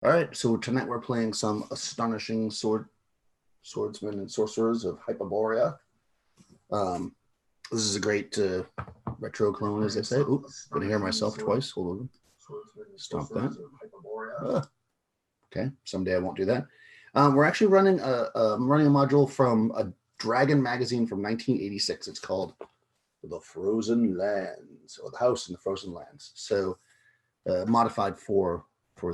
All right, so tonight we're playing some Astonishing Swordsmen and Sorcerers of Hyperborea. Um, this is a great retro clone, as they say. Oop, gonna hear myself twice. Hold on. Stop that. Okay, someday I won't do that. We're actually running running a module from a Dragon magazine from 1986. It's called The Frozen Lands, or The House in the Frozen Lands. So modified for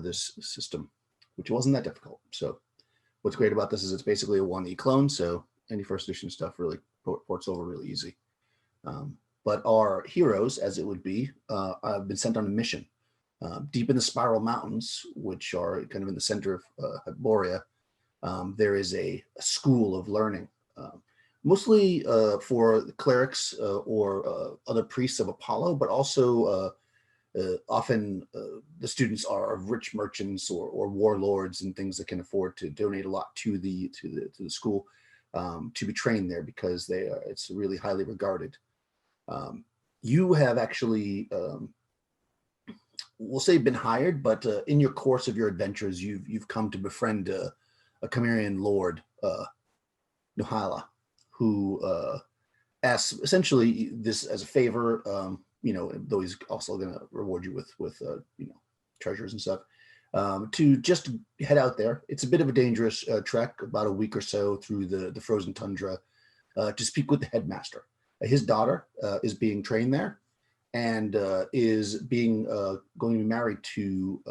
this system, which wasn't that difficult. So what's great about this is it's basically a 1E clone, so any first edition stuff really ports over really easy. But our heroes, as it would be, have been sent on a mission deep in the Spiral Mountains, which are kind of in the center of Hyperborea. There is a school of learning, mostly for clerics or other priests of Apollo, but also often the students are rich merchants or warlords and things that can afford to donate a lot to the school to be trained there because it's really highly regarded. You have actually, we'll say, been hired, but in your course of your adventures, you've come to befriend a Chimerian lord, Nuhala, who asks essentially this as a favor. Though he's also going to reward you with treasures and stuff, to just head out there. It's a bit of a dangerous trek, about a week or so through the frozen tundra, to speak with the headmaster. His daughter is being trained there and is being going to be married to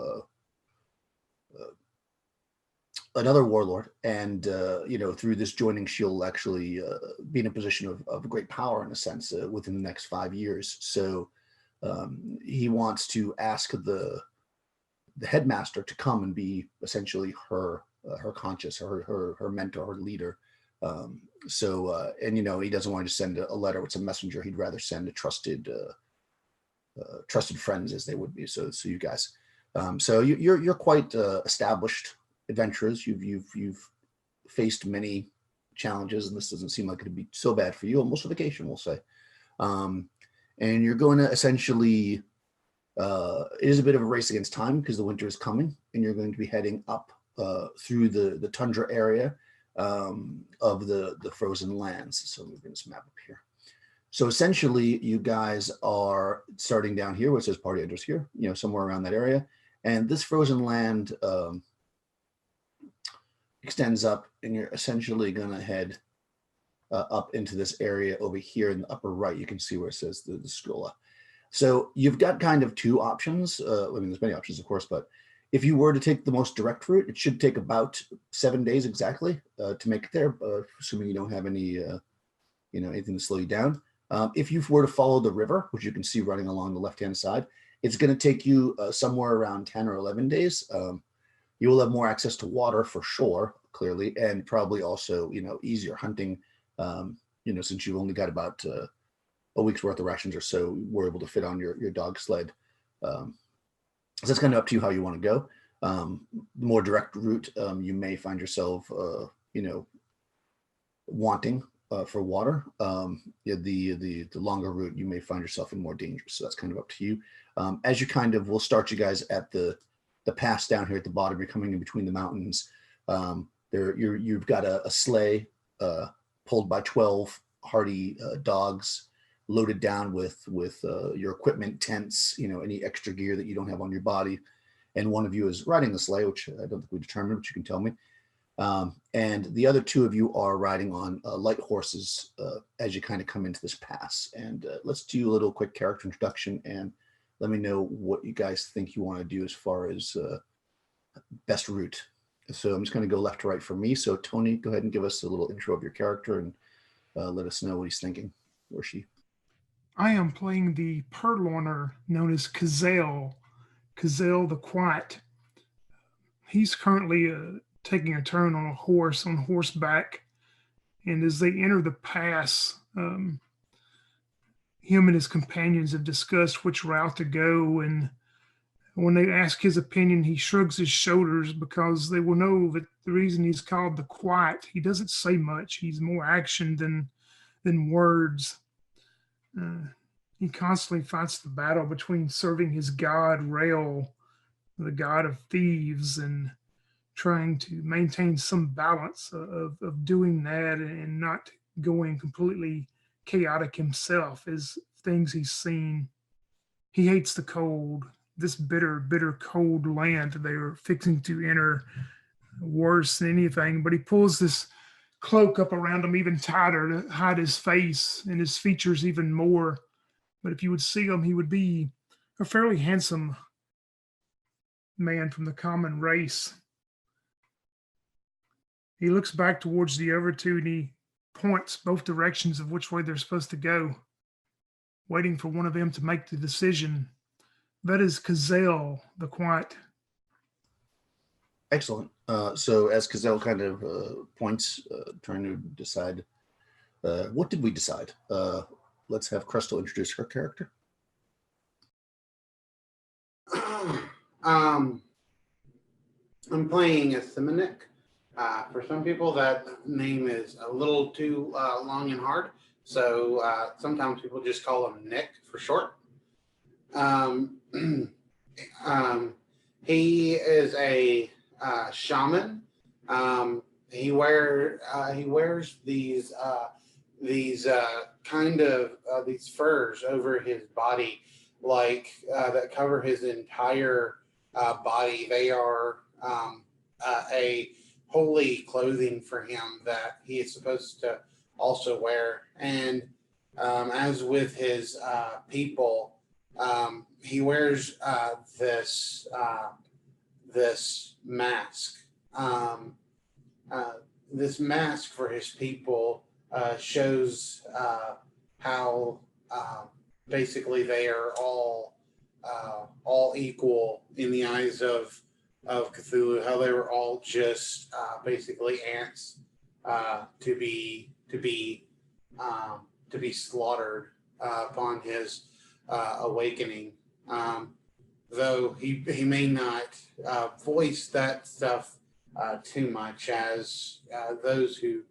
another warlord, and through this joining, she'll actually be in a position of great power in a sense within the next 5 years. So he wants to ask the headmaster to come and be essentially her conscious, her mentor, her leader. He doesn't want to just send a letter with a messenger. He'd rather send a trusted friends, as they would be. So you guys, so you're quite established adventurers. You've faced many challenges, and this doesn't seem like it'd be so bad for you. Almost a vacation, we'll say. And you're going to essentially, it is a bit of a race against time because the winter is coming, and you're going to be heading up through the tundra area of the frozen lands. So moving this map up here. So essentially, you guys are starting down here, where it says party address here, somewhere around that area. And this frozen land extends up, and you're essentially going to head up into this area over here in the upper right. You can see where it says the Skola. So you've got kind of two options. There's many options, of course, but if you were to take the most direct route, it should take about 7 days exactly to make it there, assuming you don't have any, anything to slow you down. If you were to follow the river, which you can see running along the left-hand side, it's going to take you somewhere around 10 or 11 days. You will have more access to water for sure, clearly, and probably also, easier hunting, since you've only got about a week's worth of rations or so we're able to fit on your dog sled. So that's kind of up to you how you want to go. The more direct route, you may find yourself, wanting for water. The longer route, you may find yourself in more danger. So that's kind of up to you. As you we'll start you guys at the pass down here at the bottom. You're coming in between the mountains. You've got a sleigh pulled by 12 hardy dogs, loaded down with your equipment, tents, any extra gear that you don't have on your body. And one of you is riding the sleigh, which I don't think we determined, but you can tell me. And the other two of you are riding on light horses as you kind of come into this pass. And let's do a little quick character introduction, and let me know what you guys think you want to do as far as best route. So I'm just going to go left to right for me. So Tony, go ahead and give us a little intro of your character and let us know what he's thinking, or she. I am playing the purloiner known as Kazel the Quiet. He's currently taking a turn on horseback, and as they enter the pass, him and his companions have discussed which route to go. And when they ask his opinion, he shrugs his shoulders because they will know that the reason he's called the Quiet, he doesn't say much. He's more action than words. He constantly fights the battle between serving his god Rael the god of thieves, and trying to maintain some balance of doing that and not going completely chaotic himself is things he's seen. He hates the cold, this bitter, bitter cold land they are fixing to enter, worse than anything. But he pulls this cloak up around him even tighter to hide his face and his features even more. But if you would see him, he would be a fairly handsome man from the common race. He looks back towards the other two and he points both directions of which way they're supposed to go, waiting for one of them to make the decision. That is Kazel the Quiet. Excellent. So as Kazel kind of points, trying to decide, what did we decide? Let's have Crystal introduce her character. I'm playing a Simonik. For some people, that name is a little too long and hard, so sometimes people just call him Nick for short. He is a shaman. He wears these these furs over his body, like that cover his entire body. They are a holy clothing for him that he is supposed to also wear. And as with his people, he wears this mask. This mask for his people shows how basically they are all equal in the eyes of Cthulhu. How they were all just basically ants to be slaughtered upon his awakening. Though he may not voice that stuff too much, as those who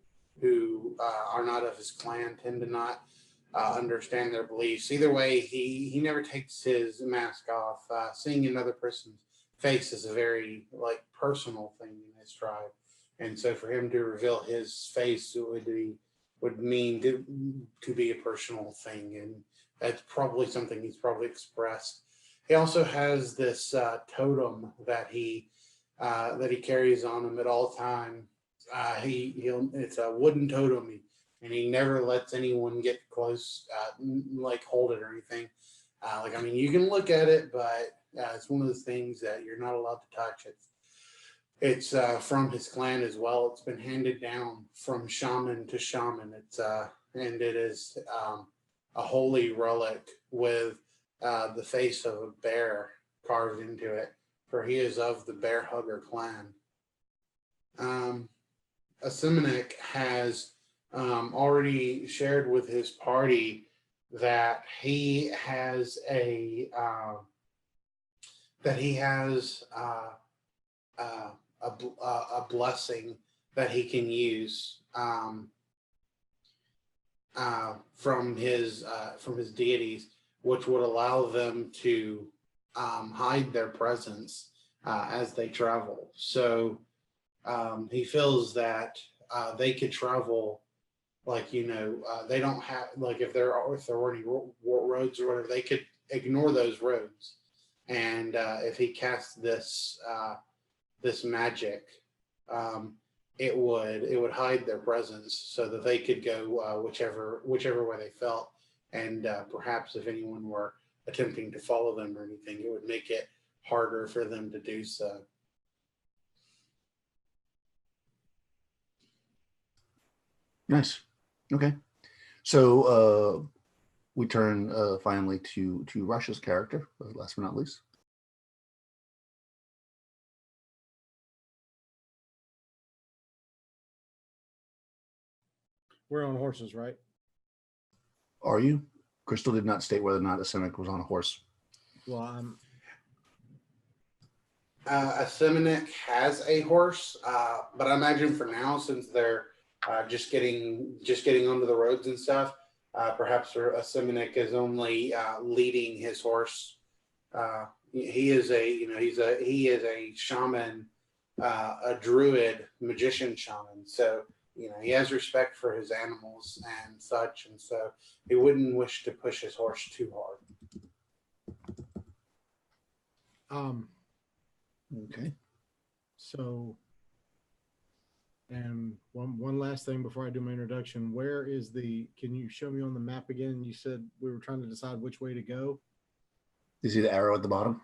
are not of his clan tend to not understand their beliefs. Either way, he never takes his mask off. Seeing another person's face is a very personal thing in his tribe, and so for him to reveal his face would mean to be a personal thing, and that's probably something he's probably expressed. He also has this totem that he carries on him at all time. It's a wooden totem, and he never lets anyone get close, hold it or anything. You can look at it, but it's one of those things that you're not allowed to touch. It's from his clan as well. It's been handed down from shaman to shaman. And it is a holy relic with the face of a bear carved into it, for he is of the Bear Hugger clan. Asimonik has already shared with his party that he has a blessing that he can use from his deities, which would allow them to hide their presence as they travel. So he feels that they could travel, they don't have, if there were any roads or whatever, they could ignore those roads. And if he casts this magic, it would hide their presence so that they could go whichever way they felt. And perhaps if anyone were attempting to follow them or anything, it would make it harder for them to do so. Nice. Okay. So we turn finally to Russia's character, last but not least. We're on horses, right? Are you? Crystal did not state whether or not Asimonik was on a horse. Well, I'm. Asimonik has a horse, but I imagine for now, since they're just getting onto the roads and stuff, perhaps Asimonik is only leading his horse he is a shaman, a druid, magician shaman. So he has respect for his animals and such, and so he wouldn't wish to push his horse too hard. Okay. So, and one last thing before I do my introduction, where is can you show me on the map again? You said we were trying to decide which way to go. You see the arrow at the bottom?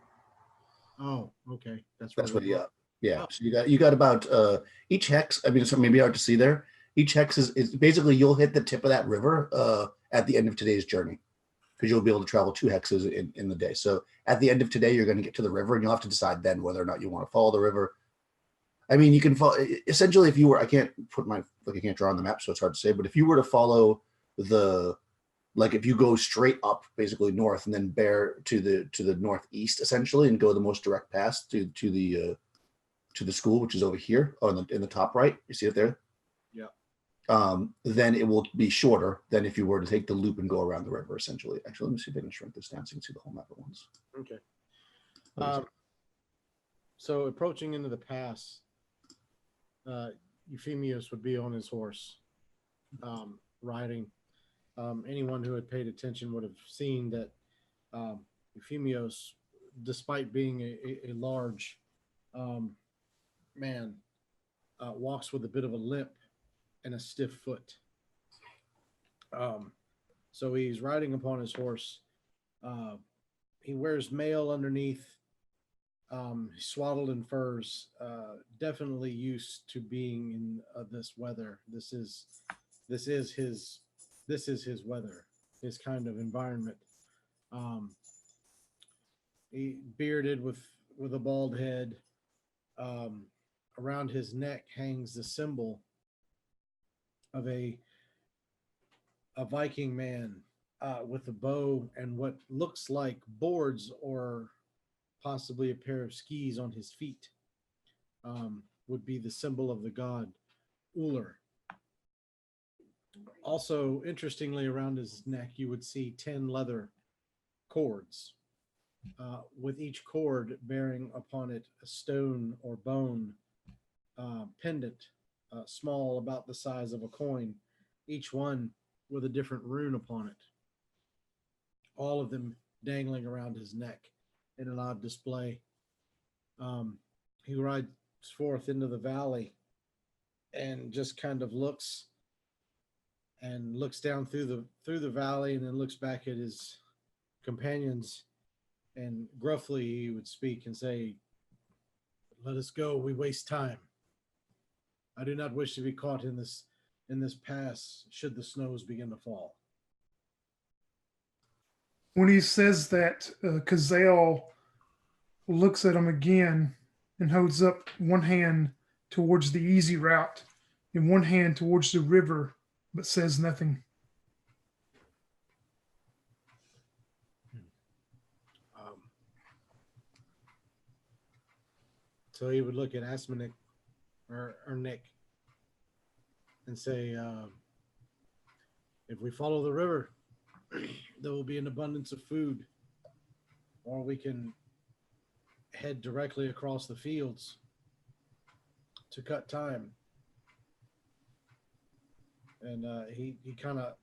Oh, okay. That's what, yeah. Yeah. Oh. So you got about each hex. I mean, it's maybe hard to see there. Each hex is basically you'll hit the tip of that river at the end of today's journey, because you'll be able to travel 2 hexes in the day. So at the end of today, you're going to get to the river, and you'll have to decide then whether or not you want to follow the river. I mean, you can follow, essentially, if you were, I can't draw on the map, so it's hard to say, but if you were to follow if you go straight up, basically north, and then bear to the northeast, essentially, and go the most direct path to the school, which is over here in the top right. You see it there? Yeah. Then it will be shorter than if you were to take the loop and go around the river, essentially. Actually, let me see if I can shrink this down so you can see the whole map at once. Okay. So approaching into the pass, Euphemius would be on his horse, riding. Anyone who had paid attention would have seen that Euphemius, despite being a large man, walks with a bit of a limp and a stiff foot. So he's riding upon his horse. He wears mail underneath. He's swaddled in furs. Definitely used to being in this weather. This is his weather, his kind of environment. He bearded with a bald head. Around his neck hangs the symbol of a Viking man with a bow and what looks like boards or possibly a pair of skis on his feet. Would be the symbol of the god Uller. Also, interestingly, around his neck, you would see 10 leather cords, with each cord bearing upon it a stone or bone pendant, small, about the size of a coin, each one with a different rune upon it. All of them dangling around his neck in an odd display. He rides forth into the valley and just kind of looks down through the valley, and then looks back at his companions, and gruffly he would speak and say, "Let us go, we waste time. I do not wish to be caught in this pass should the snows begin to fall." When he says that, Kazel looks at him again and holds up one hand towards the easy route and one hand towards the river, but says nothing. So he would look at Asmonic or Nick and say, if we follow the river, there will be an abundance of food, or we can head directly across the fields to cut time. And he kind of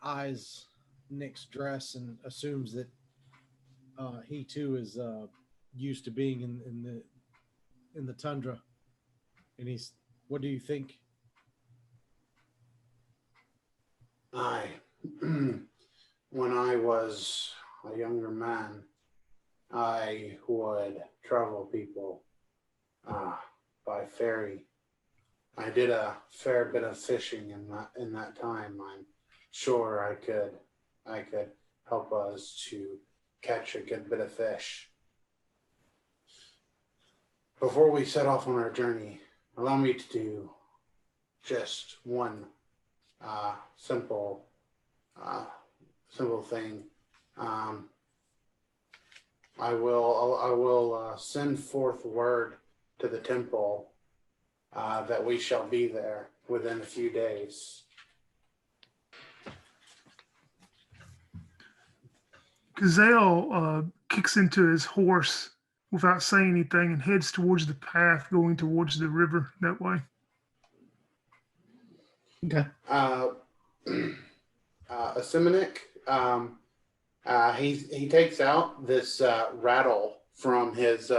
eyes Nick's dress and assumes that he too is used to being in the tundra. And he's, "What do you think?" When I was a younger man, I would travel people by ferry. I did a fair bit of fishing in that time. I'm sure I could help us to catch a good bit of fish. Before we set off on our journey, allow me to do just one simple thing. I will send forth word to the temple that we shall be there within a few days. Gazelle kicks into his horse without saying anything and heads towards the path going towards the river that way. Okay. Asiminik, he takes out this rattle from his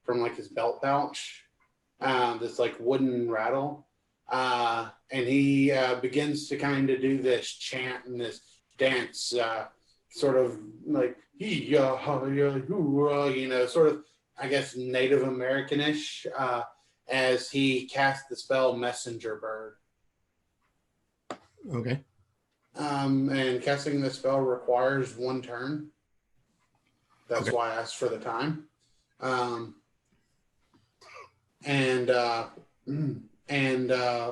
from like his belt pouch, this like wooden rattle, and he begins to kind of do this chant and this dance, sort of like you know, sort of I guess Native Americanish, as he casts the spell Messenger Bird. Okay. And casting the spell requires 1 turn. That's Okay. why I asked for the time.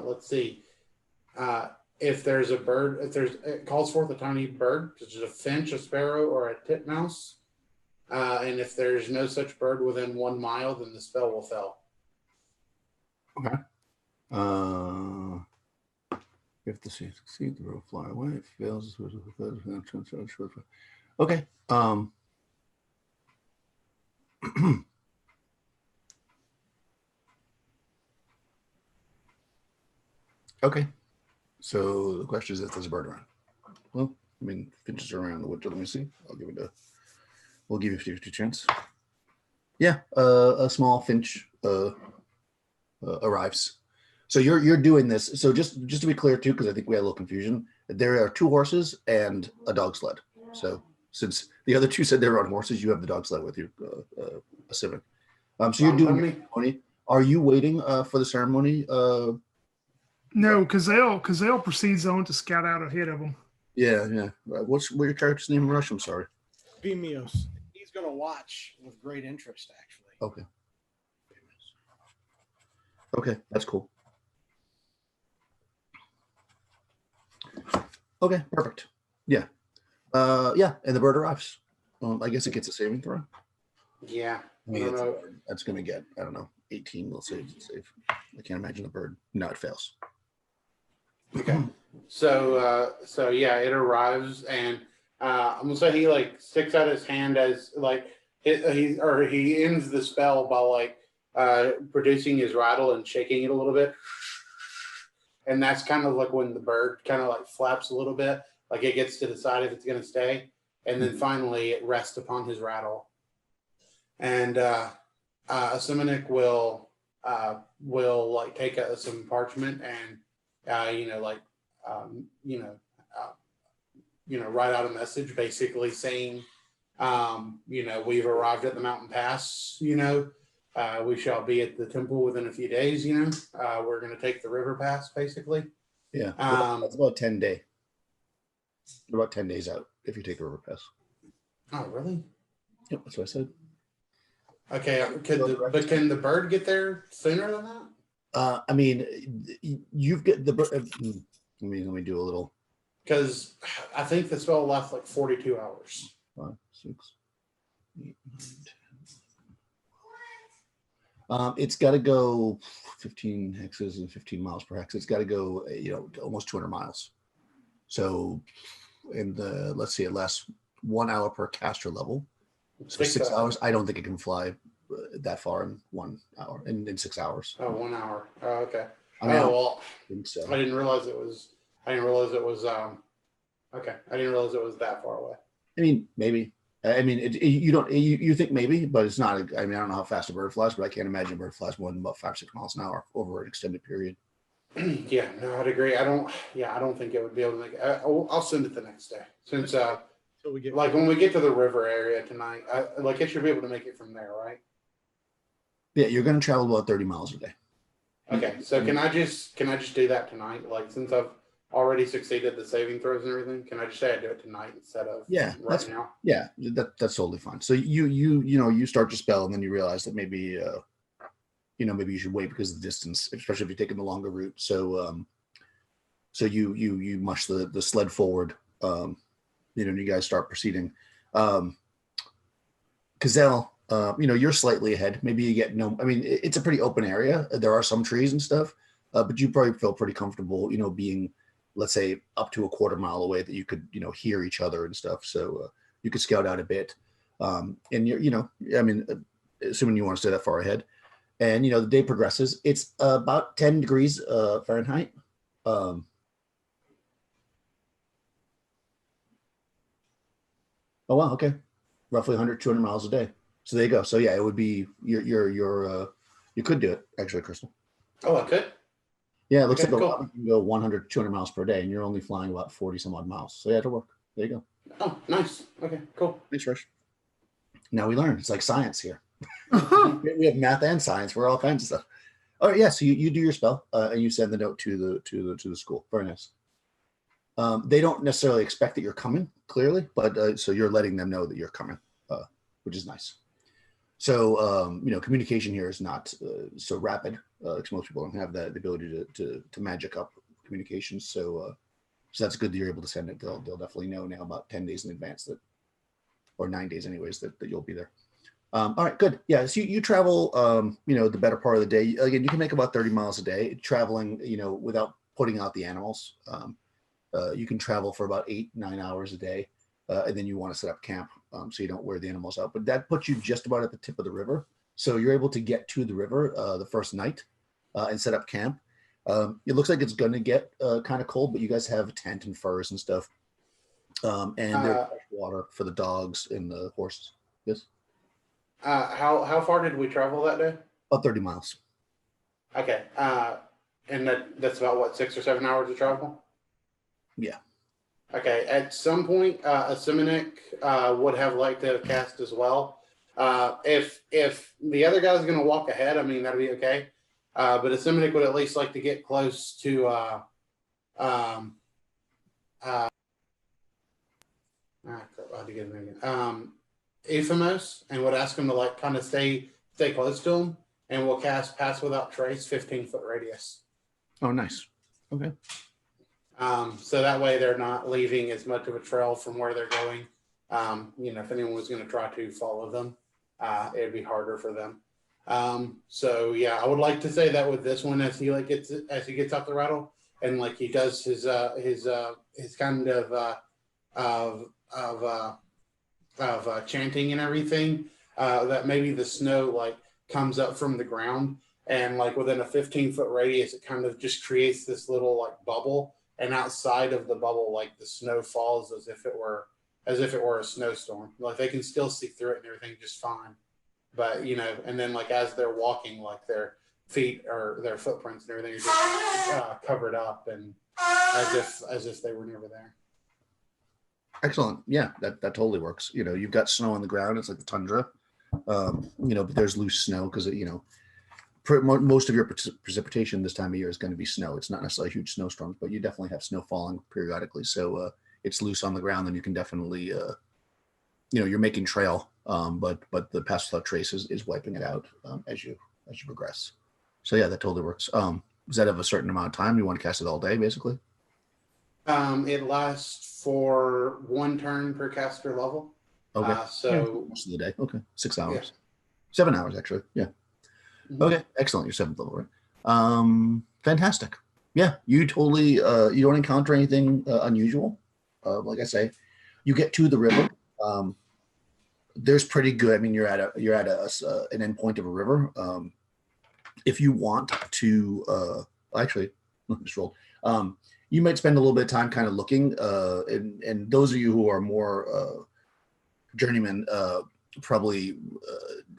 Let's see. If there's a bird, it calls forth a tiny bird, such as a finch, a sparrow, or a titmouse. And if there's no such bird within 1 mile, then the spell will fail. Okay. If the seed succeeds, the bird will fly away. If it fails, okay. Okay. So the question is if there's a bird around. Well, I mean, finches are around the wood. Let me see. We'll give you a 50-50 chance. Yeah, a small finch arrives. So you're doing this. So just to be clear too, because I think we had a little confusion. There are 2 horses and a dog sled. So since the other 2 said they were on horses, you have the dog sled with you, a civic. So you're doing the ceremony. Are you waiting for the ceremony? No, Gazelle proceeds on to scout out ahead of him. Yeah. What's your character's name in Rush? I'm sorry. Vimios. He's going to watch with great interest, actually. Okay, that's cool. Okay, perfect. Yeah. And the bird arrives. I guess it gets a saving throw. Yeah. I mean, that's going to get, I don't know, 18 will save. I can't imagine the bird. No, it fails. Okay. So yeah, it arrives, and I'm gonna say he like sticks out his hand as like he ends the spell by like producing his rattle and shaking it a little bit, and that's kind of like when the bird kind of like flaps a little bit, like it gets to decide if it's gonna stay, and then finally it rests upon his rattle, and Asiminik will like take some parchment and write out a message basically saying, we've arrived at the mountain pass, we shall be at the temple within a few days, we're going to take the river pass basically. Yeah. That's about 10 days. About 10 days out if you take the river pass. Oh, really? Yep, that's what I said. Okay. But can the bird get there sooner than that? I mean, you've got the. Let me do a little. Because I think the spell lasts like 42 hours. 5, 6, 8, 9, 10. It's got to go 15 hexes and 15 miles per hex. It's got to go, almost 200 miles. So, let's see, it lasts 1 hour per caster level. So 6 hours. I don't think it can fly that far in 1 hour in 6 hours. Oh, 1 hour. Oh, okay. I mean, well, I think so. I didn't realize it was. Okay. I didn't realize it was that far away. I mean, maybe. I mean, you think maybe, but it's not. I mean, I don't know how fast a bird flies, but I can't imagine a bird flies more than about 5-6 miles an hour over an extended period. Yeah, no, I'd agree. I don't think it would be able to make it. I'll send it the next day. Since So we get when we get to the river area tonight, I should be able to make it from there, right? Yeah, you're going to travel about 30 miles a day. Okay, so can I just do that tonight? Like, since I've already succeeded the saving throws and everything, can I just say I do it tonight instead of right now? Yeah, that's totally fine. So you start your spell and then you realize that maybe maybe you should wait because of the distance, especially if you're taking the longer route. So you mush the sled forward. And you guys start proceeding. Gazelle, you're slightly ahead. Maybe you get it's a pretty open area. There are some trees and stuff, but you probably feel pretty comfortable, being, let's say, up to a quarter mile away that you could, hear each other and stuff. So you could scout out a bit. And I mean, assuming you want to stay that far ahead, and the day progresses. It's about 10 degrees Fahrenheit. Oh wow, okay, roughly 100, 200 miles a day. So there you go. So yeah, it would be you could do it actually, Crystal. Oh, I could. Yeah, it looks Okay, like a cool. robot can go 100, 200 miles per day, and you're only flying about 40 some odd miles. So yeah, it'll work. There you go. Oh, nice. Okay, cool. Thanks, Rush. Now we learn. It's like science here. We have math and science. We're all kinds of stuff. All right, yeah. So you do your spell, and you send the note to the school. Very nice. They don't necessarily expect that you're coming, clearly, but so you're letting them know that you're coming, which is nice. So communication here is not so rapid because most people don't have the ability to magic up communications. So that's good that you're able to send it. They'll definitely know now about 10 days in advance or 9 days anyways that you'll be there. All right, good. Yeah, so you travel, the better part of the day. Again, you can make about 30 miles a day traveling, without putting out the animals. You can travel for about 8-9 hours a day, and then you want to set up camp so you don't wear the animals out. But that puts you just about at the tip of the river. So you're able to get to the river the first night and set up camp. It looks like it's going to get kind of cold, but you guys have a tent and furs and stuff. And there's fresh water for the dogs and the horses. Yes. How far did we travel that day? About 30 miles. Okay. And that's about what, 6 or 7 hours of travel? Yeah. Okay. At some point, a Simonik would have liked to have cast as well. If the other guy's going to walk ahead, I mean, that'd be okay. But a Simonik would at least like to get close to Ephemos, and would ask him to like kind of stay close to him, and we'll cast Pass Without Trace, 15-foot radius. Oh, nice. Okay. So that way they're not leaving as much of a trail from where they're going. If anyone was going to try to follow them, it'd be harder for them. So yeah, I would like to say that with this one, as he gets off the rattle and like he does his kind of chanting and everything, that maybe the snow like comes up from the ground, and like within a 15-foot radius, it kind of just creates this little like bubble, and outside of the bubble, like the snow falls as if it were a snowstorm. Like they can still see through it and everything just fine. But and then like as they're walking, like their feet or their footprints and everything are just covered up and as if they were never there. Excellent. Yeah, that totally works. You've got snow on the ground. It's like the tundra. But there's loose snow because most of your precipitation this time of year is going to be snow. It's not necessarily huge snowstorms, but you definitely have snow falling periodically. So it's loose on the ground, and you can definitely, you're making trail. But the Pass Without Trace is wiping it out as you progress. So yeah, that totally works. Is that of a certain amount of time? You want to cast it all day, basically? It lasts for 1 turn per caster level. Okay. So most of the day. Okay. 6 hours. Yeah. 7 hours, actually. Yeah. Mm-hmm. Okay. Excellent. You're 7th level, right? Fantastic. Yeah. You totally, you don't encounter anything unusual. Like I say, you get to the river. There's pretty good. I mean, you're at an end point of a river. If you want to, actually, just rolled. You might spend a little bit of time kind of looking, and those of you who are more journeymen probably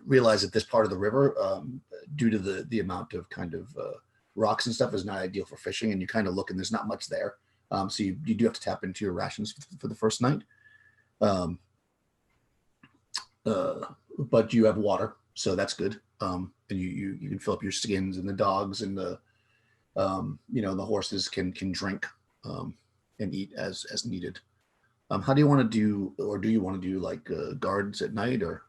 realize that this part of the river, due to the amount of kind of rocks and stuff, is not ideal for fishing, and you kind of look and there's not much there. So you do have to tap into your rations for the first night. But you have water, so that's good. And you can fill up your skins, and the dogs and the horses can drink and eat as needed. How do you want to do, or do you want to do like guards at night, or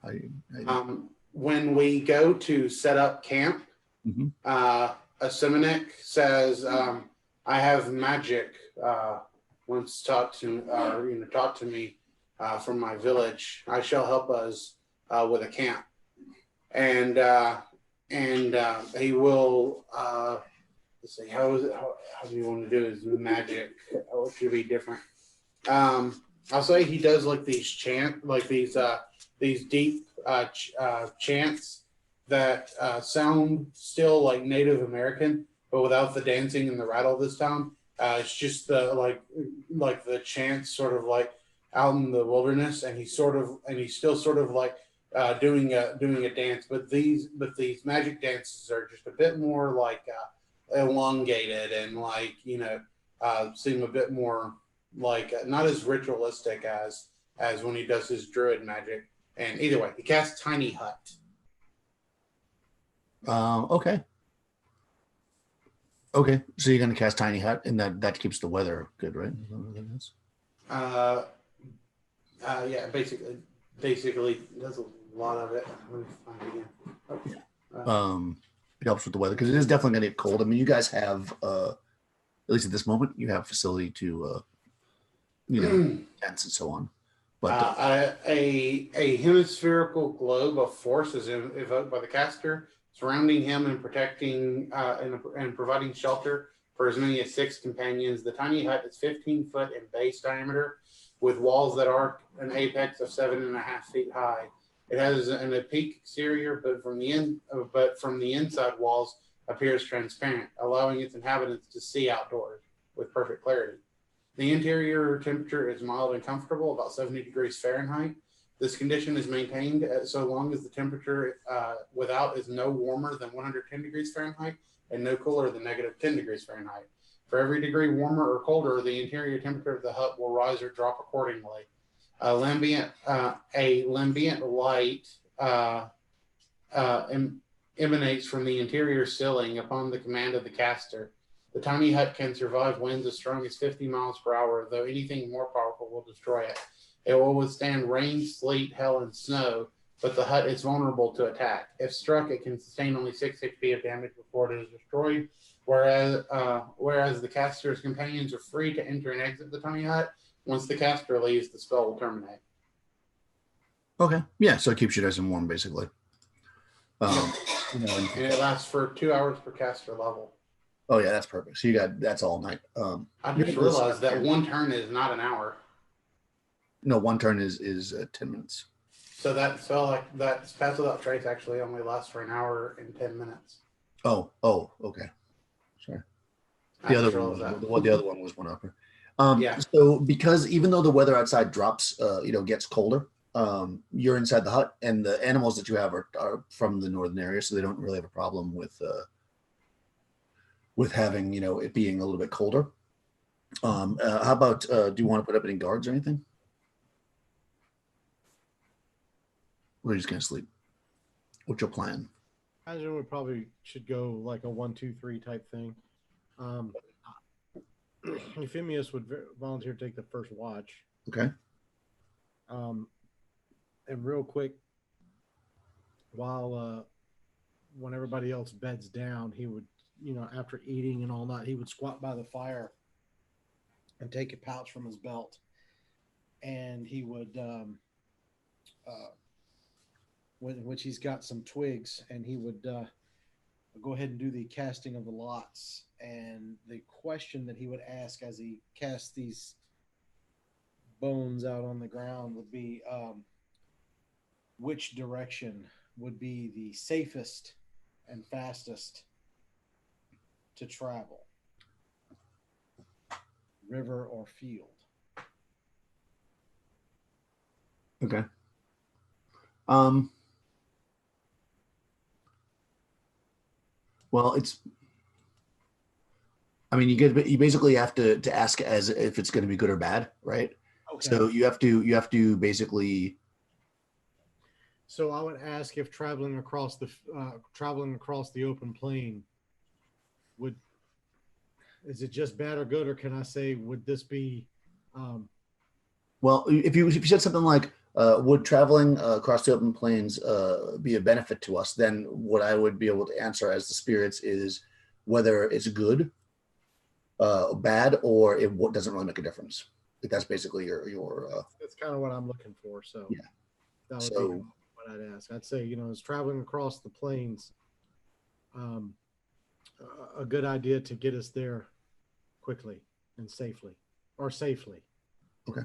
when we go to set up camp, mm-hmm. A Simonik says, I have magic once taught to me from my village. I shall help us with a camp, and he will. Let's see, how do you want to do his magic? What should be different? I'll say he does like these these deep chants that sound still like Native American, but without the dancing and the rattle this time. It's just the like the chants sort of like out in the wilderness, and he's still sort of like doing a dance, but these magic dances are just a bit more like elongated and like seem a bit more like not as ritualistic as when he does his druid magic. And either way, he casts Tiny Hut. Okay. Okay. So you're gonna cast Tiny Hut, and that keeps the weather good, right? Yeah, basically does a lot of it. Let me find it again. Oh. It helps with the weather because it is definitely gonna get cold. I mean, you guys have at least at this moment, you have facility to tents and so on. But a hemispherical globe of force is evoked by the caster, surrounding him and protecting and providing shelter for as many as 6 companions. The tiny hut is 15 foot in base diameter, with walls that are an apex of 7.5 feet high. It has an opaque exterior, but from the inside walls appears transparent, allowing its inhabitants to see outdoors with perfect clarity. The interior temperature is mild and comfortable, about 70 degrees Fahrenheit. This condition is maintained so long as the temperature without is no warmer than 110 degrees Fahrenheit and no cooler than -10 degrees Fahrenheit. For every degree warmer or colder, the interior temperature of the hut will rise or drop accordingly. A lambent light emanates from the interior ceiling upon the command of the caster. The tiny hut can survive winds as strong as 50 miles per hour, though anything more powerful will destroy it. It will withstand rain, sleet, hail, and snow, but the hut is vulnerable to attack. If struck, it can sustain only 6 HP of damage before it is destroyed, whereas the caster's companions are free to enter and exit the tiny hut. Once the caster leaves, the spell will terminate. okay, yeah, so it keeps you nice and warm, basically. And it lasts for 2 hours per caster level. Oh yeah, that's perfect. So that's all night. I just realized that one turn is not an hour. No, one turn is 10 minutes. So that Pass Without Trace actually only lasts for an hour and 10 minutes. Oh, okay. Sorry. The other one was one upper. Yeah. So because even though the weather outside drops, gets colder, you're inside the hut, and the animals that you have are from the northern area, so they don't really have a problem with having it being a little bit colder. How about do you want to put up any guards or anything? We're just gonna sleep. What's your plan? I imagine we probably should go like a 1, 2, 3 type thing. Euphemius would volunteer to take the first watch. Okay. And real quick, while when everybody else beds down, he would, after eating and all that, he would squat by the fire and take a pouch from his belt, and he would which he's got some twigs, and he would go ahead and do the casting of the lots. And the question that he would ask as he cast these bones out on the ground would be, which direction would be the safest and fastest to travel? River or field? Okay. Well, you basically have to ask as if it's going to be good or bad, right? Okay. So you have to basically. So I would ask if traveling across the open plain is it just bad or good, or can I say would this be? Well, if you said something like would traveling across the open plains be a benefit to us, then what I would be able to answer as the spirits is whether it's good, bad, or it doesn't really make a difference. Like that's basically your. That's kind of what I'm looking for. So yeah, that would be what I'd ask. I'd say is traveling across the plains a good idea to get us there quickly and safely, or safely. Okay.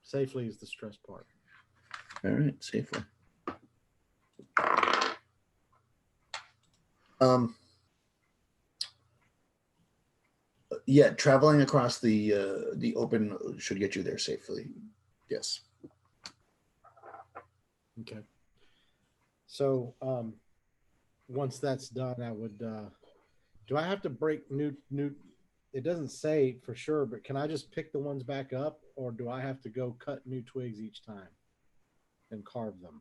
Safely is the stress part. All right, safely. Yeah, traveling across the open should get you there safely. Yes. Okay. So once that's done, I would. Do I have to break new? It doesn't say for sure, but can I just pick the ones back up, or do I have to go cut new twigs each time and carve them?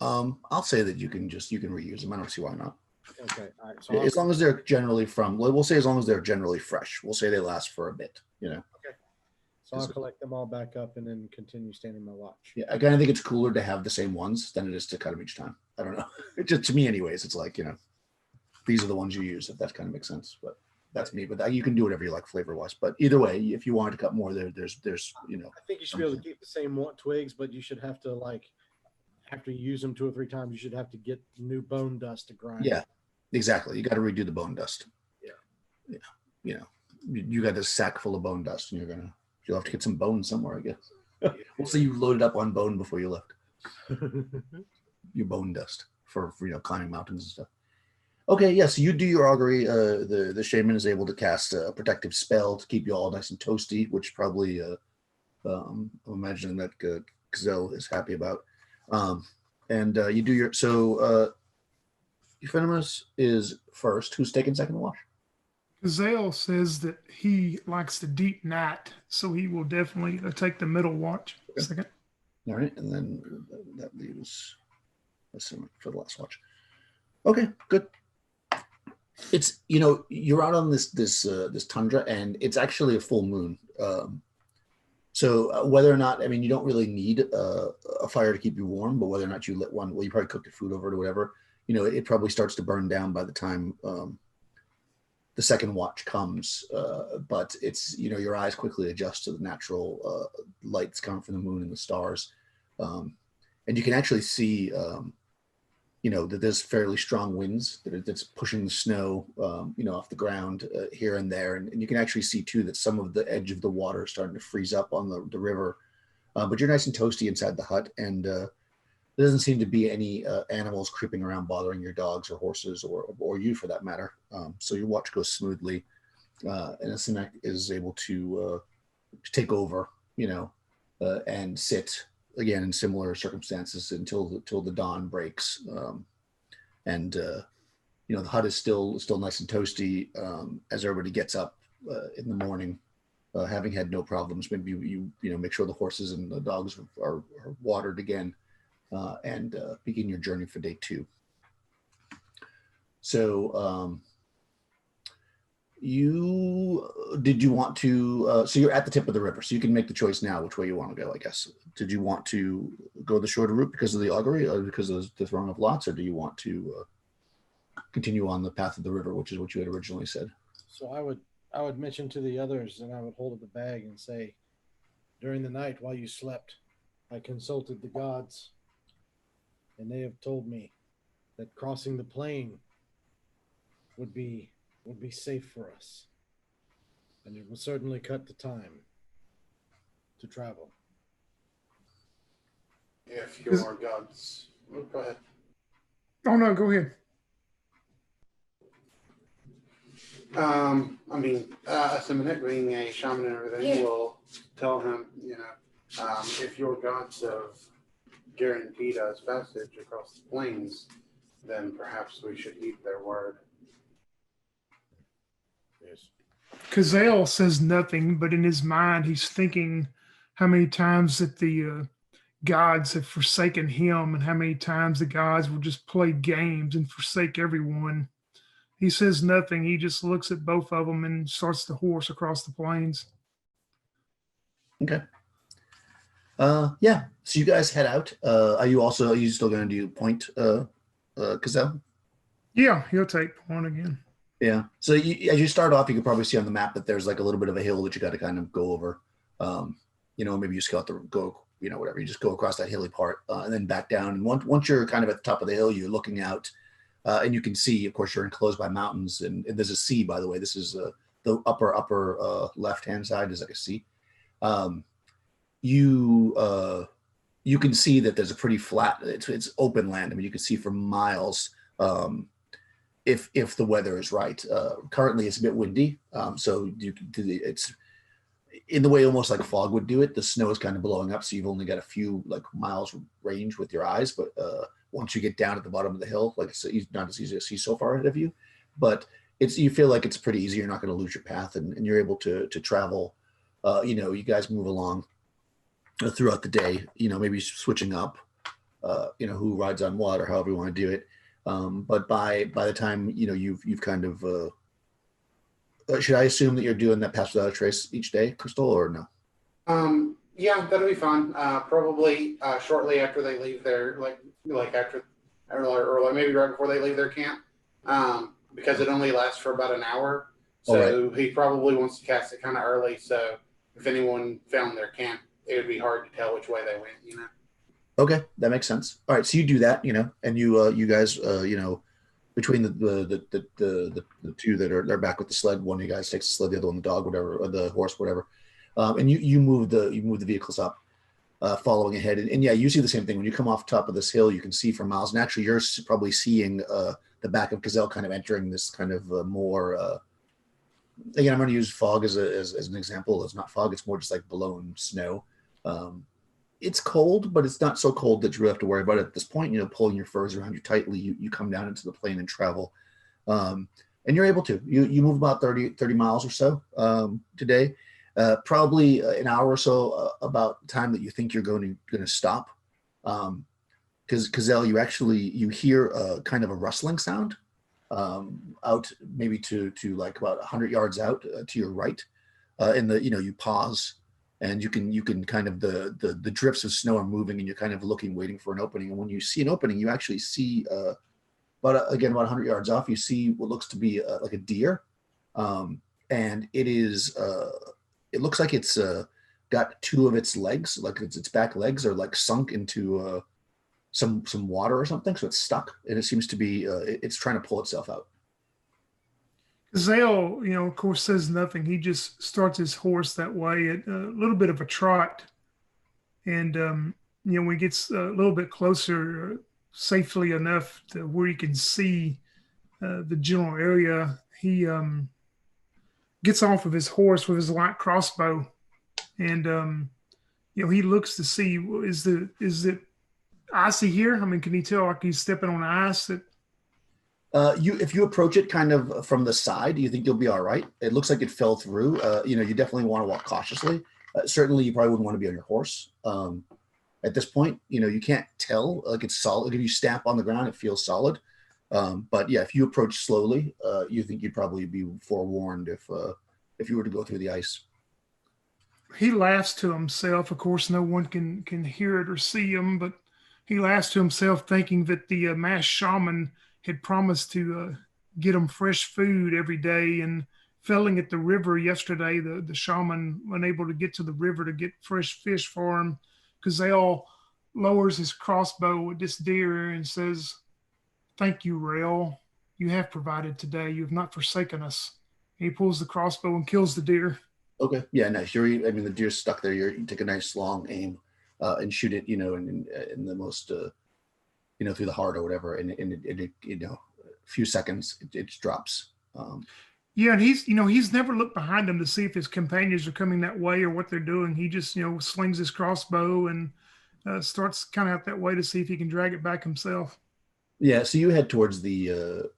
I'll say that you can reuse them. I don't see why not. Okay. All right. So As long as they're generally we'll say as long as they're generally fresh. We'll say they last for a bit, Okay. So I'll collect them all back up and then continue standing my watch. Yeah, I kind of think it's cooler to have the same ones than it is to cut them each time. I don't know. Just to me, anyways, it's like, these are the ones you use, if that kind of makes sense. But that's me. But you can do whatever you like flavor wise. But either way, if you wanted to cut more, there's I think you should be able to keep the same twigs, but you should have to after you use them 2 or 3 times, you should have to get new bone dust to grind. Yeah, exactly. You got to redo the bone dust. Yeah. You got this sack full of bone dust, and you'll have to get some bone somewhere, I guess. We'll say you loaded up on bone before you left. Your bone dust for climbing mountains and stuff. Okay, yeah. So you do your augury. The shaman is able to cast a protective spell to keep you all nice and toasty, which probably I'm imagining that Gazelle is happy about. And you do your Euphemimus is first. Who's taking second watch? Gazelle says that he likes the deep night, so he will definitely take the middle watch. Okay. Second. All right, and then that leaves for the last watch. Okay, good. It's you're out on this tundra, and it's actually a full moon. So whether or not, you don't really need a fire to keep you warm, but whether or not you lit one, well, you probably cooked your food over it or whatever. It probably starts to burn down by the time the second watch comes. But it's your eyes quickly adjust to the natural lights coming from the moon and the stars, and you can actually see that there's fairly strong winds that's pushing the snow off the ground here and there, and you can actually see too that some of the edge of the water is starting to freeze up on the river, but you're nice and toasty inside the hut, and there doesn't seem to be any animals creeping around bothering your dogs or horses or you for that matter. So your watch goes smoothly, and Asimek is able to take over, and sit again in similar circumstances until the dawn breaks, and the hut is still nice and toasty as everybody gets up in the morning, having had no problems. Maybe you make sure the horses and the dogs are watered again, and begin your journey for day 2. So did you want to so you're at the tip of the river, so you can make the choice now which way you want to go, I guess. Did you want to go the shorter route because of the augury or because of the throwing of lots, or do you want to continue on the path of the river, which is what you had originally said? So I would mention to the others, and I would hold up the bag and say, during the night while you slept, I consulted the gods, and they have told me that crossing the plain would be safe for us, and it will certainly cut the time to travel. If your gods, go ahead. Oh no, go ahead. Simonet being a shaman and everything will tell him, if your gods have guaranteed us passage across the plains, then perhaps we should heed their word. Yes. Gazelle says nothing, but in his mind, he's thinking how many times that the gods have forsaken him and how many times the gods will just play games and forsake everyone. He says nothing. He just looks at both of them and starts to horse across the plains. Okay. Yeah. So you guys head out. Are you still going to do point, Gazelle? Yeah, he'll take one again. Yeah. So as you start off, you can probably see on the map that there's like a little bit of a hill that you got to kind of go over. Maybe you just whatever. You just go across that hilly part and then back down. And once you're kind of at the top of the hill, you're looking out, and you can see, of course, you're enclosed by mountains, and there's a sea. By the way, this is the upper left hand side is like a sea. you can see that there's a pretty flat. It's open land. I mean, you can see for miles. If the weather is right. Currently, it's a bit windy, so it's in the way almost like fog would do it. The snow is kind of blowing up, so you've only got a few like miles range with your eyes. But once you get down at the bottom of the hill, like it's not as easy to see so far ahead of you, but you feel like it's pretty easy. You're not going to lose your path, and you're able to travel. You guys move along throughout the day. Maybe switching up. Who rides on what or however you want to do it. But by the time you've kind of should I assume that you're doing that pass without a trace each day, Crystal, or no? Yeah, that'll be fun. Probably shortly after they leave their after or maybe right before they leave their camp. Because it only lasts for about an hour. So He probably wants to cast it kind of early. So if anyone found their camp, it would be hard to tell which way they went. Okay, that makes sense. All right, so you do that, and you guys, between the two that are back with the sled, one of you guys takes the sled, the other one the dog, whatever, or the horse, whatever, and you move the vehicles up, following ahead, and yeah, you see the same thing when you come off top of this hill. You can see for miles, and actually, you're probably seeing the back of Gazelle kind of entering this kind of more. Again, I'm going to use fog as an example. It's not fog; it's more just like blown snow. It's cold, but it's not so cold that you really have to worry about it at this point. Pulling your furs around you tightly, you come down into the plain and travel. And you're able to. You move about 30 miles or so today. Probably an hour or so about the time that you think you're going to stop. Because Gazelle, you hear kind of a rustling sound out maybe to like about 100 yards out to your right. You pause. And you can kind of the drifts of snow are moving, and you're kind of looking, waiting for an opening. And when you see an opening, you actually see, about 100 yards off, you see what looks to be like a deer, and it is. It looks like it's got two of its legs, like its back legs, are like sunk into some water or something, so it's stuck, and it seems to be it's trying to pull itself out. Zale, of course, says nothing. He just starts his horse that way at a little bit of a trot. And, when he gets a little bit closer, safely enough to where he can see the general area, he gets off of his horse with his light crossbow. And, he looks to see, is it icy here? I mean, can he tell like he's stepping on ice? If you approach it kind of from the side, you think you'll be all right. It looks like it fell through. You definitely want to walk cautiously. Certainly, you probably wouldn't want to be on your horse at this point. You can't tell, like it's solid. If you stamp on the ground, it feels solid. But yeah, if you approach slowly, you think you'd probably be forewarned if you were to go through the ice. He laughs to himself. Of course, no one can hear it or see him, but he laughs to himself, thinking that the masked shaman had promised to get him fresh food every day, and failing at the river yesterday, the shaman unable to get to the river to get fresh fish for him. Gazelle lowers his crossbow at this deer and says, "Thank you, Rael. You have provided today. You have not forsaken us." And he pulls the crossbow and kills the deer. Okay. Yeah, nice. The deer's stuck there. You take a nice long aim and shoot it, in the most through the heart or whatever, and a few seconds it just drops. Yeah, and he's never looked behind him to see if his companions are coming that way or what they're doing. He just slings his crossbow and starts kind of out that way to see if he can drag it back himself. Yeah, so you head towards the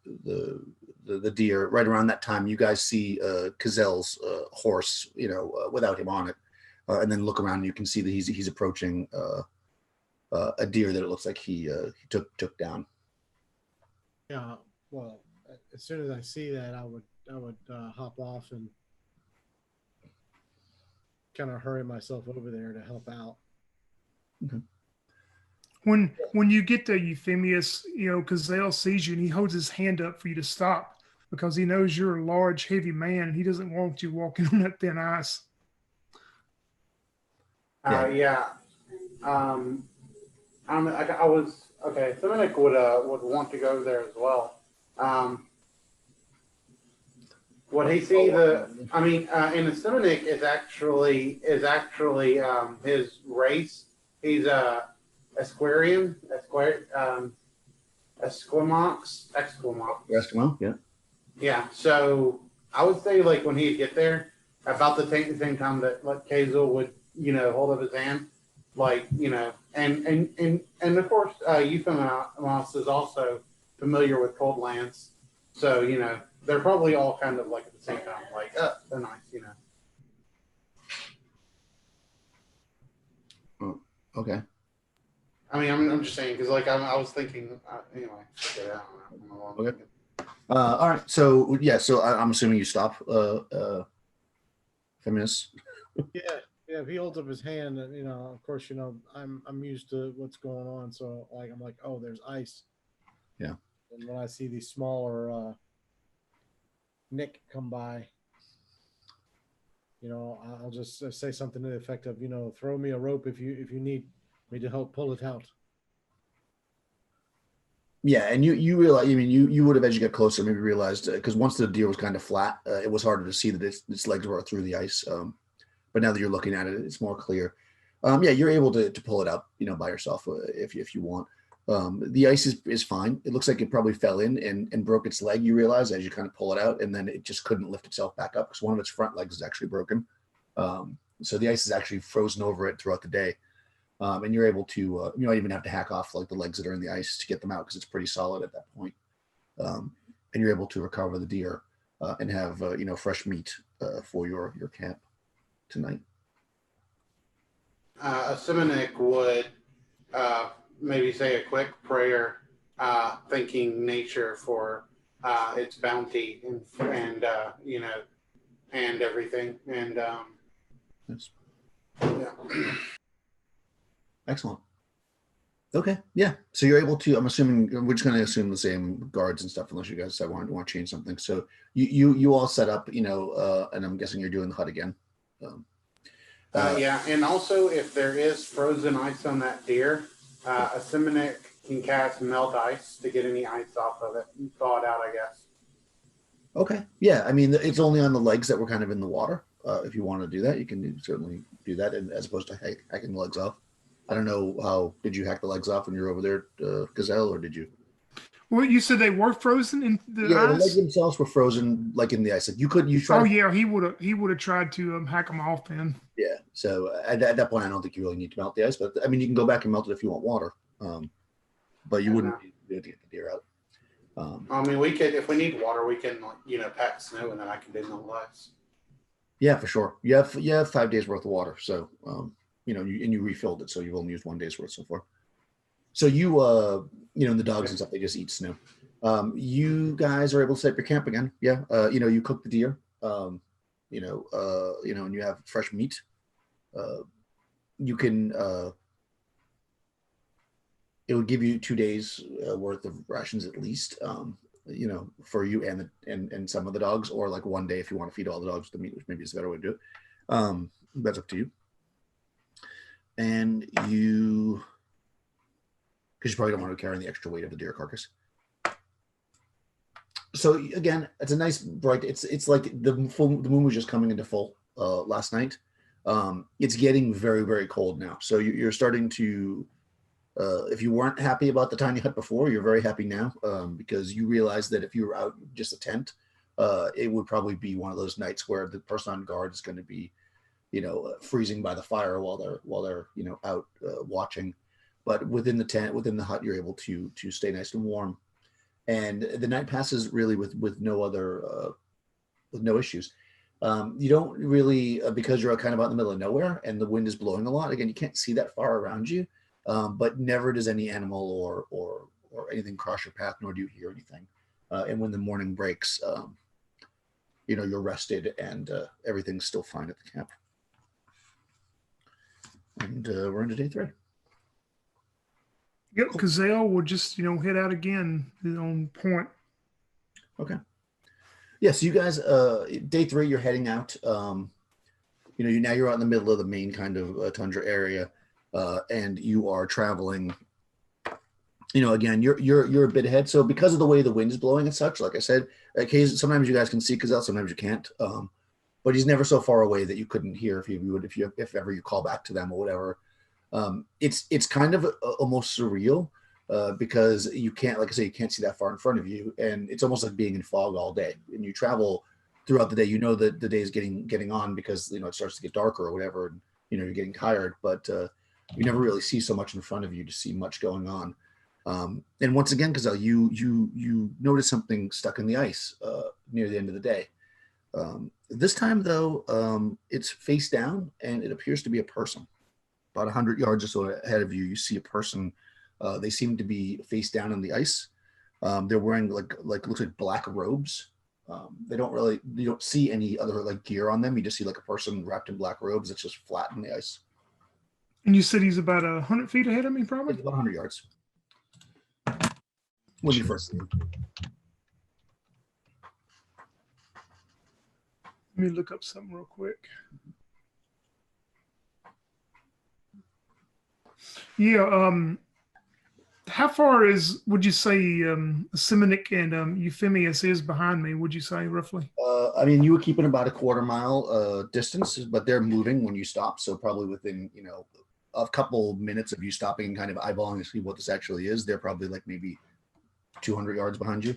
deer. Right around that time, you guys see Gazelle's horse, without him on it, and then look around and you can see that he's approaching a deer that it looks like he took down. Yeah, well, as soon as I see that, I would hop off and kind of hurry myself over there to help out. Okay. When you get to Euphemius, Gazelle sees you and he holds his hand up for you to stop because he knows you're a large, heavy man and he doesn't want you walking on that thin ice. Yeah. I was okay. Dominic would want to go there as well. Would he see the? I mean, and the Simonik is actually his race. He's a Esquarian, Esquimaux. Eskimo, yeah. Yeah. So I would say like when he'd get there, about the same time that like Kazel would hold up his hand, like and of course Euphemos is also familiar with cold lands, so they're probably all kind of like at the same time, like they're nice. Oh, okay. I mean, I'm just saying because like I was thinking anyway. Okay, I don't know. Okay. All right. So yeah. So I'm assuming you stop, Feminist. Yeah, yeah. If he holds up his hand, and of course, I'm used to what's going on, so like I'm like, oh, there's ice. Yeah. And when I see these smaller Nick come by, I'll just say something to the effect of, throw me a rope if you need me to help pull it out. Yeah, and you realize, I mean, you would have, as you get closer, maybe realized, because once the deer was kind of flat, it was harder to see that its legs were through the ice. But now that you're looking at it, it's more clear. Yeah, you're able to pull it up, by yourself if you want. The ice is fine. It looks like it probably fell in and broke its leg. You realize as you kind of pull it out, and then it just couldn't lift itself back up because one of its front legs is actually broken. So the ice is actually frozen over it throughout the day. And you're able to, you don't even have to hack off like the legs that are in the ice to get them out because it's pretty solid at that point. And you're able to recover the deer and have, fresh meat for your camp tonight. A Simonik would maybe say a quick prayer, thanking nature for its bounty and and everything. And Yes. yeah. Excellent. Okay. Yeah. So you're able to, I'm assuming, we're just going to assume the same guards and stuff, unless you guys want to change something. So you all set up, and I'm guessing you're doing the hut again. Yeah, and also if there is frozen ice on that deer, a Simonik can cast melt ice to get any ice off of it and thaw it out, I guess. Okay. Yeah. I mean, it's only on the legs that were kind of in the water. If you want to do that, you can certainly do that, and as opposed to hacking the legs off. I don't know did you hack the legs off when you were over there, Gazelle, or did you? Well, you said they were frozen in the Yeah, the ice. legs themselves were frozen, like in the ice. Like you tried. Oh yeah, he would have tried to hack them off then. Yeah. So at that point, I don't think you really need to melt the ice, but I mean, you can go back and melt it if you want water. But you wouldn't be able to get the deer out. I mean, we could, if we need water, we can pack snow and then I can do no ice. Yeah, for sure. You have 5 days worth of water, so you refilled it, so you've only used 1 day's worth so far. So you and the dogs and stuff, they just eat snow. You guys are able to set up your camp again. Yeah. You cook the deer. And you have fresh meat. You can. It would give you 2 days worth of rations at least. For you and some of the dogs, or like 1 day if you want to feed all the dogs the meat, which maybe is a better way to do it. That's up to you. And because you probably don't want to carry the extra weight of the deer carcass. So again, it's a nice bright. It's like the moon was just coming into full last night. It's getting very, very cold now. So you're starting to. If you weren't happy about the tiny hut before, you're very happy now because you realize that if you were out just a tent, it would probably be one of those nights where the person on guard is going to be, freezing by the fire while they're out watching. But within the tent, within the hut, you're able to stay nice and warm, and the night passes really with no other with no issues. You don't really because you're kind of out in the middle of nowhere and the wind is blowing a lot. Again, you can't see that far around you. But never does any animal or anything cross your path, nor do you hear anything. And when the morning breaks, you're rested and everything's still fine at the camp. And we're into day 3. Yep, Gazelle will just head out again on point. Okay. Yeah, so you guys, day 3, you're heading out. Now you're out in the middle of the main kind of tundra area. And you are traveling again, you're a bit ahead. So because of the way the wind is blowing and such, like I said, occasionally sometimes you guys can see Cazelle, sometimes you can't. But he's never so far away that you couldn't hear if ever you call back to them or whatever. It's kind of almost surreal because you can't, like I say, you can't see that far in front of you, and it's almost like being in fog all day. And you travel throughout the day, that the day is getting on because it starts to get darker or whatever, and you're getting tired, but you never really see so much in front of you to see much going on. And once again, Gazelle, you notice something stuck in the ice near the end of the day. This time, though, it's face down, and it appears to be a person. About 100 yards or so ahead of you, you see a person. They seem to be face down on the ice. They're wearing like looks like black robes. You don't see any other like gear on them. You just see like a person wrapped in black robes that's just flat in the ice. And you said he's about 100 feet ahead of me, It's probably? about 100 yards. When you first see him. Let me look up something real quick. Yeah, how far would you say Simonik and Euphemius is behind me, would you say, roughly? I mean, you were keeping about a quarter mile distance, but they're moving when you stop. So probably within, a couple minutes of you stopping and kind of eyeballing to see what this actually is, they're probably like maybe 200 yards behind you.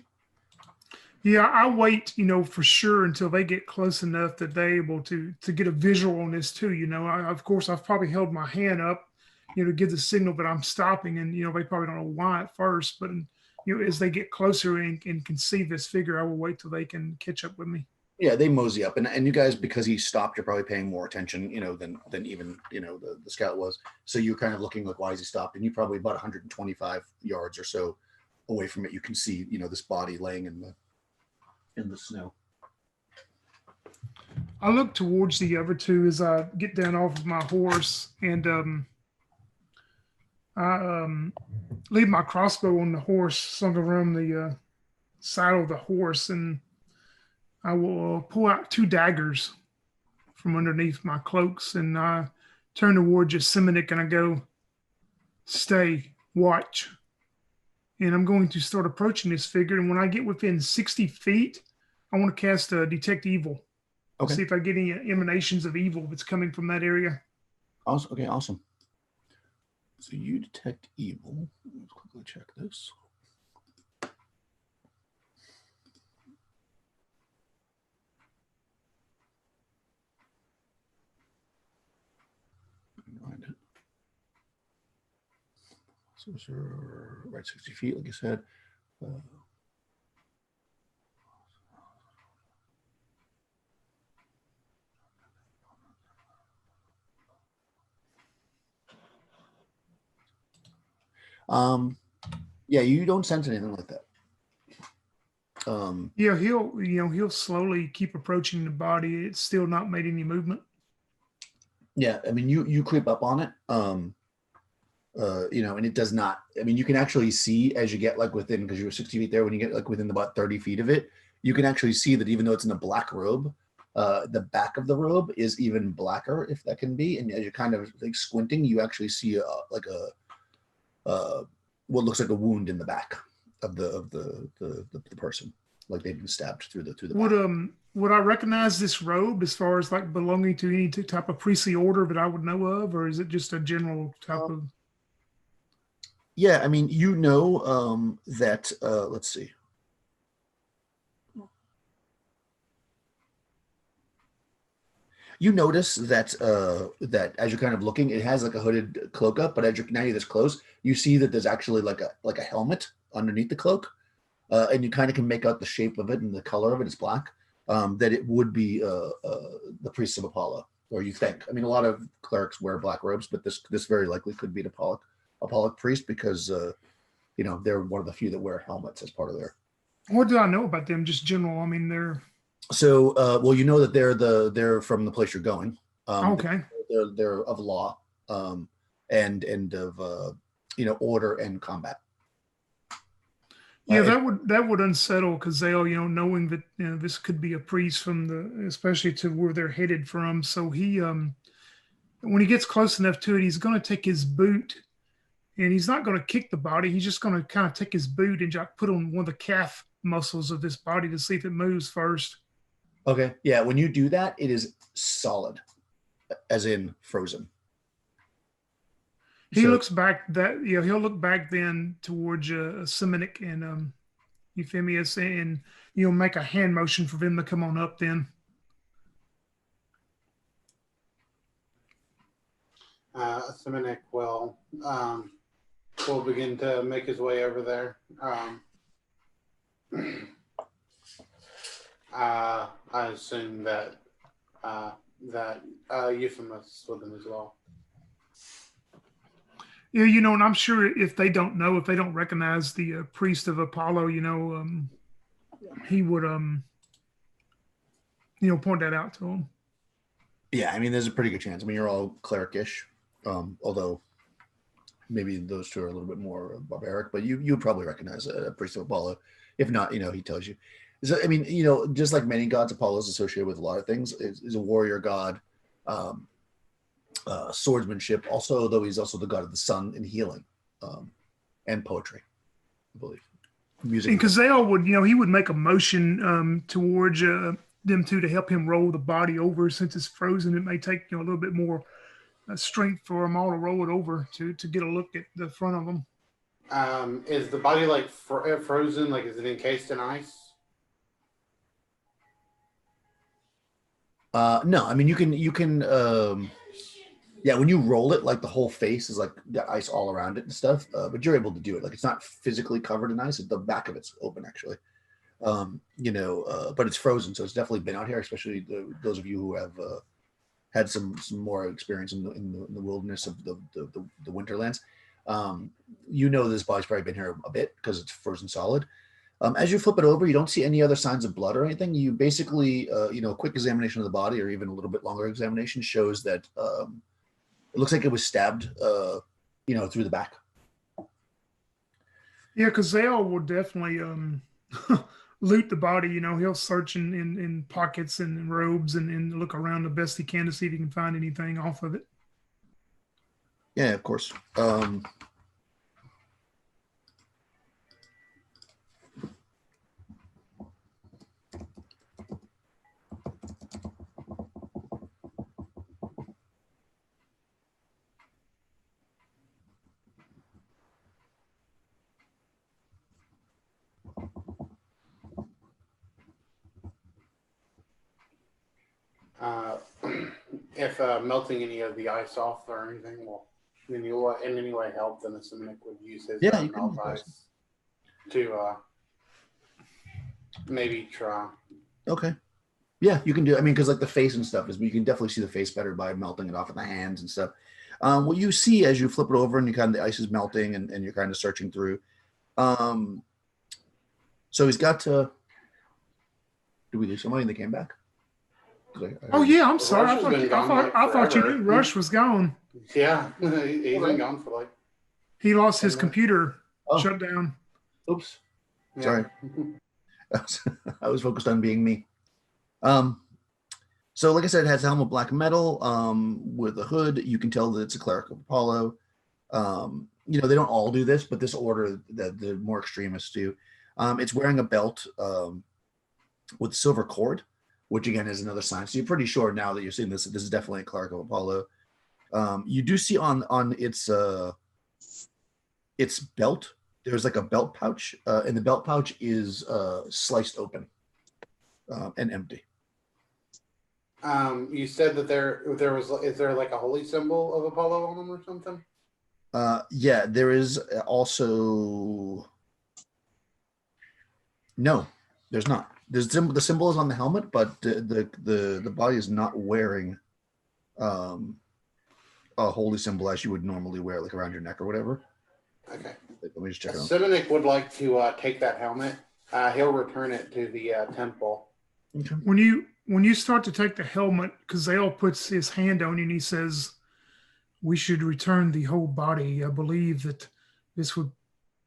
Yeah, I wait, for sure until they get close enough that they're able to get a visual on this too. Of course, I've probably held my hand up, to give the signal that I'm stopping, and they probably don't know why at first, but as they get closer and can see this figure, I will wait till they can catch up with me. Yeah, they mosey up, and you guys, because he stopped, you're probably paying more attention, than even the scout was. So you're kind of looking like, why is he stopped? And you probably about 125 yards or so away from it, you can see this body laying in the snow. I look towards the other two as I get down off of my horse, and I leave my crossbow on the horse, slung around the saddle of the horse, and I will pull out 2 daggers from underneath my cloaks, and I turn towards Yosemite and I go, "Stay, watch." And I'm going to start approaching this figure. And when I get within 60 feet, I want to cast a Detect Evil. Okay. See if I get any emanations of evil that's coming from that area. Awesome. Okay, awesome. So you detect evil. Let's quickly check this. Find it. Sorcerer, right 60 feet, like I said. Yeah, you don't sense anything like that. Yeah, he'll slowly keep approaching the body. It's still not made any movement. Yeah, I mean, you creep up on it, and it does not. I mean, you can actually see as you get like within, because you were 60 feet there, when you get like within about 30 feet of it, you can actually see that even though it's in a black robe, the back of the robe is even blacker, if that can be. And as you're kind of like squinting, you actually see what looks like a wound in the back of the person, like they've been stabbed through the back. Would I recognize this robe as far as like belonging to any type of priestly order that I would know of, or is it just a general type of? Yeah, I mean, that. Let's see. You notice that that as you're kind of looking, it has like a hooded cloak up, but as now you're this close, you see that there's actually like a helmet underneath the cloak, and you kind of can make out the shape of it and the color of it is black. That it would be the priests of Apollo, or you think. I mean, a lot of clerics wear black robes, but this very likely could be an Apollo priest because they're one of the few that wear helmets as part of their. What do I know about them? Just general. I mean, they're. So, well, that they're from the place you're going. Okay. They're of law, and of order and combat. Yeah, that would unsettle Cazale, knowing that this could be a priest especially to where they're headed from. So he, when he gets close enough to it, he's going to take his boot and he's not going to kick the body. He's just going to kind of take his boot and just put on one of the calf muscles of this body to see if it moves first. Okay. Yeah. When you do that, it is solid, as in frozen. He So- looks back he'll look back then towards Simonik and Euphemius and make a hand motion for them to come on up then. Simonik will begin to make his way over there. I assume that Euphemius is with him as well. Yeah, and I'm sure if they don't recognize the priest of Apollo, he would, point that out to them. Yeah, I mean, there's a pretty good chance. I mean, you're all cleric-ish, although maybe those two are a little bit more barbaric, but you'd probably recognize a priest of Apollo. If not, he tells you. So, I mean, just like many gods, Apollo is associated with a lot of things. Is a warrior god, swordsmanship. Also, though, he's also the god of the sun and healing, and poetry, I believe. Music. And Kazel would, he would make a motion towards them two to help him roll the body over. Since it's frozen, it may take a little bit more strength for them all to roll it over to get a look at the front of them. Is the body like frozen? Like, is it encased in ice? No, I mean, you can yeah, when you roll it, like the whole face is like got ice all around it and stuff, but you're able to do it. Like, it's not physically covered in ice. The back of it's open, actually. But it's frozen, so it's definitely been out here, especially those of you who have had some more experience in the wilderness of the winterlands. This body's probably been here a bit because it's frozen solid. As you flip it over, you don't see any other signs of blood or anything. You basically, a quick examination of the body, or even a little bit longer examination, shows that it looks like it was stabbed, through the back. Yeah, because Zale will definitely loot the body. He'll search in pockets and in robes and look around the best he can to see if he can find anything off of it. Yeah, of course. If melting any of the ice off or anything will in any way help, then the Simic would use his melt ice to maybe try. Okay. Yeah, you can do. I mean, because like the face and stuff you can definitely see the face better by melting it off in the hands and stuff. What you see as you flip it over and the ice is melting and you're kind of searching through. So he's got to. Did we lose somebody and they came back? Oh yeah, I'm sorry. I thought you knew Rush was gone. Yeah, he's been gone for like. He lost his computer. Shut down. Oops. Yeah. Sorry. I was focused on being me. So like I said, it has a helmet of black metal with a hood. You can tell that it's a cleric of Apollo. They don't all do this, but this order that the more extremists do. It's wearing a belt with silver cord, which again is another sign. So you're pretty sure now that you're seeing this is definitely a cleric of Apollo. You do see on its belt, there's like a belt pouch, and the belt pouch is sliced open and empty. You said that is there like a holy symbol of Apollo on them or something? Yeah, there is also. No, there's not. The symbol is on the helmet, but the body is not wearing a holy symbol as you would normally wear, like around your neck or whatever. Okay. Let me just check it out. Simonik would like to take that helmet. He'll return it to the temple. Okay. When you start to take the helmet, Kazel puts his hand on you and he says, "We should return the whole body. I believe that this would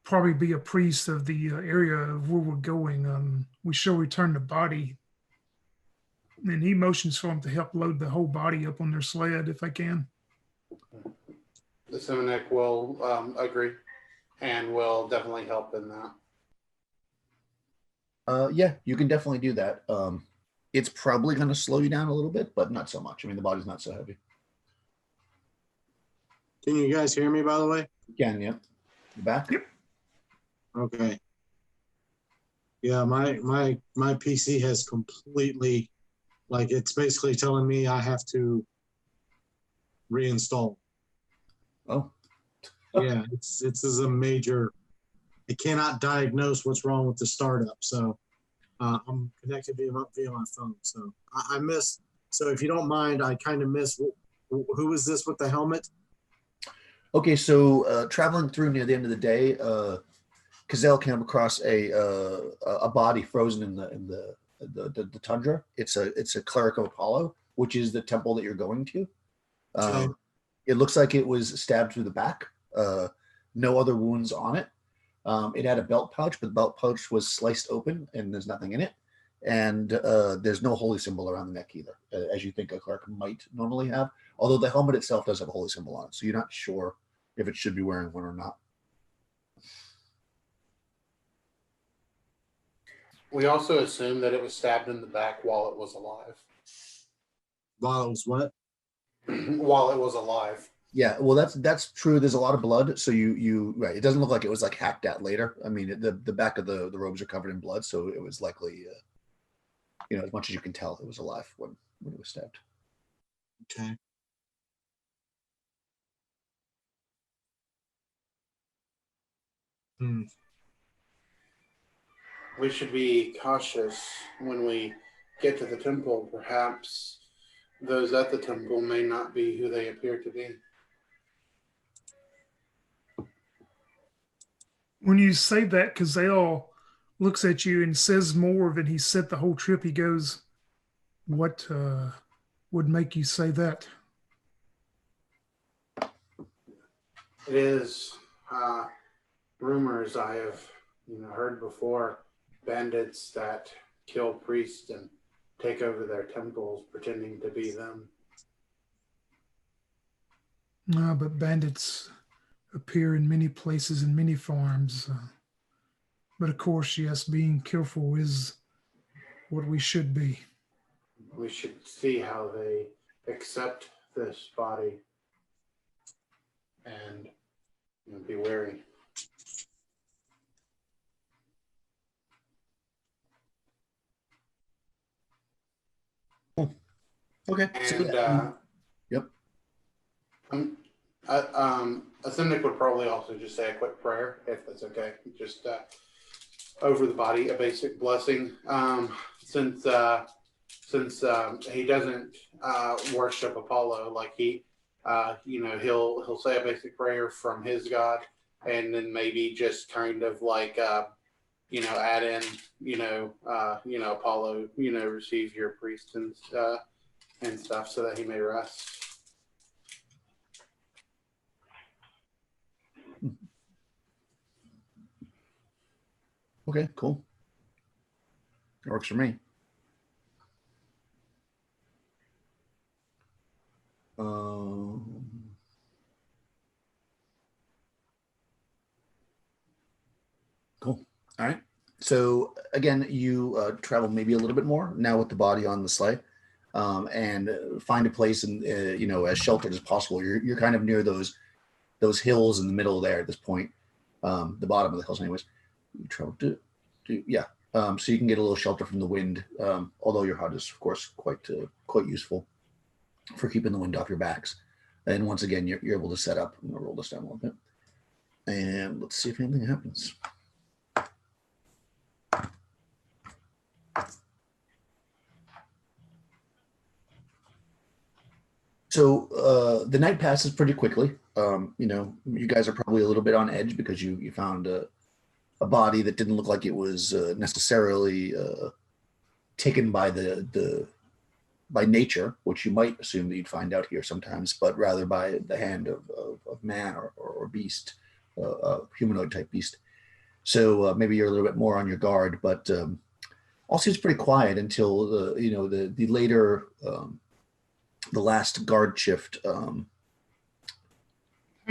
probably be a priest of the area of where we're going. We shall return the body." And he motions for him to help load the whole body up on their sled if they can. The Simonek will agree and will definitely help in that. Yeah, you can definitely do that. It's probably going to slow you down a little bit, but not so much. I mean, the body's not so heavy. Can you guys hear me, by the way? You can, yeah. You back? Yep. Okay. Yeah, my PC has completely, like, it's basically telling me I have to reinstall. Oh, Yeah, this is a major. It cannot diagnose what's wrong with the startup. So I'm connected via my phone. So I missed. So if you don't mind, I kind of missed. Who is this with the helmet? okay. So traveling through near the end of the day, Cazelle came across a body frozen in the tundra. It's a cleric of Apollo, which is the temple that you're going to. Okay. It looks like it was stabbed through the back. No other wounds on it. It had a belt pouch, but the belt pouch was sliced open and there's nothing in it. And there's no holy symbol around the neck either, as you think a cleric might normally have. Although the helmet itself does have a holy symbol on it, so you're not sure if it should be wearing one or not. We also assume that it was stabbed in the back while it was alive. While it was what? While it was alive. Yeah, well, that's true. There's a lot of blood, so you right. It doesn't look like it was like hacked at later. I mean, the back of the robes are covered in blood, so it was likely, as much as you can tell, it was alive when it was stabbed. Okay. Hmm. We should be cautious when we get to the temple. Perhaps those at the temple may not be who they appear to be. When you say that, Cazale looks at you and says more than he said the whole trip. He goes, "What would make you say that?" It is rumors I have heard before. Bandits that kill priests and take over their temples pretending to be them. No, but bandits appear in many places and many forms. But of course, yes, being careful is what we should be. We should see how they accept this body and be wary. Okay. And yep. Ascendant would probably also just say a quick prayer, if that's okay. Just over the body, a basic blessing. Since he doesn't worship Apollo, like he'll say a basic prayer from his god, and then maybe just kind of like add in Apollo, receive your priest and stuff, so that he may rest. Okay, cool. That works for me. Cool. All right. So again, you travel maybe a little bit more now with the body on the sleigh, and find a place and as sheltered as possible. You're kind of near those hills in the middle there at this point, the bottom of the hills, anyways. You travel to yeah. So you can get a little shelter from the wind, although your hut is of course quite useful for keeping the wind off your backs. And once again, you're able to set up. I'm gonna roll this down a little bit, and let's see if anything happens. So the night passes pretty quickly. You guys are probably a little bit on edge because you found a body that didn't look like it was necessarily taken by by nature, which you might assume that you'd find out here sometimes, but rather by the hand of man or beast, humanoid type beast. So maybe you're a little bit more on your guard, but all seems pretty quiet until the later the last guard shift. Hang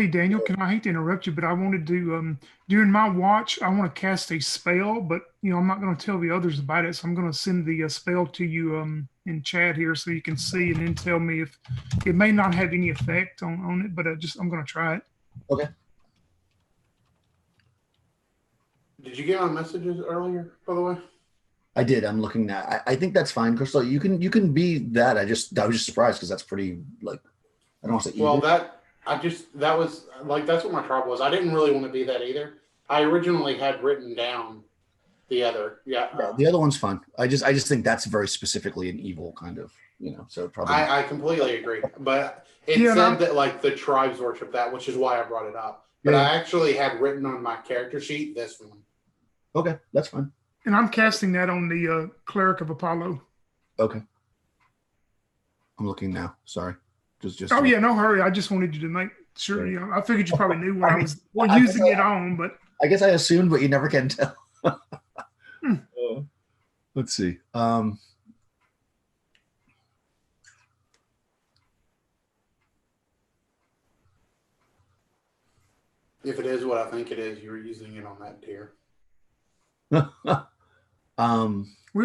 Hey Daniel, can I hate to interrupt you, but I wanted to during my watch, I want to cast a spell, but I'm not going to tell the others about it, so I'm going to send the spell to you in chat here so you can see and then tell me if it may not have any effect on it, but I'm going to try it. Okay. Did you get my messages earlier, by the way? I did. I'm looking now. I think that's fine, Crystal. You can be that. I was just surprised because that's pretty like I don't want to say evil. Well, that was like that's what my tribe was. I didn't really want to be that either. I originally had written down the other. Yeah. The other one's fun. I just think that's very specifically an evil kind of, so probably. I completely agree, but it said that like the tribes worship that, which is why I brought it up. But I actually had written on my character sheet this one. Okay, that's fine. And I'm casting that on the Cleric of Apollo. Okay. I'm looking now. Sorry. Just. Oh yeah, no hurry. I just wanted you to make sure. Yeah. I figured you probably knew what I was using it on, but I guess I assumed, but you never can tell. Let's see. If it is what I think it is, you were using it on that tier. We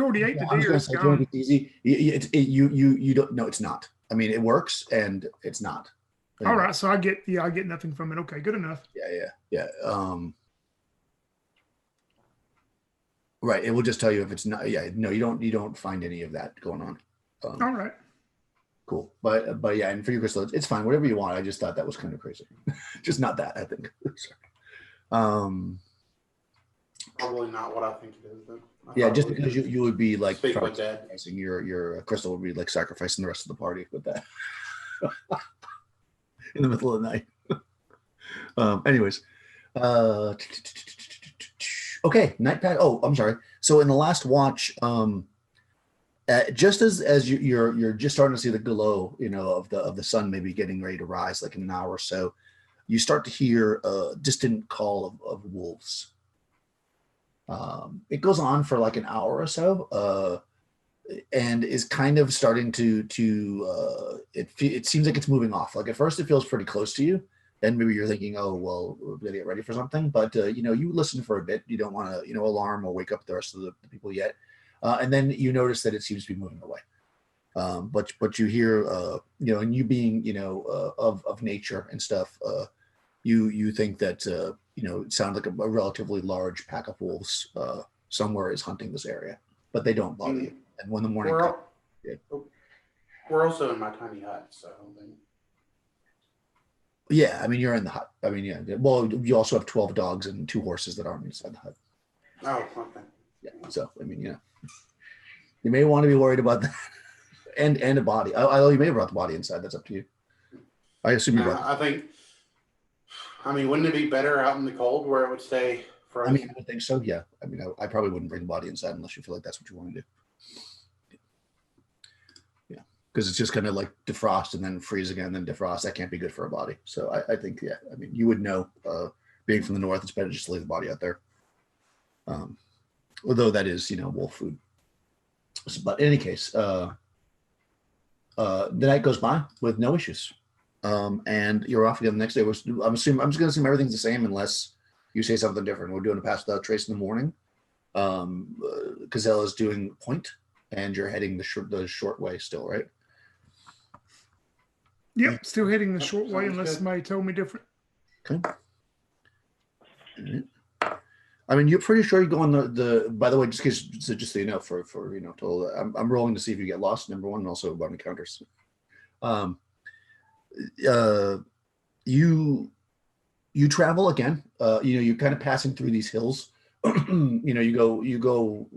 already ate the deer. It's easy. You don't. No, it's not. I mean, it works, and it's not. All right, so I get nothing from it. Okay, good enough. Yeah. Right. It will just tell you if it's not. Yeah. No, you don't find any of that going on. All right. Cool. But yeah, and for you, Crystal, it's fine. Whatever you want. I just thought that was kind of crazy. Just not that. I think. Probably not what I think it is. Then. Yeah, just because you would be like sacrificing your Crystal would be like sacrificing the rest of the party with that in the middle of the night. Anyways, okay, night pad. Oh, I'm sorry. So in the last watch, just as you're just starting to see the glow, of the sun maybe getting ready to rise, like in an hour or so, you start to hear a distant call of wolves. It goes on for like an hour or so, and is kind of starting to it seems like it's moving off. Like at first it feels pretty close to you. Then maybe you're thinking, oh, well, we're going to get ready for something. But, you listen for a bit. You don't want to, alarm or wake up the rest of the people yet. And then you notice that it seems to be moving away. But you hear, and you being, of nature and stuff, you think that, it sounds like a relatively large pack of wolves somewhere is hunting this area. But they don't bother you. And when the morning we're also in my tiny hut, so... Yeah, I mean, you're in the hut. I mean, yeah. Well, you also have 12 dogs and 2 horses that aren't inside the hut. Oh, okay. Yeah. So, I mean, you may want to be worried about that, and a body. You may have brought the body inside. That's up to you. I assume you brought. I mean, wouldn't it be better out in the cold where it would stay frozen? I mean, I would think so. Yeah. I mean, I probably wouldn't bring the body inside unless you feel like that's what you want to do. Because it's just going to like defrost and then freeze again, then defrost. That can't be good for a body. So I think, yeah, I mean, you would know, being from the north, it's better just to leave the body out there. Although that is, wolf food. So, but in any case, the night goes by with no issues. And you're off again the next day. I'm just going to assume everything's the same unless you say something different. We're doing a pass without trace in the morning. Cazella's doing point, and you're heading the short way still, right? Yep, still heading the short way unless somebody told me different. Okay. I mean, you're pretty sure you go on the. By the way, just so you know, for total, I'm rolling to see if you get lost. Number one, and also about encounters. You travel again. You're kind of passing through these hills. You go.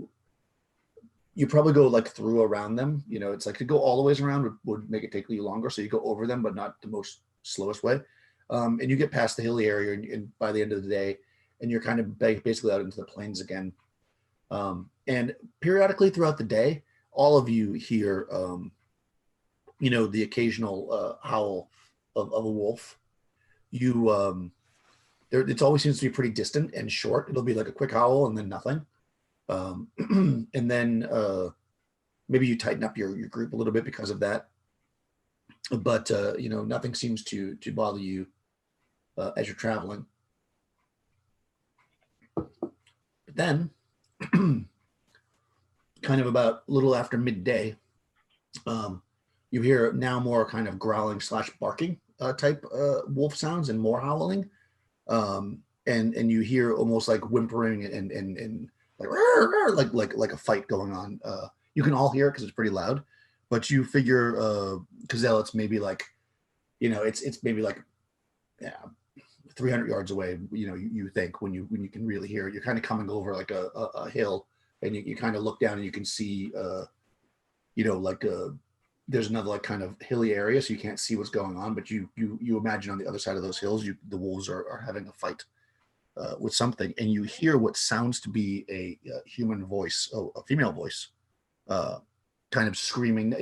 You probably go like through around them. It's like to go all the ways around would make it take you longer. So you go over them, but not the most slowest way. And you get past the hilly area, and by the end of the day, and you're kind of basically out into the plains again. And periodically throughout the day, all of you hear, the occasional howl of a wolf. It always seems to be pretty distant and short. It'll be like a quick howl and then nothing. And then maybe you tighten up your group a little bit because of that. But nothing seems to bother you as you're traveling. But then, kind of about a little after midday, you hear now more kind of growling / barking type wolf sounds and more howling. And you hear almost like whimpering and like a fight going on. You can all hear it because it's pretty loud, but you figure Cazelle, it's maybe like, it's maybe like 300 yards away. You think when you can really hear it, you're kind of coming over like a hill, and you kind of look down and you can see there's another like kind of hilly area, so you can't see what's going on, but you imagine on the other side of those hills, the wolves are having a fight with something, and you hear what sounds to be a human voice, a female voice, kind of screaming,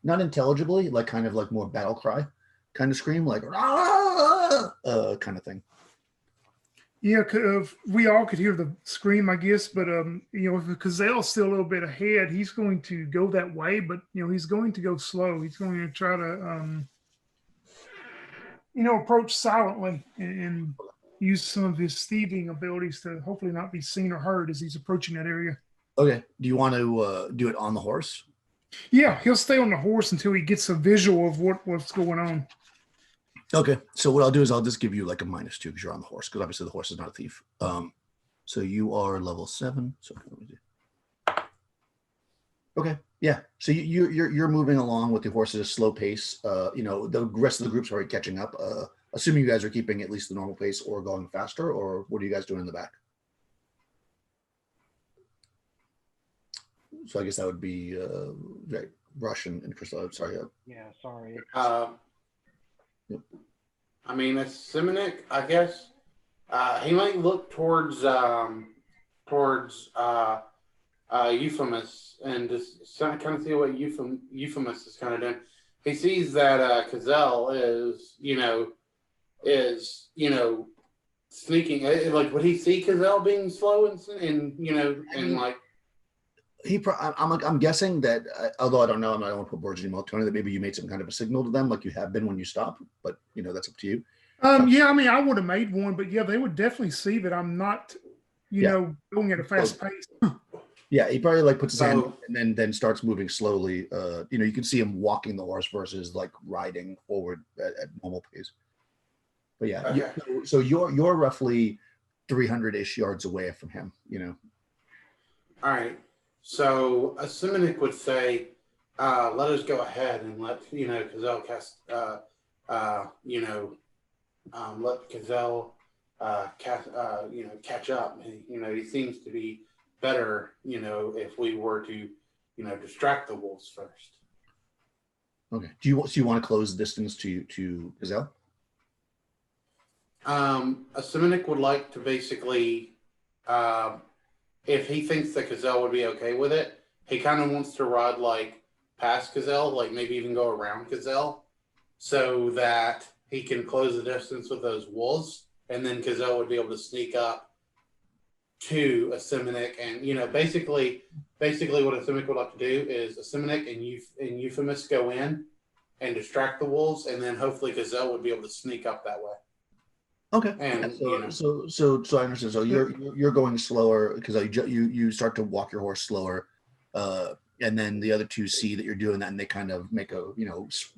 not intelligibly, like kind of like more battle cry kind of scream, like kind of thing. Yeah, we all could hear the scream, I guess, but if Cazelle's still a little bit ahead, he's going to go that way, but he's going to go slow. He's going to try to approach silently and use some of his thieving abilities to hopefully not be seen or heard as he's approaching that area. Okay. Do you want to do it on the horse? Yeah, he'll stay on the horse until he gets a visual of what's going on. Okay. So what I'll do is I'll just give you like a -2 because you're on the horse, because obviously the horse is not a thief. So you are level 7. So what do we do? Okay. Yeah. So you're moving along with the horse at a slow pace. The rest of the group's already catching up. Assuming you guys are keeping at least the normal pace or going faster, or what are you guys doing in the back? So I guess that would be Rush and Crystal. I'm sorry. Yeah, sorry. Yep. I mean, it's Simonik, I guess. He might look towards Euphemus and just kind of see what Euphemus is kind of doing. He sees that Cazelle is sneaking. Like, would he see Cazelle being slow and like? I'm guessing that, although I don't know, I don't want to put words in your mouth, Tony, that maybe you made some kind of a signal to them, like you have been when you stop. But that's up to you. Yeah, I mean, I would have made one, but yeah, they would definitely see that I'm not, going at a fast pace. Yeah, he probably like puts his hand and then starts moving slowly. You can see him walking the horse versus like riding forward at normal pace. But yeah, Okay. so you're roughly 300-ish yards away from him. All right. So a Simonik would say, let us go ahead and let Cazelle let Cazelle catch up. He seems to be better, if we were to, distract the wolves first. Okay. Do you want to close the distance to Gazelle? A Simonik would like to basically, if he thinks that Cazelle would be okay with it, he kind of wants to ride like past Cazelle, like maybe even go around Cazelle, so that he can close the distance with those wolves, and then Cazelle would be able to sneak up to a Simonik, and basically what a Simonik would like to do is a Simonik and Euphemus go in and distract the wolves, and then hopefully Cazelle would be able to sneak up that way. Okay. And so I understand. So you're going slower because you start to walk your horse slower, and then the other two see that you're doing that, and they kind of make a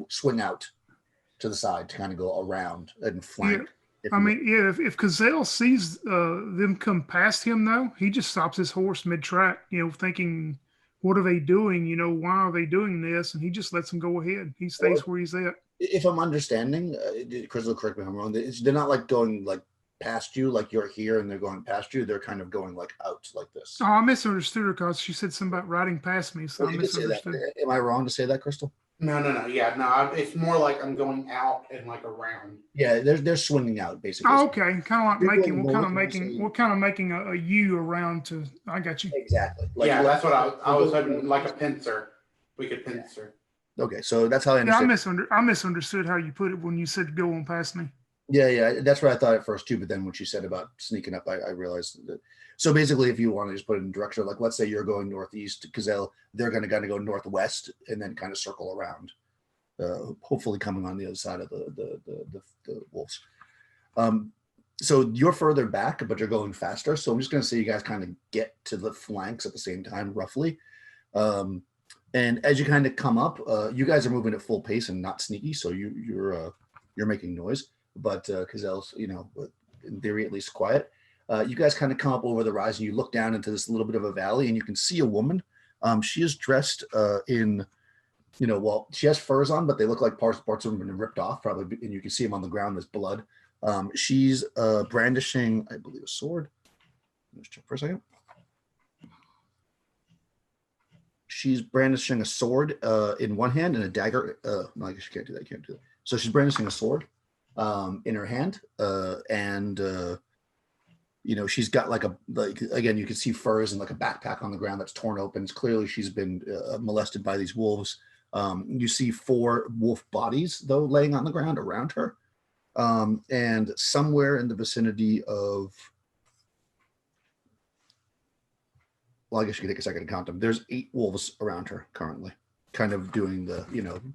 swing out to the side to kind of go around and flank. Yeah. If Cazelle sees them come past him, though, he just stops his horse mid-track, thinking, what are they doing? Why are they doing this? And he just lets them go ahead. He stays where he's at. If I'm understanding, Crystal, correct me if I'm wrong, they're not like going like past you, like you're here and they're going past you. They're kind of going like out like this. Oh, I misunderstood her because she said something about riding past me, so I misunderstood. Am I wrong to say that, Crystal? No. Yeah, no. It's more like I'm going out and like around. Yeah, they're swinging out basically. Oh, okay. Kind of like making a U around to. I got you. Exactly. That's what I was hoping, like a pincer. We could pincer. Okay, so that's how I understood. I misunderstood how you put it when you said go on past me. Yeah, that's what I thought at first too. But then when she said about sneaking up, I realized that. So basically, if you want to just put it in direction, like let's say you're going northeast to Cazelle, they're going to kind of go northwest and then kind of circle around, hopefully coming on the other side of the wolves. So you're further back, but you're going faster. So I'm just going to say you guys kind of get to the flanks at the same time, roughly. And as you kind of come up, you guys are moving at full pace and not sneaky, so you're making noise. But Cazelle's, in theory at least quiet. You guys kind of come up over the rise, and you look down into this little bit of a valley, and you can see a woman. She is dressed in, she has furs on, but they look like parts of them have been ripped off, probably, and you can see them on the ground. There's blood. She's brandishing, I believe, a sword. Let's check for a second. She's brandishing a sword in one hand and a dagger. No, I guess you can't do that. You can't do that. So she's brandishing a sword in her hand, and she's got again, you can see furs and like a backpack on the ground that's torn open. It's clearly she's been molested by these wolves. You see 4 wolf bodies though laying on the ground around her. And somewhere in the vicinity of, well, I guess you could take a second to count them. There's 8 wolves around her currently, kind of doing the,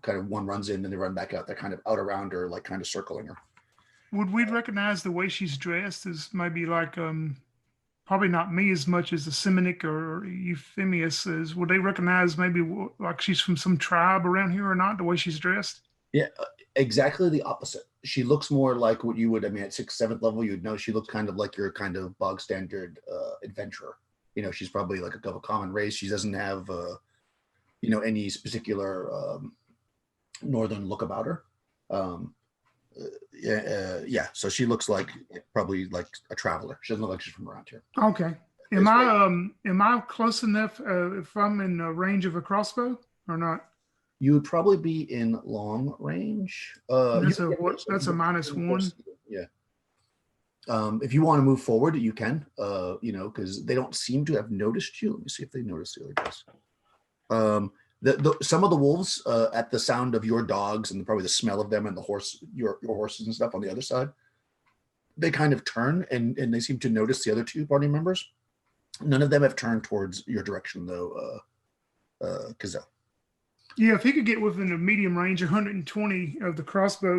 kind of one runs in and they run back out. They're kind of out around her, like kind of circling her. Would we recognize the way she's dressed as maybe like, probably not me as much as the Seminic or Euphemius is? Would they recognize maybe like she's from some tribe around here or not, the way she's dressed? Yeah, exactly the opposite. She looks more like what you would, at 6th, 7th level, you'd know she looks kind of like your kind of bog standard adventurer. She's probably like of a common race. She doesn't have, any particular northern look about her. So she looks like probably like a traveler. She doesn't look like she's from around here. Okay. Am I close enough if I'm in range of a crossbow or not? You would probably be in long range. That's a -1. Yeah. If you want to move forward, you can. Because they don't seem to have noticed you. Let me see if they noticed the other guys. Some of the wolves, at the sound of your dogs and probably the smell of them and your horses and stuff on the other side, they kind of turn and they seem to notice the other 2 party members. None of them have turned towards your direction though, Cazelle. Yeah, if he could get within a medium range, 120 of the crossbow,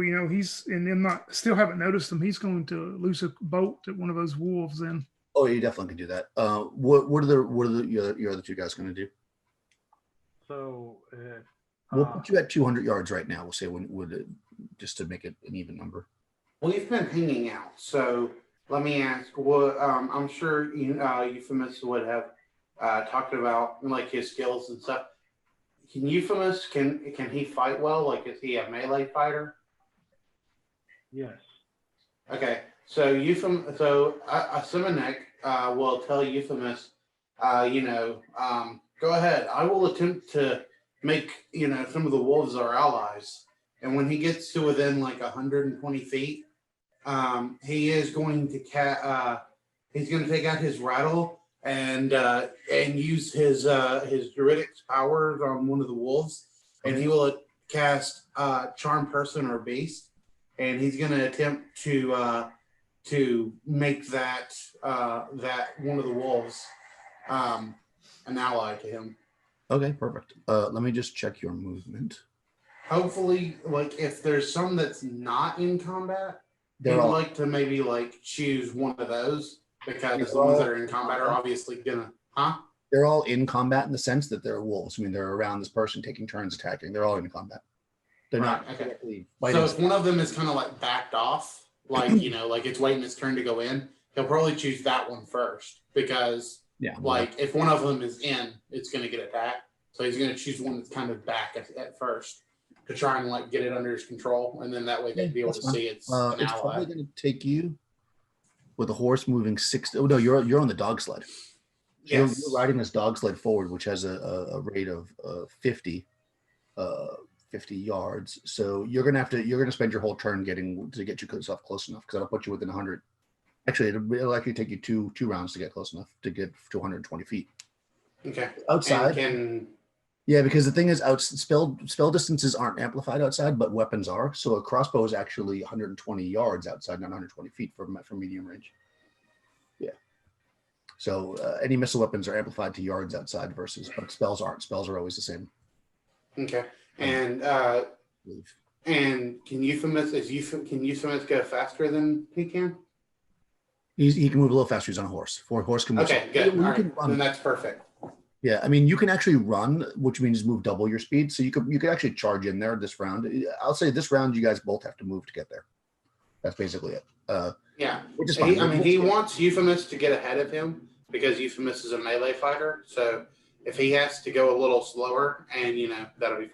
still haven't noticed him. He's going to loose a bolt at one of those wolves. Then. Oh, you definitely can do that. What are your other 2 guys going to do? So we'll put you at 200 yards right now. We'll say just to make it an even number. We've been hanging out, so let me ask. What I'm sure Euphemius would have talked about like his skills and stuff. Can Euphemius can he fight well? Like, is he a melee fighter? Yes. Okay, so a Simonek will tell Euphemius, go ahead. I will attempt to make some of the wolves our allies. And when he gets to within like 120 feet, he is going to he's going to take out his rattle and use his druidic powers on one of the wolves, and he will cast Charm Person or Beast, and he's going to attempt to make that one of the wolves an ally to him. Okay, perfect. Let me just check your movement. Hopefully, like if there's some that's not in combat, I'd like to maybe like choose one of those. Because the ones that are in combat are obviously gonna, They're all in combat in the sense that they're wolves. They're around this person taking turns attacking. They're all in combat. They're not okay. Fighting. So if one of them is kind of like backed off, like like it's waiting its turn to go in, he'll probably choose that one first because if one of them is in, it's gonna get attacked. So he's gonna choose one that's kind of back at first to try and like get it under his control, and then that way they'd be able to see it's an it's ally. Probably gonna take you. With the horse moving 60. Oh no, you're on the dog sled. Yes. You're riding this dog sled forward, which has a rate of 50 yards. So you're gonna spend your whole turn get yourself close enough because that'll put you within 100. Actually, it'll actually take you two rounds to get close enough to get to 120 feet. Okay. Outside. Yeah, because the thing is, spell distances aren't amplified outside, but weapons are. So a crossbow is actually 120 yards outside, not 120 feet for medium range. Yeah. So any missile weapons are amplified to yards outside but spells aren't. Spells are always the same. Okay. And And can Euphemus go faster than he can? He can move a little faster. He's on a horse. Horse can move. Okay, good. You All can right, run. then that's perfect. Yeah, I mean, you can actually run, which means move double your speed. So you could actually charge in there this round. I'll say this round you guys both have to move to get there. That's basically it. Yeah, Which is fine. he wants Euphemus to get ahead of him because Euphemus is a melee fighter. So if he has to go a little slower, and that'll be fine.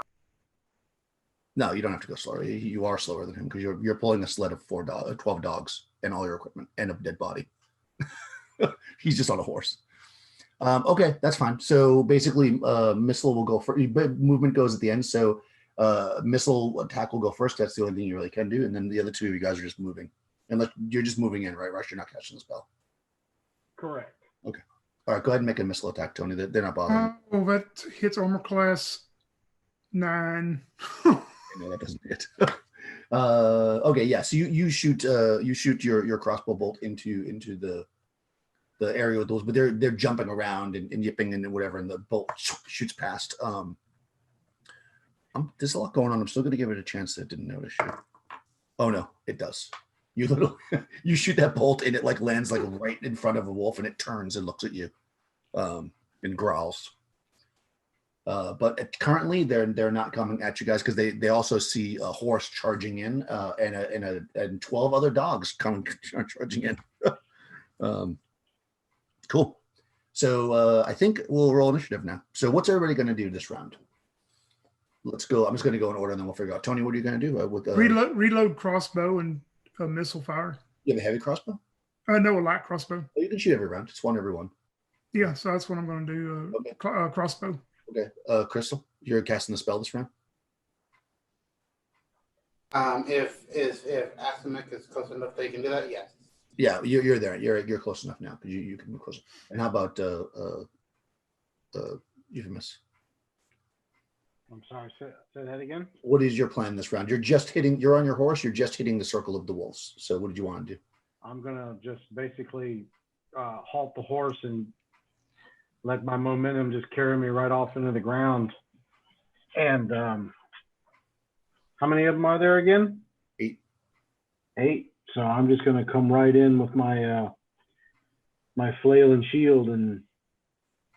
No, you don't have to go slower. You are slower than him because you're pulling a sled of 12 dogs and all your equipment and a dead body. He's just on a horse. Okay, that's fine. So basically, missile will go first. Movement goes at the end. So missile attack will go first. That's the only thing you really can do. And then the other two of you guys are just moving. And you're just moving in, right, Rush? You're not catching the spell. Correct. Okay. All right, go ahead and make a missile attack, Tony. They're not bothering. Oh, that hits armor class 9. No, that doesn't hit. Okay, yeah. So you shoot your crossbow bolt into the area with those, but they're jumping around and yipping and whatever, and the bolt shoots past. There's a lot going on. I'm still going to give it a chance that didn't notice you. Oh no, it does. You shoot that bolt and it like lands like right in front of a wolf, and it turns and looks at you, and growls. But currently they're not coming at you guys because they also see a horse charging in, and 12 other dogs coming charging in. Cool. So I think we'll roll initiative now. So what's everybody going to do this round? Let's go. I'm just going to go in order, and then we'll figure out. Tony, what are you going to do with reload crossbow and missile fire? You have a heavy crossbow? No, a light crossbow. Oh, you can shoot every round. It's one every one. Yeah, so that's what I'm going to do. Okay. Crossbow. Okay. Crystal, you're casting the spell this round? If Asimic is close enough, they can do that. Yes. Yeah, you're there. You're close enough now because you can move closer. And how about Euphemus? I'm sorry. Say that again. What is your plan this round? You're on your horse. You're just hitting the circle of the wolves. So what did you want to do? I'm gonna just basically halt the horse and let my momentum just carry me right off into the ground. And how many of them are there again? 8. 8. So I'm just gonna come right in with my my flail and shield, and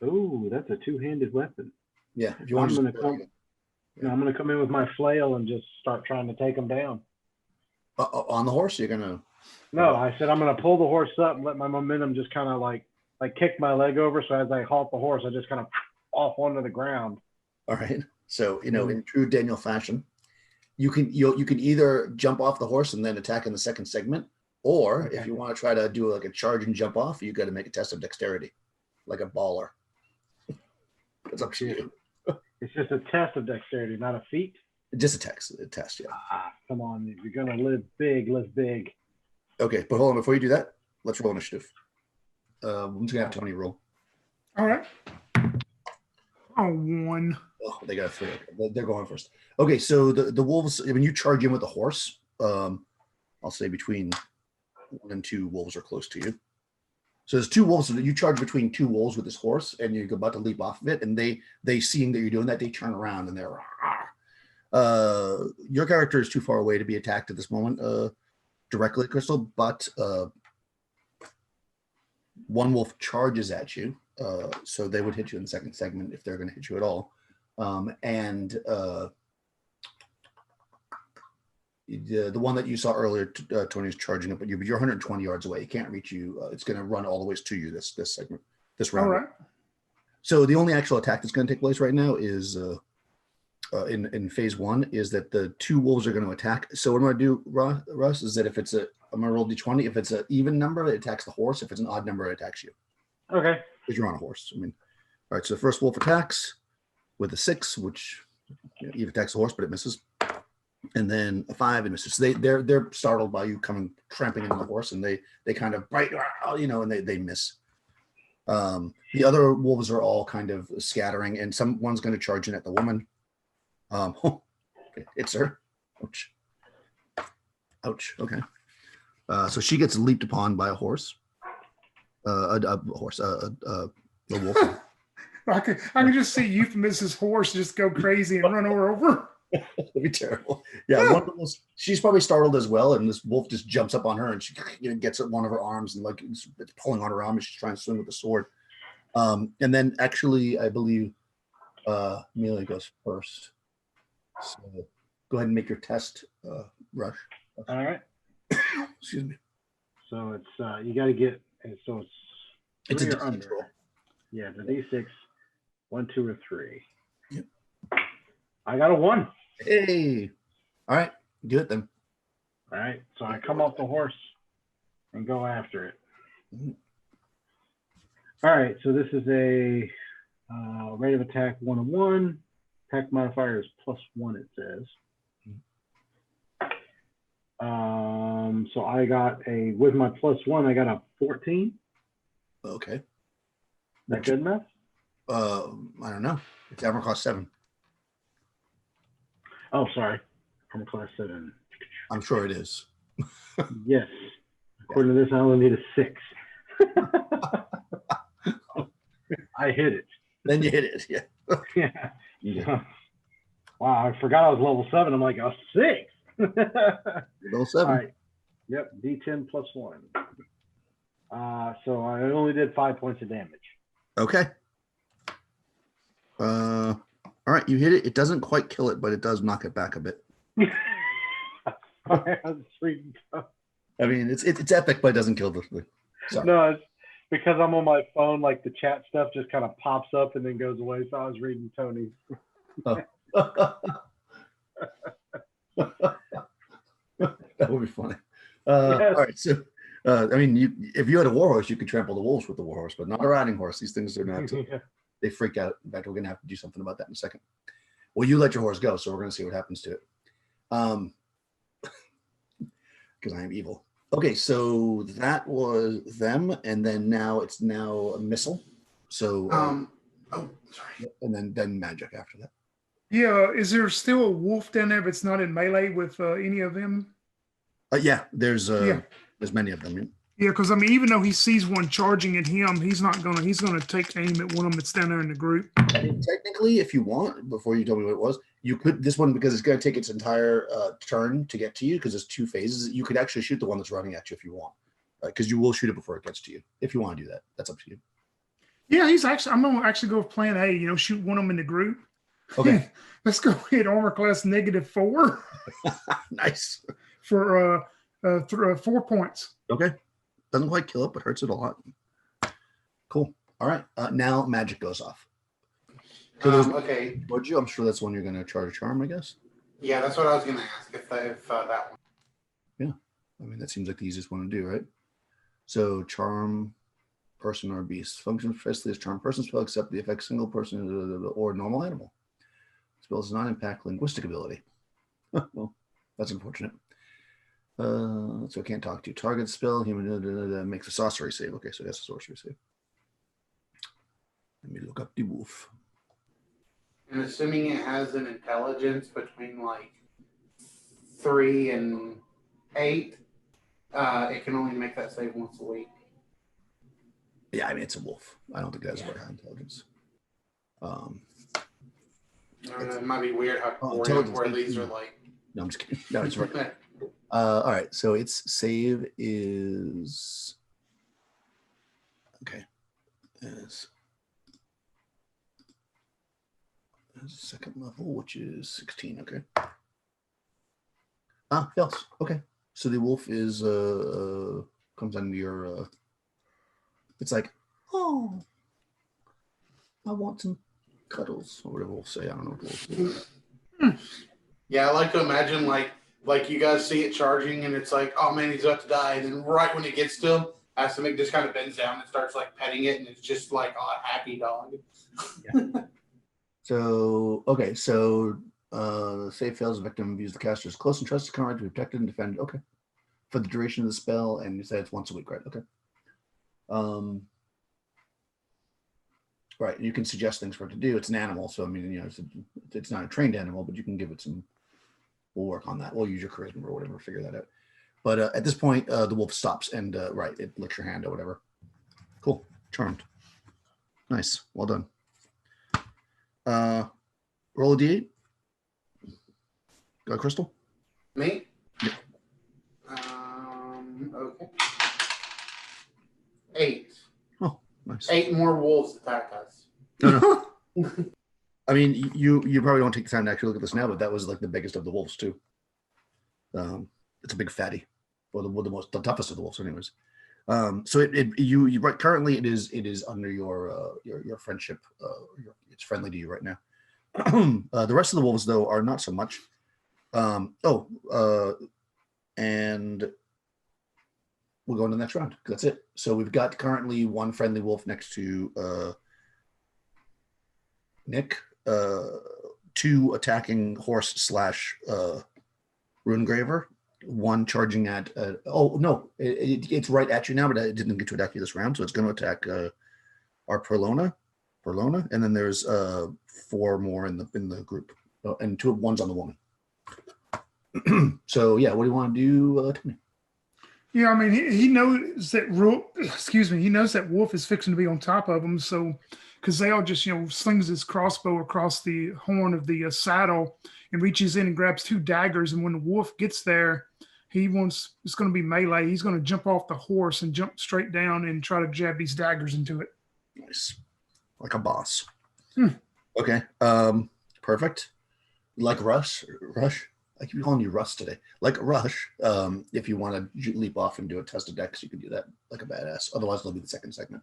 that's a 2-handed weapon. Yeah, if you want I'm gonna come in with my flail and just start trying to take them down. On the horse, you're gonna. No, I said I'm gonna pull the horse up and let my momentum just kind of like kick my leg over. So as I halt the horse, I just kind of off onto the ground. All right. So in true Daniel fashion, you can either jump off the horse and then attack in the second segment, or if you want to try to do like a charge and jump off, you got to make a test of dexterity, like a baller. It's up to you. It's just a test of dexterity, not a feat. Just a test, yeah. Come on, if you're gonna live big, live big. Okay, but hold on, before you do that, let's roll initiative. I'm just gonna have Tony roll. All right. 1. Oh, they got a 3. They're going first. Okay, so the wolves, when you charge in with the horse, I'll say between 1 and 2 wolves are close to you. So there's 2 wolves. So you charge between 2 wolves with this horse, and you're about to leap off of it, and they seeing that you're doing that, they turn around and they're. Your character is too far away to be attacked at this moment directly, Crystal, but 1 wolf charges at you, so they would hit you in the second segment if they're going to hit you at all. The one that you saw earlier, Tony, is charging up at you, but you're 120 yards away. It can't reach you. It's going to run all the way to you this segment, this round. All right. So the only actual attack that's going to take place right now is in phase 1 is that the 2 wolves are going to attack. So what I'm going to do, Russ, is that I'm going to roll d20. If it's an even number, it attacks the horse. If it's an odd number, it attacks you. Okay. Because you're on a horse. All right. So the first wolf attacks with a 6, which even attacks the horse, but it misses. And then a 5, it misses. So they're startled by you coming tramping into the horse, and they kind of bite, and they miss. The other wolves are all kind of scattering, and one's going to charge in at the woman. It's her. Ouch. Okay. So she gets leaped upon by a horse. A wolf. I can just see Euphemus's horse just go crazy and run her over. That'd be terrible. Yeah, one of those, she's probably startled as well, and this wolf just jumps up on her, and she gets at one of her arms, and like it's pulling on her arm, and she's trying to swing with the sword. And then actually, I believe Amelia goes first. So go ahead and make your test, Rush. All right. Excuse me. So it's you got to get. So It's a three or D6 under. roll. Yeah, it's a D6. 1, 2, or 3. Yep. I got a 1. Hey. All right. Do it then. All right. So I come off the horse and go after it. Mhm. All right. So this is a rate of attack 1 on 1. Attack modifier is +1. It says. So I got with my +1, I got a 14. Okay. That good enough? I don't know. It's armor class 7. Oh, sorry. Armor class 7. I'm sure it is. Yes. According to this, I only need a 6. I hit it. Then you hit it. Yeah. Yeah. Yeah. Wow, I forgot I was level 7. I'm like, a 6. Level 7. All right. Yep. D10 +1. So I only did 5 points of damage. Okay. All right, you hit it. It doesn't quite kill it, but it does knock it back a bit. I was reading. I mean, it's epic, but it doesn't kill the thing. Sorry. No, it's because I'm on my phone. Like the chat stuff just kind of pops up and then goes away. So I was reading Tony's. That would be funny. Yes. All right, so I mean, if you had a warhorse, you could trample the wolves with the warhorse, but not a riding horse. These things are not. Yeah. They freak out. In fact, we're gonna have to do something about that in a second. Well, you let your horse go, so we're gonna see what happens to it. Because I am evil. Okay, so that was them, and then now it's a missile. So Oh, sorry. and then magic after that. Yeah, is there still a wolf down there that's not in melee with any of them? Yeah, there's Yeah. there's many of them. Yeah. Yeah, because I mean, even though he sees one charging at him, he's gonna take aim at one of them that's down there in the group. I mean, technically, if you want, before you tell me what it was, you could this one because it's going to take its entire turn to get to you because there's 2 phases. You could actually shoot the one that's running at you if you want, because you will shoot it before it gets to you. If you want to do that, that's up to you. Yeah, I'm gonna actually go with plan A. You know, shoot one of them in the group. Okay, Let's go hit armor class -4 nice. for 4 points. Okay, doesn't quite kill it, but hurts it a lot. Cool. All right, now magic goes off. Okay. Would you? I'm sure that's when you're going to charge a charm, I guess. Yeah, that's what I was going to ask if that one. I mean, that seems like the easiest one to do, right? So charm person or beast. Functions precisely as charm person spell, except the effect single person or normal animal. Spell does not impact linguistic ability. Well, that's unfortunate. So I can't talk to you. Target spell, human makes a sorcery save. Okay, so that's a sorcery save. Let me look up the wolf. And assuming it has an intelligence between like 3 and 8, it can only make that save once a week. Yeah, I mean, it's a wolf. I don't think it has very high intelligence. I don't know, it might be weird how where these are like. No, I'm just kidding. No, it's right. All right, so its save is okay. Is second level, which is 16. Okay. Fails. Okay, so the wolf is comes under your. It's like, oh, I want some cuddles, or whatever we'll say. I don't know what we'll say. Yeah, I like to imagine like you guys see it charging and it's like, oh man, he's about to die, and then right when it gets to him, Astomik just kind of bends down and starts like petting it, and it's just like a happy dog. Yeah. So okay, so save fails, the victim views the caster's close and trusted comrade to be protected and defended. Okay, for the duration of the spell, and you said it's once a week, right? Okay. Right, you can suggest things for it to do. It's an animal, so I mean, you know, it's not a trained animal, but you can give it some. We'll work on that. We'll use your charisma or whatever, figure that out. But at this point, the wolf stops and right, it licks your hand or whatever. Cool, charmed. Nice, well done. Roll a d8. Crystal. Me? Okay. 8. Oh, nice. 8 more wolves attack us. No. I mean, you probably don't take the time to actually look at this now, but that was like the biggest of the wolves too. It's a big fatty, or the toughest of the wolves, anyways. So you right currently it is under your friendship. It's friendly to you right now. The rest of the wolves though are not so much. And we'll go into the next round. That's it. So we've got currently one friendly wolf next to Nick, 2 attacking horse / Runegraver, 1 charging at it's right at you now, but it didn't get to attack you this round, so it's going to attack our Perlona, and then there's 4 more in the group, and 1's on the woman. So yeah, what do you want to do, Tony? Yeah, I mean, he knows that he knows that wolf is fixing to be on top of him. So, because they all just slings his crossbow across the horn of the saddle and reaches in and grabs 2 daggers. And when the wolf gets there, it's going to be melee. He's going to jump off the horse and jump straight down and try to jab these daggers into it. Nice, like a boss. Okay, perfect. Like Rush. I keep calling you Russ today. Like Rush, if you want to leap off and do a test of dex, you can do that like a badass. Otherwise, it'll be the second segment.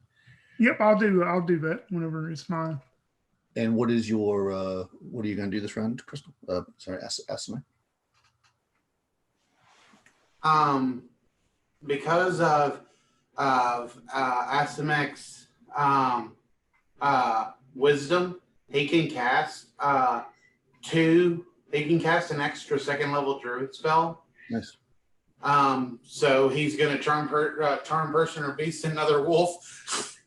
Yep, I'll do that whenever it's mine. And what is your what are you going to do this round, Crystal? Ask me. Because of Asimek's wisdom, he can cast 2. He can cast an extra 2nd level druid spell. Nice. So he's going to turn person or beast another wolf.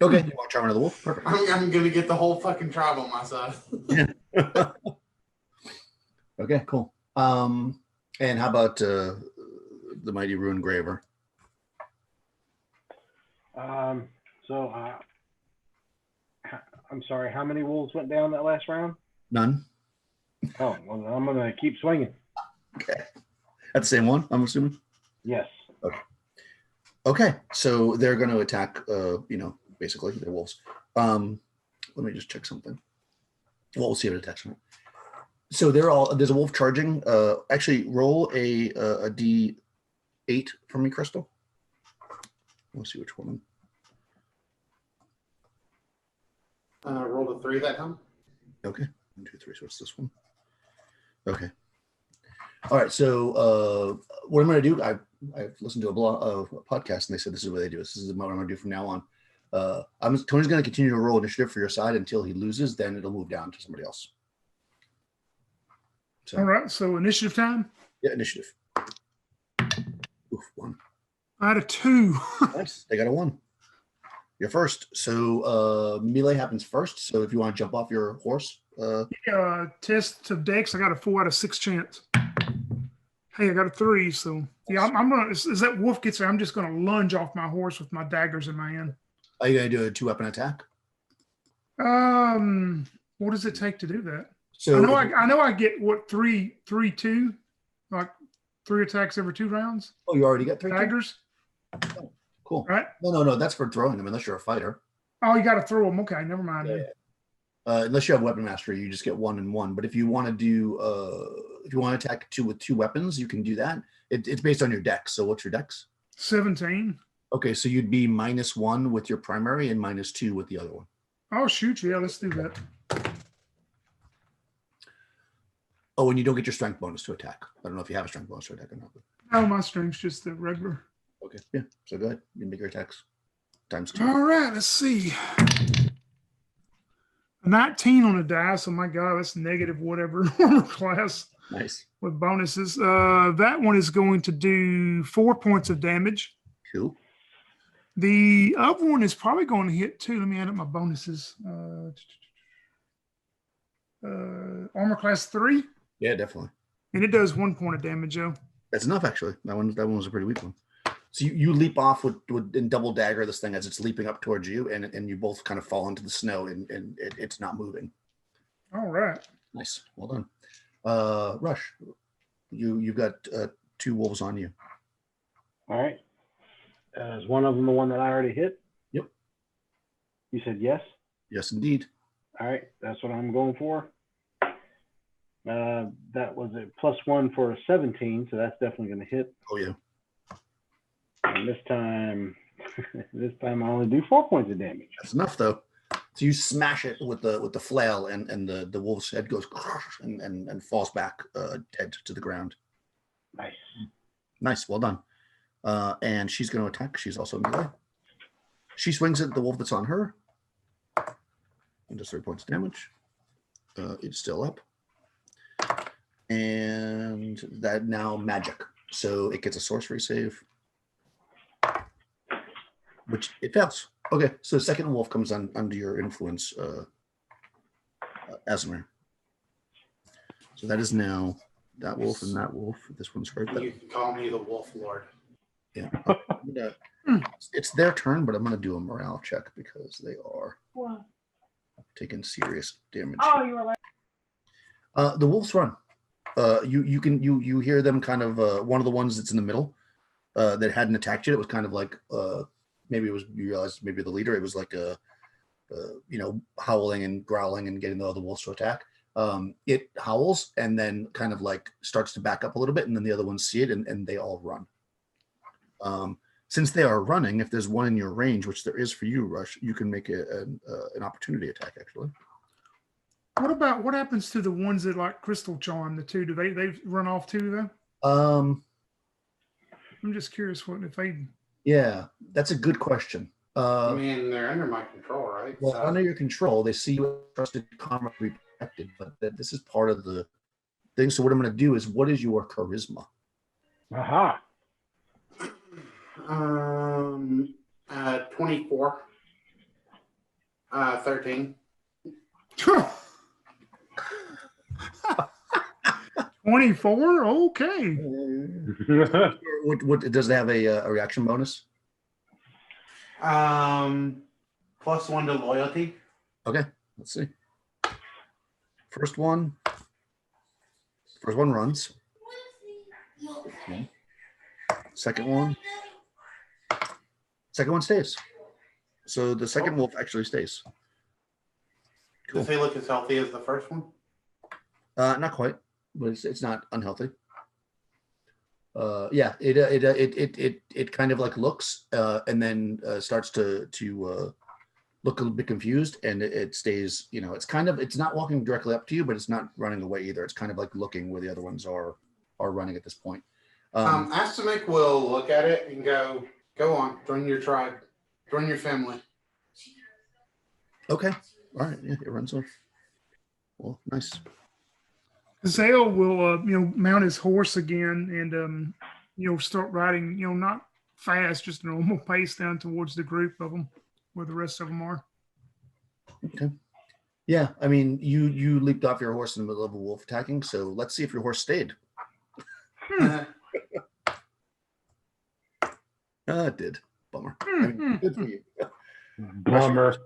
Okay, you want to charm another wolf? Perfect. I'm going to get the whole fucking tribe on my side. Yeah. Okay, cool. And how about the mighty Runegraver? So I'm sorry. How many wolves went down that last round? None. Oh, well, I'm gonna keep swinging. Okay. At the same one, I'm assuming. Yes. Okay. So they're going to attack. Basically they're wolves. Let me just check something. Well, we'll see if it attacks. So there's a wolf charging. Actually, roll a D8 for me, Crystal. We'll see which one. Rolled a 3 that time. Okay. 1, 2, 3. So it's this one. Okay. All right. So what I'm going to do, I've listened to a podcast, and they said this is what they do. This is what I'm going to do from now on. Tony's going to continue to roll initiative for your side until he loses. Then it'll move down to somebody else. So, all right. So initiative time. Yeah, initiative. Oof, 1. I had a 2. Nice. They got a 1. You're first. So melee happens first. So if you want to jump off your horse. Test of dex, I got a 4 out of 6 chance. Hey, I got a 3. So yeah, I'm gonna. As that wolf gets there, I'm just gonna lunge off my horse with my daggers in my hand. Are you gonna do a 2-weapon attack? What does it take to do that? So I know I get what 3, 2, like 3 attacks every 2 rounds. Oh, you already got 3 daggers. Oh, cool. Right? No, that's for throwing them unless you're a fighter. Oh, you got to throw them. Okay, never mind. Yeah. Unless you have weapon mastery, you just get 1 and 1. But if you want to do, if you want to attack 2 with 2 weapons, you can do that. It's based on your dex. So what's your dex? 17. Okay, so you'd be -1 with your primary and -2 with the other one. Oh shoot! Yeah, let's do that. Oh, and you don't get your strength bonus to attack. I don't know if you have a strength bonus to attack or not. But... Oh, my strength's just the regular. Okay, yeah. So go ahead. You can make your attacks ×2. All right, let's see. A 19 on a die. So my God, that's negative whatever armor class. Nice. With bonuses. That one is going to do 4 points of damage. Cool. The other one is probably going to hit 2. Let me add up my bonuses. Armor class 3. Yeah, definitely. And it does 1 point of damage, Joe. That's enough, actually. That one was a pretty weak one. So you leap off with and double dagger this thing as it's leaping up towards you, and you both kind of fall into the snow, and it's not moving. All right. Nice. Well done. Rush, you've got 2 wolves on you. All right. Is one of them the one that I already hit? Yep. You said yes? Yes, indeed. All right. That's what I'm going for. That was a +1 for a 17, so that's definitely going to hit. Oh yeah. And this time I only do 4 points of damage. That's enough though. So you smash it with the flail, and the wolf's head goes and falls back dead to the ground. Nice. Nice, well done. And she's going to attack. She's also melee. She swings at the wolf that's on her, and does 3 points of damage. It's still up, and that now magic. So it gets a sorcery save, which it fails. Okay, so the second wolf comes under your influence, Asimir. So that is now that wolf and that wolf. This one's hurt. You can call me the Wolf Lord. Yeah. It's their turn, but I'm going to do a morale check because they are taking serious damage. Oh, you were like, The wolves run. You hear them kind of one of the ones that's in the middle that hadn't attacked yet. It was kind of like maybe it was, you realized maybe the leader. It was like howling and growling and getting the other wolves to attack. It howls and then kind of like starts to back up a little bit, and then the other ones see it and they all run. Since they are running, if there's one in your range, which there is for you, Rush, you can make an opportunity attack. Actually, What happens to the ones that like Crystal Charm? The 2, do they run off too though? I'm just curious what if they. Yeah, that's a good question. I mean, they're under my control, right? Well, So- under your control, they see you as a trusted comrade to be protected, but this is part of the thing. So what I'm going to do is, what is your charisma? Aha. 24. 13. 24. Okay. What does it have a reaction bonus? +1 to loyalty. Okay, let's see. First one runs. Okay. Second one stays. So the second wolf actually stays. Cool. Does he look as healthy as the first one? Not quite, but it's not unhealthy. Yeah, it kind of like looks and then starts to look a little bit confused, and it stays. It's not walking directly up to you, but it's not running away either. It's kind of like looking where the other ones are running at this point. Astomik will look at it and go on, join your tribe, join your family. Okay, all right, yeah, it runs off. Well, nice. Zale will, mount his horse again and, start riding, not fast, just a normal pace down towards the group of them where the rest of them are. Okay. Yeah, I mean, you leaped off your horse in the middle of a wolf attacking, so let's see if your horse stayed. It did. Bummer. I mean, good for you. Bummer.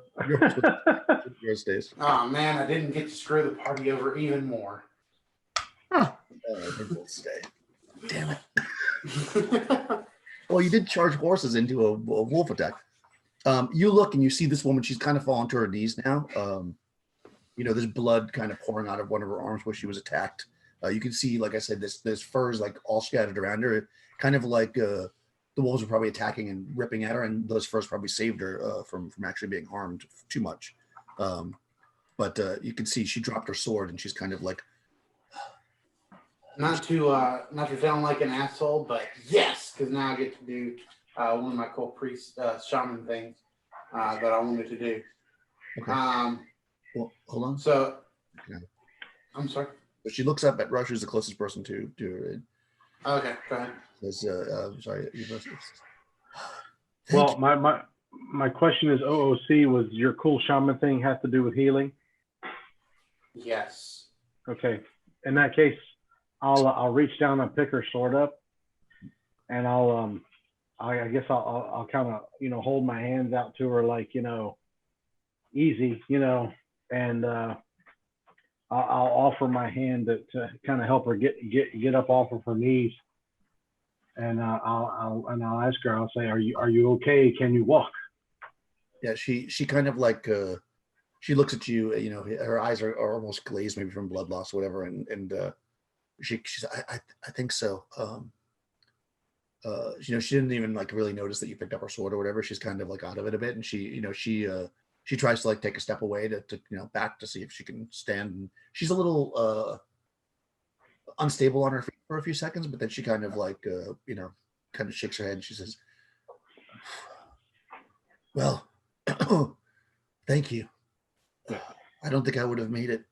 Yours stays. Oh man, I didn't get to screw the party over even more. They both stay. Damn it. Well, you did charge horses into a wolf attack. You look and you see this woman. She's kind of fallen to her knees now. There's blood kind of pouring out of one of her arms where she was attacked. You can see, like I said, this fur is like all scattered around her, kind of like the wolves were probably attacking and ripping at her, and those furs probably saved her from actually being harmed too much. But you can see she dropped her sword and she's kind of like, not to sound like an asshole, but yes, because now I get to do one of my cool priest shaman things that I wanted to do. okay. Well, hold on. So, Okay. I'm sorry. So she looks up at Rush, who's the closest person to her. Okay, go ahead. Says, sorry. Well, my question is, OOC, was your cool shaman thing have to do with healing? Yes. Okay. In that case, I'll reach down and pick her sword up, and I guess I'll kind of hold my hands out to her like easy, and I'll offer my hand to kind of help her get up off of her knees, and I'll ask her. I'll say, "Are you okay? Can you walk?" Yeah, she kind of like she looks at you. You know, her eyes are almost glazed, maybe from blood loss or whatever, and she's I think so. You know, she didn't even like really notice that you picked up her sword or whatever. She's kind of like out of it a bit, and she tries to like take a step away to back to see if she can stand. And she's a little unstable on her feet for a few seconds, but then she kind of like kind of shakes her head and she says, "Well, thank you. I don't think I would have made it."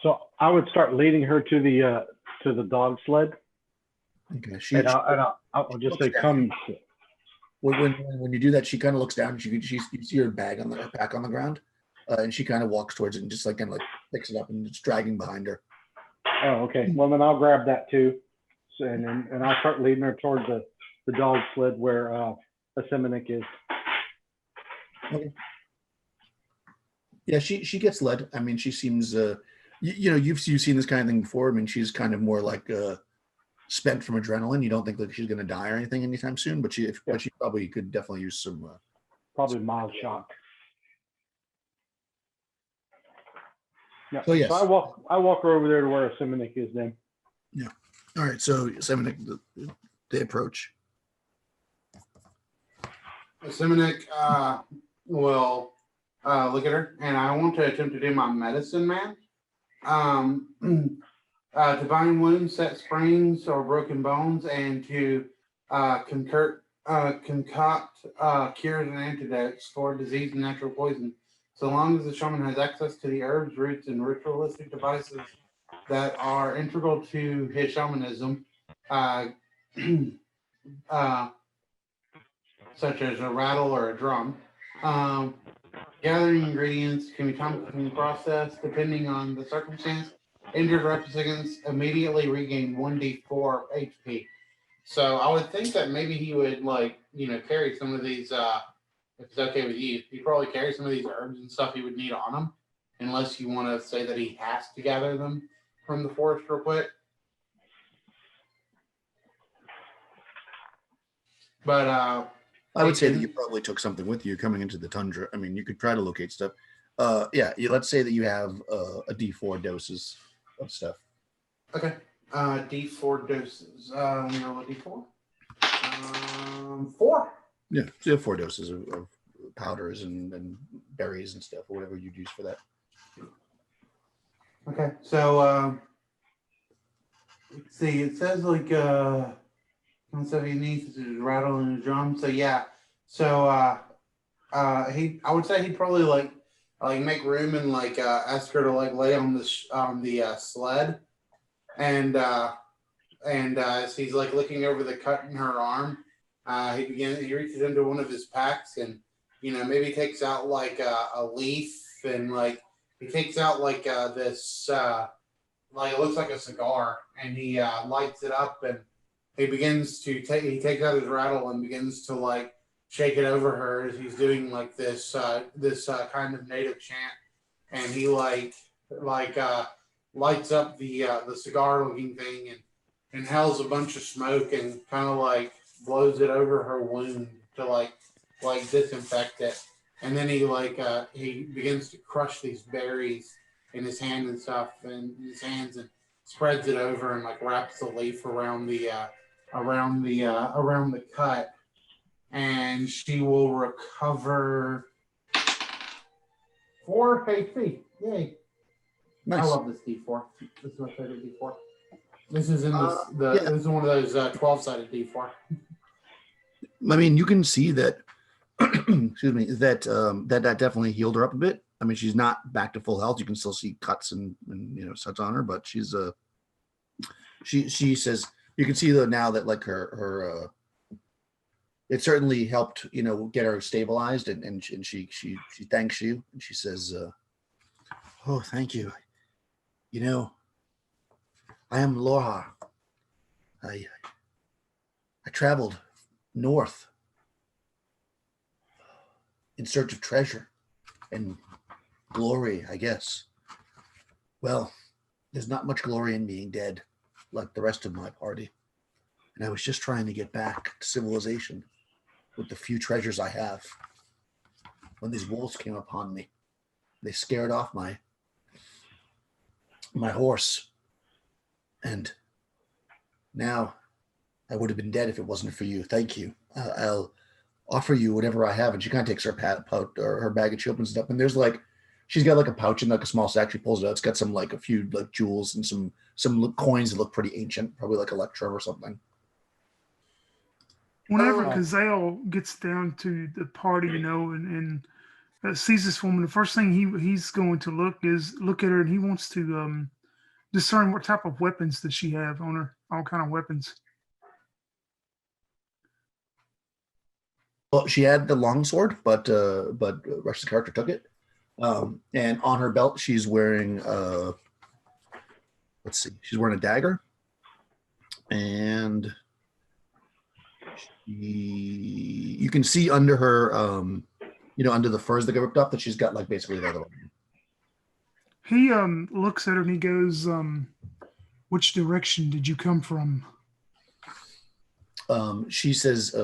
So I would start leading her to the dog sled, Okay. I'll just say, "Come." When you do that, she kind of looks down and you see her bag on her pack on the ground, and she kind of walks towards it and just like kind of like picks it up and it's dragging behind her. Oh, okay. Well, then I'll grab that too, so, and I'll start leading her toward the dog sled where Asiminik is. Okay. Yeah, she gets led. I mean, she seems you've seen this kind of thing before. I mean, she's kind of more like spent from adrenaline. You don't think that she's going to die or anything anytime soon, but she probably could definitely use some Probably mild shock. Yeah. So yes. So I walk her over there to where Asiminik is then. Yeah. All right. So Seminik, they approach. Simonik will look at her, and I want to attempt to do my medicine man. Divine wounds, set springs, or broken bones, and to concoct cures and antidotes for disease and natural poison, so long as the shaman has access to the herbs, roots, and ritualistic devices that are integral to his shamanism, such as a rattle or a drum. Gathering ingredients can be time-consuming process depending on the circumstance. Injured recipients immediately regain 1d4 HP. So I would think that maybe he would carry some of these. If it's okay with you, he'd probably carry some of these herbs and stuff he would need on him, unless you want to say that he has to gather them from the forest real quick. But I would say that you probably took something with you coming into the tundra. I mean, you could try to locate stuff. Let's say that you have a D4 doses of stuff. Okay. D4 doses. Let me roll a D4. 4. Yeah, so you have 4 doses of powders and berries and stuff, or whatever you'd use for that. Okay, so let's see. It says stuff he needs is rattle and a drum. So yeah. So I would say he'd probably like make room and ask her to lay on the sled, and as he's looking over the cut in her arm, he reaches into one of his packs and maybe takes out a leaf and he takes out this it looks like a cigar, and he lights it up and he takes out his rattle and begins to shake it over her as he's doing this kind of native chant, and he lights up the cigar looking thing and inhales a bunch of smoke and kind of blows it over her wound to disinfect it, and then he begins to crush these berries in his hand and stuff in his hands and spreads it over and wraps the leaf around the cut, and she will recover 4 HP. Yay! Nice. I love this D4. This is my favorite D4. This is this is one of those 12-sided D4. I mean, you can see that. Excuse me. That definitely healed her up a bit. I mean, she's not back to full health. You can still see cuts and such on her, but she's she says you can see though now that her it certainly helped get her stabilized, and she thanks you, and she says, "Oh, thank you. I am Loha. I traveled north in search of treasure, and Glory, I guess. Well, there's not much glory in being dead, like the rest of my party. And I was just trying to get back to civilization with the few treasures I have when these wolves came upon me. They scared off my horse. And now I would have been dead if it wasn't for you. Thank you. I'll offer you whatever I have. And she kind of takes her pouch or her bag and she opens it up. And there's like, she's got like a pouch and like a small sack. She pulls it out. It's got some like a few like jewels and some coins that look pretty ancient, probably like Electrum or something. Whenever Gazelle gets down to the party, and sees this woman, the first thing he's going to look at her, and he wants to discern what type of weapons does she have on her, all kind of weapons. Well, she had the longsword, but Rush's character took it. And on her belt, she's wearing she's wearing a dagger, and you can see under her, under the furs that get ripped up, that she's got like basically leather. He looks at her and he goes, "Which direction did you come from?" She says,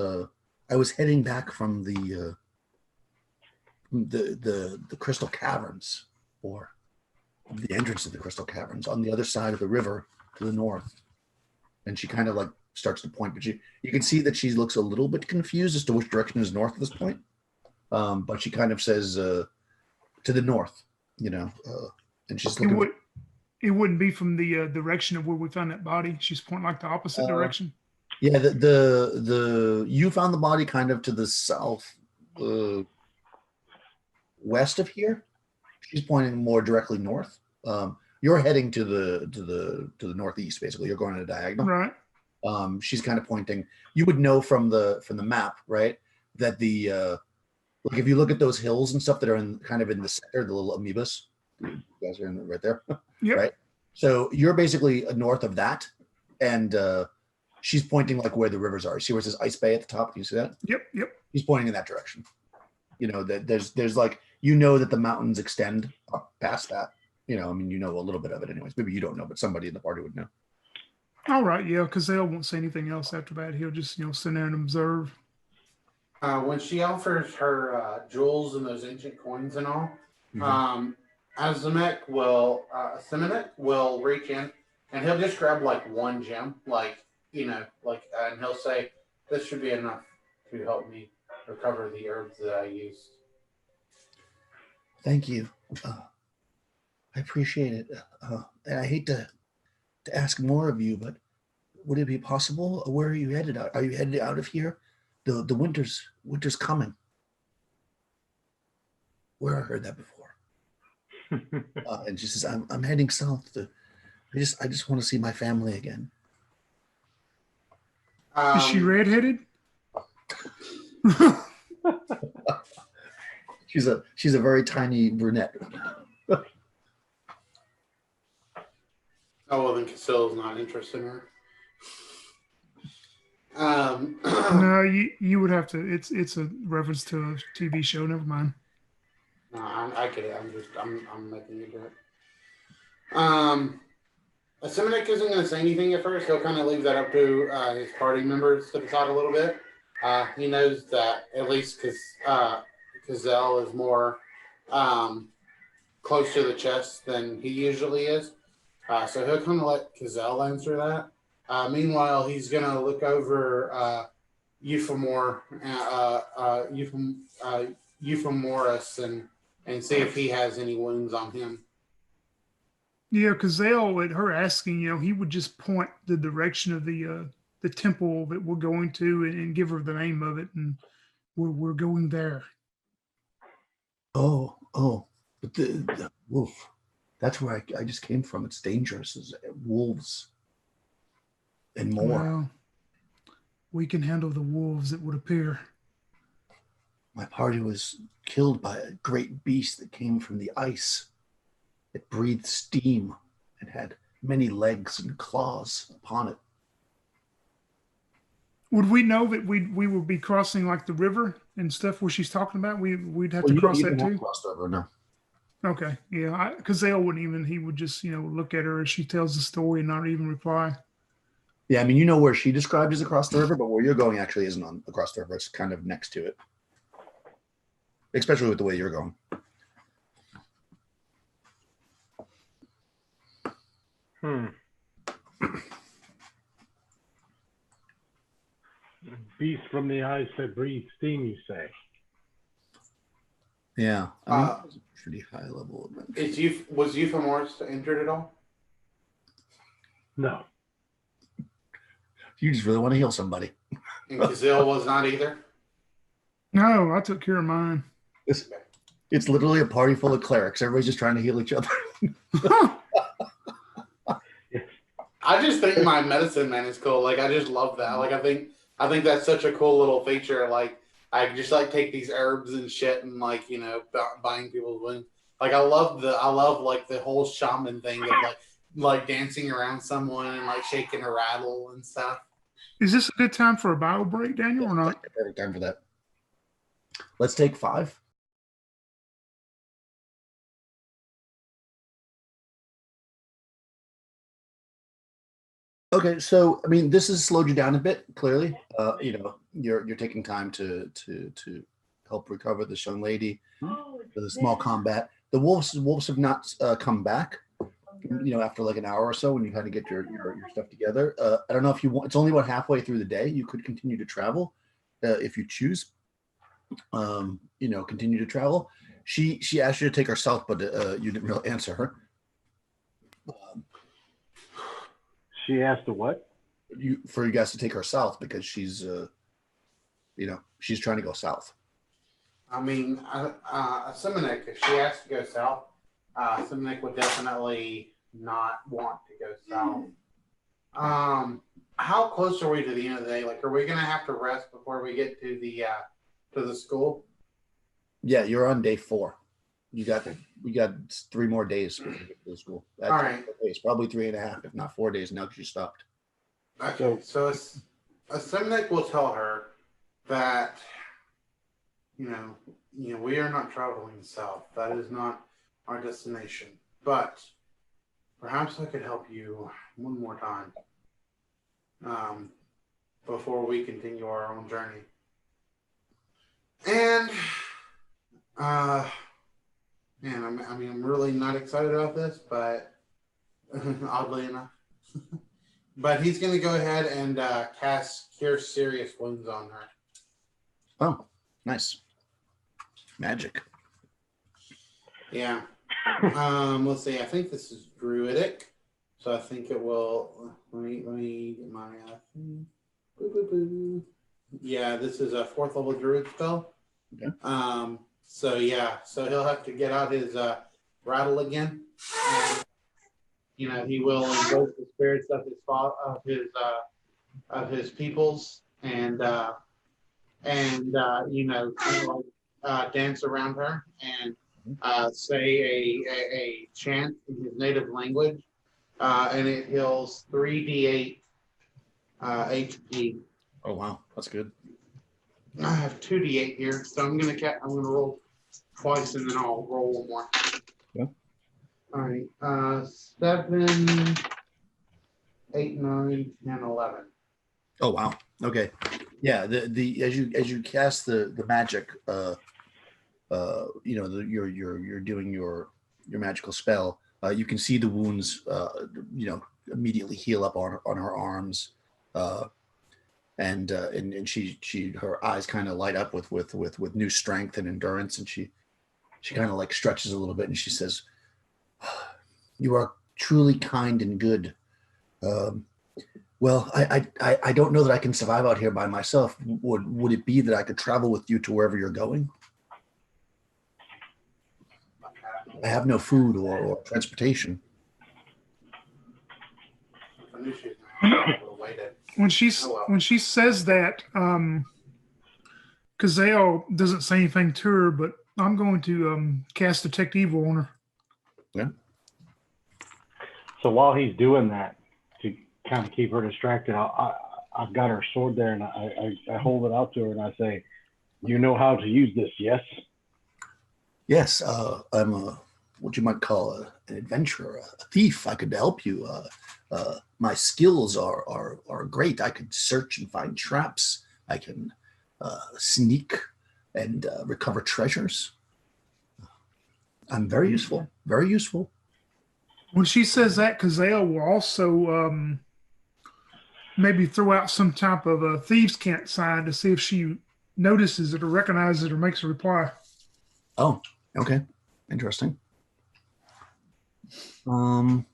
"I was heading back from the Crystal Caverns, or the entrance to the Crystal Caverns on the other side of the river to the north." And she kind of like starts to point, but you can see that she looks a little bit confused as to which direction is north at this point. But she kind of says to the north, and she's looking. It wouldn't be from the direction of where we found that body. She's pointing like the opposite direction. Yeah, the you found the body kind of to the south west of here. She's pointing more directly north. You're heading to the northeast, basically. You're going in a diagonal. Right. She's kind of pointing. You would know from the map, right? That the like if you look at those hills and stuff that are in the center, the little amoebas, you guys are in right there. Yep. Right. So you're basically north of that, and she's pointing like where the rivers are. You see where it says Ice Bay at the top? Do you see that? Yep. He's pointing in that direction. That there's like that the mountains extend up past that. A little bit of it anyways. Maybe you don't know, but somebody in the party would know. All right, yeah, because they won't say anything else after that. He'll just sit there and observe. When she offers her jewels and those ancient coins and all, Azimek will reach in and he'll just grab like one gem, and he'll say, "This should be enough to help me recover the herbs that I used." Thank you. I appreciate it. And I hate to ask more of you, but would it be possible? Where are you headed out? Are you headed out of here? The winter's coming. Where I heard that before. And she says, I'm heading south. I just want to see my family again. Is she redheaded? She's a very tiny brunette. Oh, well, then Casil's not interested in her. No, you would have to. It's a reference to a TV show. Never mind. No, I get it. I'm making you do it. Simonek isn't going to say anything at first. He'll kind of leave that up to his party members to decide a little bit. He knows that at least because Cazelle is more close to the chest than he usually is. So he'll kind of let Cazelle answer that. Meanwhile, he's going to look over Euphemorus and see if he has any wounds on him. Yeah, Cazelle, at her asking, he would just point the direction of the temple that we're going to and give her the name of it, and we're going there. Oh, but the wolf. That's where I just came from. It's dangerous. It's wolves and more. Well, we can handle the wolves, it would appear. My party was killed by a great beast that came from the ice. It breathed steam and had many legs and claws upon it. Would we know that we would be crossing like the river and stuff where she's talking about? We'd have to cross that too. Crossed over, no. Okay, yeah, because Zale wouldn't even. He would just, look at her as she tells the story and not even reply. Yeah, I mean, you know where she described is across the river, but where you're going actually isn't on across the river. It's kind of next to it, especially with the way you're going. Beast from the ice that breathes steam, you say? Yeah, I mean, it was a pretty high level event. Was Euphemorus injured at all? No. You just really want to heal somebody. And Kazil was not either? No, I took care of mine. It's literally a party full of clerics. Everybody's just trying to heal each other. I just think my medicine man is cool. Like, I just love that. Like, I think that's such a cool little feature. Like, I just like take these herbs and shit and like, buying people's wounds. Like, I love like the whole shaman thing of like dancing around someone and like shaking a rattle and stuff. Is this a good time for a Bible break, Daniel, or not? Perfect time for that. Let's take 5. Okay, so I mean, this has slowed you down a bit. Clearly, you're taking time to help recover this young lady. The small combat. The wolves have not come back. After like an hour or so, when you kind of get your stuff together. I don't know if you want. It's only about halfway through the day. You could continue to travel if you choose. Continue to travel. She asked you to take her south, but you didn't really answer her. She asked the what? For you guys to take her south because she's she's trying to go south. I mean, Simonek, if she has to go south, Simonek would definitely not want to go south. How close are we to the end of the day? Like, are we going to have to rest before we get to the school? Yeah, you're on day 4. We got 3 more days before we get to the school. All right. It's probably 3.5, if not 4 days now because you stopped. Okay, so Simonek will tell her that we are not traveling south. That is not our destination. But perhaps I could help you one more time before we continue our own journey. And I'm really not excited about this, but oddly enough. But he's going to go ahead and cast Cure Serious Wounds on her. Oh, nice. Magic. Yeah. Let's see. I think this is druidic, so I think it will. Let me get my thing. Yeah, this is a 4th level druid spell. Okay. So he'll have to get out his rattle again, and he will invoke the spirits of his peoples, and dance around her and say a chant in his native language, and it heals 3d8 HP. Oh wow, that's good. I have 2d8 here, so I'm gonna roll twice and then I'll roll one more. Yeah. All right. 7, 8, 9, 10, 11. Oh wow. Okay. Yeah. The as you cast the magic, you're doing your magical spell. You can see the wounds, immediately heal up on her arms, and her eyes kind of light up with new strength and endurance, and she kind of like stretches a little bit, and she says, "You are truly kind and good. Well, I don't know that I can survive out here by myself. Would it be that I could travel with you to wherever you're going? I have no food or transportation." When she says that, Kazale doesn't say anything to her, but I'm going to cast Detect Evil on her. Yeah. So while he's doing that, to kind of keep her distracted, I've got her sword there, and I hold it out to her, and I say, "You know how to use this, yes?" Yes, I'm what you might call an adventurer, a thief. I could help you. My skills are great. I could search and find traps. I can sneak and recover treasures. I'm very useful. Very useful. When she says that, Kazale will also maybe throw out some type of a thieves' cant sign to see if she notices it or recognizes it or makes a reply. Oh, okay. Interesting. All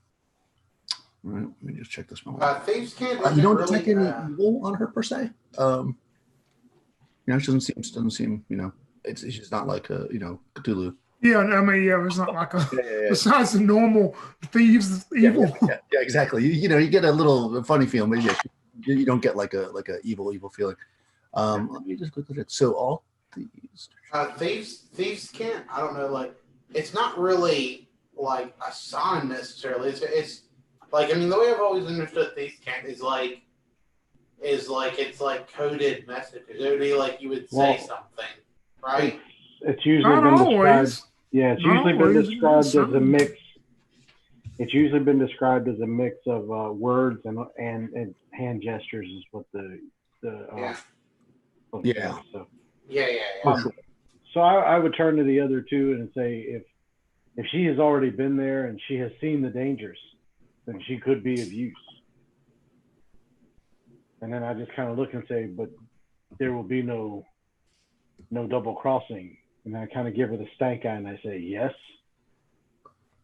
right, let me just check this one. Thieves can't. You don't really, detect any evil on her per se. She doesn't seem. She's not like a Cthulhu. Yeah, I mean, yeah, it's not like a besides the normal thieves evil. Yeah, exactly. You get a little funny feeling, but you don't get like a evil feeling. Let me just look at it. So all thieves can't. I don't know. Like, it's not really like a sign necessarily. It's like, I mean, the way I've always understood thieves can't is like it's like coded messages. It would be like you would say something, right? It's usually Not been always. described. Yeah, it's Not usually been always. described as a Some. mix. It's usually been described as a mix of words and hand gestures is what the Yeah. So Yeah. so I would turn to the other two and say if she has already been there and she has seen the dangers, then she could be of use. And then I just kind of look and say, but there will be no double crossing. And I kind of give her the stank eye and I say, yes.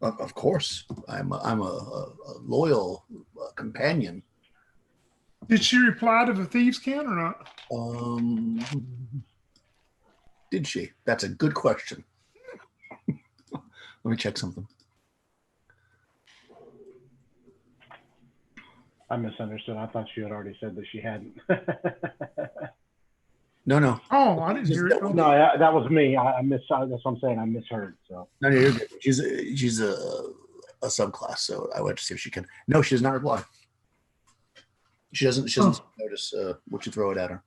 Of course, I'm a loyal companion. Did she reply to the thieves' cant or not? Did she? That's a good question. Let me check something. I misunderstood. I thought she had already said that she hadn't. No. Oh, I didn't hear it. Oh. No, that was me. I that's what I'm saying. I misheard. So No, you're good. She's a subclass, so I went to see if she can. No, she does not reply. She doesn't notice what you throw it at her.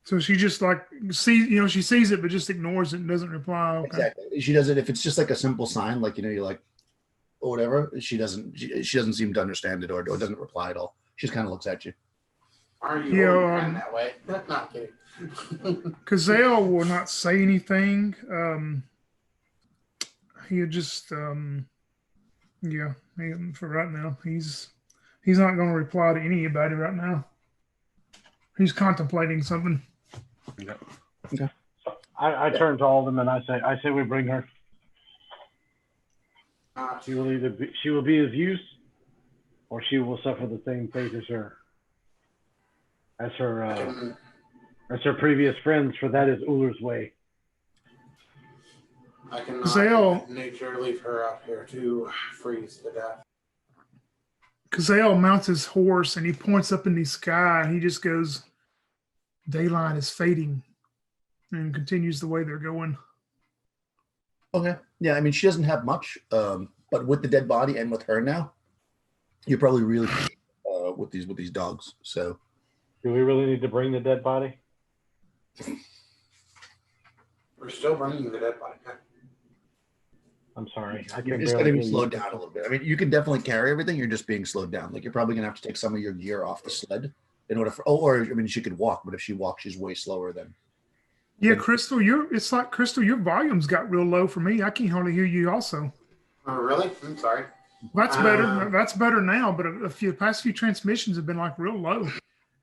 So she just like sees, she sees it but just ignores it and doesn't reply. Okay. Exactly. She does it if it's just like a simple sign, like you're like, or whatever. She doesn't seem to understand it or doesn't reply at all. She just kind of looks at you. Are you that way? Not kidding. Kazale will not say anything. He'll just for right now he's not going to reply to anybody right now. He's contemplating something. Okay. I turn to all of them and I say we bring her. She will be of use, or she will suffer the same fate as her previous friends. For that is Uller's way. I cannot nature leave her out here to freeze to death. Kazale mounts his horse and he points up in the sky and he just goes, "Daylight is fading," and continues the way they're going. Okay. Yeah, I mean, she doesn't have much, but with the dead body and with her now, you're probably really with these dogs. So, do we really need to bring the dead body? We're still bringing the dead body. I'm sorry. You're just going to be slowed down a little bit. I mean, you can definitely carry everything. You're just being slowed down. Like you're probably going to have to take some of your gear off the sled in order for. She could walk, but if she walks, she's way slower than. Yeah, Crystal, your volume's got real low for me. I can't hardly hear you also. Oh, really? I'm sorry. That's better. That's better now, but the past few transmissions have been like real low.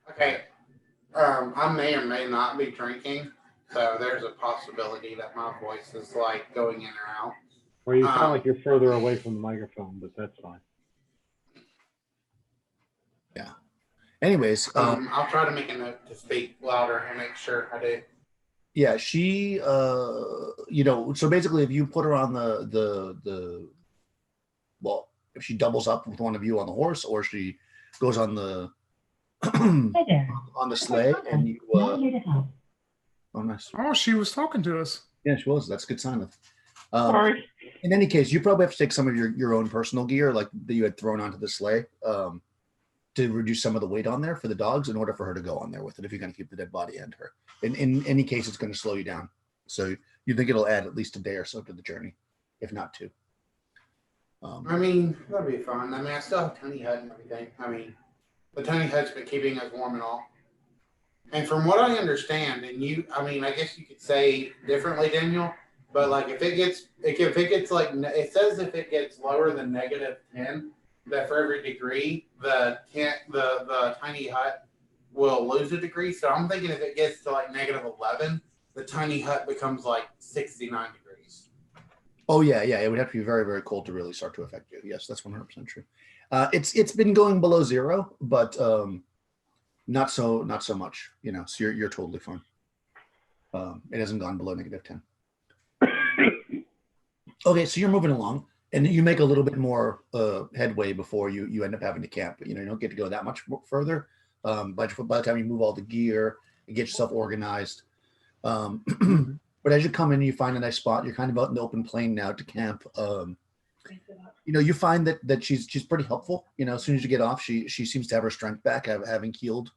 Okay. I may or may not be drinking, so there's a possibility that my voice is like going in or out. Well, you sound like you're further away from the microphone, but that's fine. Yeah. Anyways, I'll try to make a note to speak louder and make sure I do. Yeah, she, so basically, if you put her on if she doubles up with one of you on the horse, or she goes on the on the sleigh, and you. Oh, nice. Oh, she was talking to us. Yeah, she was. That's a good sign. Sorry. In any case, you probably have to take some of your own personal gear, like that you had thrown onto the sleigh, to reduce some of the weight on there for the dogs in order for her to go on there with it. If you're going to keep the dead body and her, in any case, it's going to slow you down. So you think it'll add at least a day or so to the journey, if not two. I mean, that'll be fun. I mean, I still have tiny hut and everything. I mean, the tiny hut's been keeping us warm and all. And from what I understand, and you, I mean, I guess you could say differently, Daniel. But like, if it gets like, it says if it gets lower than -10, that for every degree, the tiny hut will lose a degree. So I'm thinking if it gets to like -11, the tiny hut becomes like 69 degrees. Oh yeah, yeah. It would have to be very, very cold to really start to affect you. Yes, that's 100% true. It's been going below 0, but not so much. You know, so you're totally fine. It hasn't gone below -10. Okay, so you're moving along, and you make a little bit more headway before you end up having to camp. You know, you don't get to go that much further. By the time you move all the gear and get yourself organized. But as you come in, you find a nice spot. You're kind of out in the open plain now to camp. You know, you find that she's pretty helpful. You know, as soon as you get off, she seems to have her strength back, having healed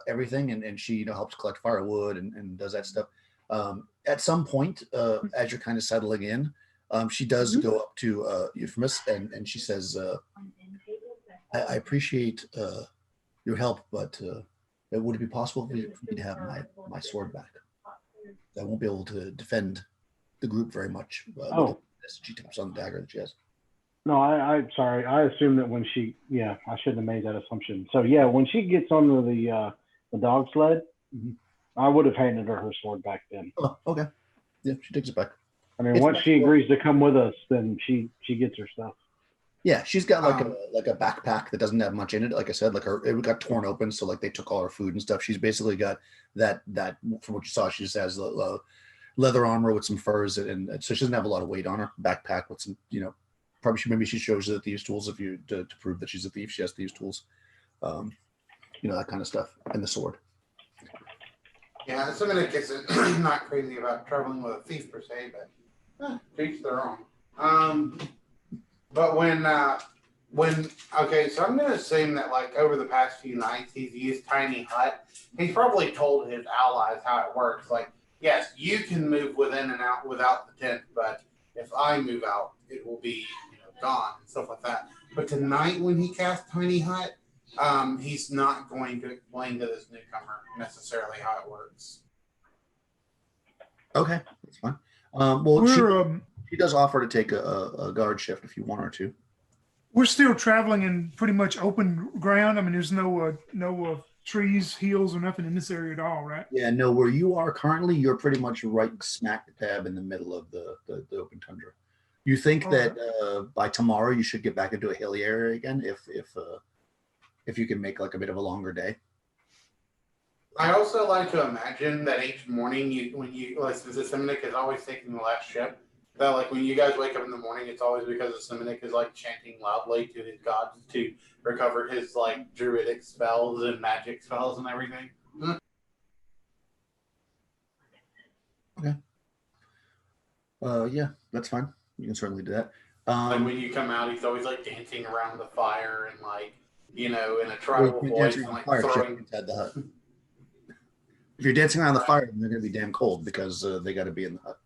everything, and she helps collect firewood and does that stuff. At some point, as you're kind of settling in, she does go up to Euphemus and she says, I appreciate your help, but would it be possible for me to have my sword back? I won't be able to defend the group very much. She taps on the dagger that she has. No, I'm sorry. I assumed that when she, I shouldn't have made that assumption. So yeah, when she gets onto the dog sled, I would have handed her sword back then. Oh, okay. Yeah, she takes it back. I mean, once she agrees to come with us, then she gets her stuff. Yeah, she's got like a backpack that doesn't have much in it. Like I said, like it got torn open, so like they took all her food and stuff. She's basically got that from what you saw, she just has leather armor with some furs, and so she doesn't have a lot of weight on her. Backpack with some, probably maybe she shows you the thieves' tools if you to prove that she's a thief. She has thieves' tools, that kind of stuff, and the sword. Yeah, some of the kids are not crazy about traveling with a thief per se, but teach their own. But okay, so I'm gonna assume that like over the past few nights he's used Tiny Hut. He's probably told his allies how it works. Like, yes, you can move within and out without the tent, but if I move out, it will be gone and stuff like that. But tonight when he casts Tiny Hut, he's not going to explain to this newcomer necessarily how it works. Okay, that's fine. Well, she does offer to take a guard shift if you want her to. We're still traveling in pretty much open ground. I mean, there's no trees, hills, or nothing in this area at all, right? Yeah, no. Where you are currently, you're pretty much right smack dab in the middle of the open tundra. You think that by tomorrow you should get back into a hilly area again if you can make like a bit of a longer day. I also like to imagine that each morning since the Semitic is always taking the last ship, that like when you guys wake up in the morning, it's always because the Semitic is like chanting loudly to his gods to recover his like druidic spells and magic spells and everything. Okay. Yeah, that's fine. You can certainly do that. Like when you come out, he's always like dancing around the fire and like in a tribal voice and like throwing inside the hut. If you're dancing around the fire, then they're going to be damn cold because they got to be in the hut.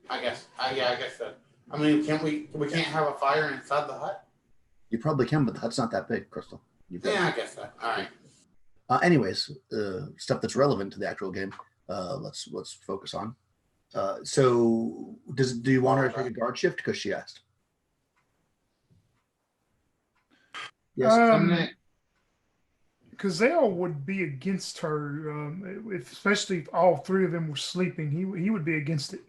I guess so. I mean, we can't have a fire inside the hut? You probably can, but the hut's not that big, Crystal. I guess so. All right. Anyways, stuff that's relevant to the actual game. Let's focus on. So, do you want her to take a guard shift? Because she asked. Yes. Kazale would be against her, especially if all three of them were sleeping. He would be against it.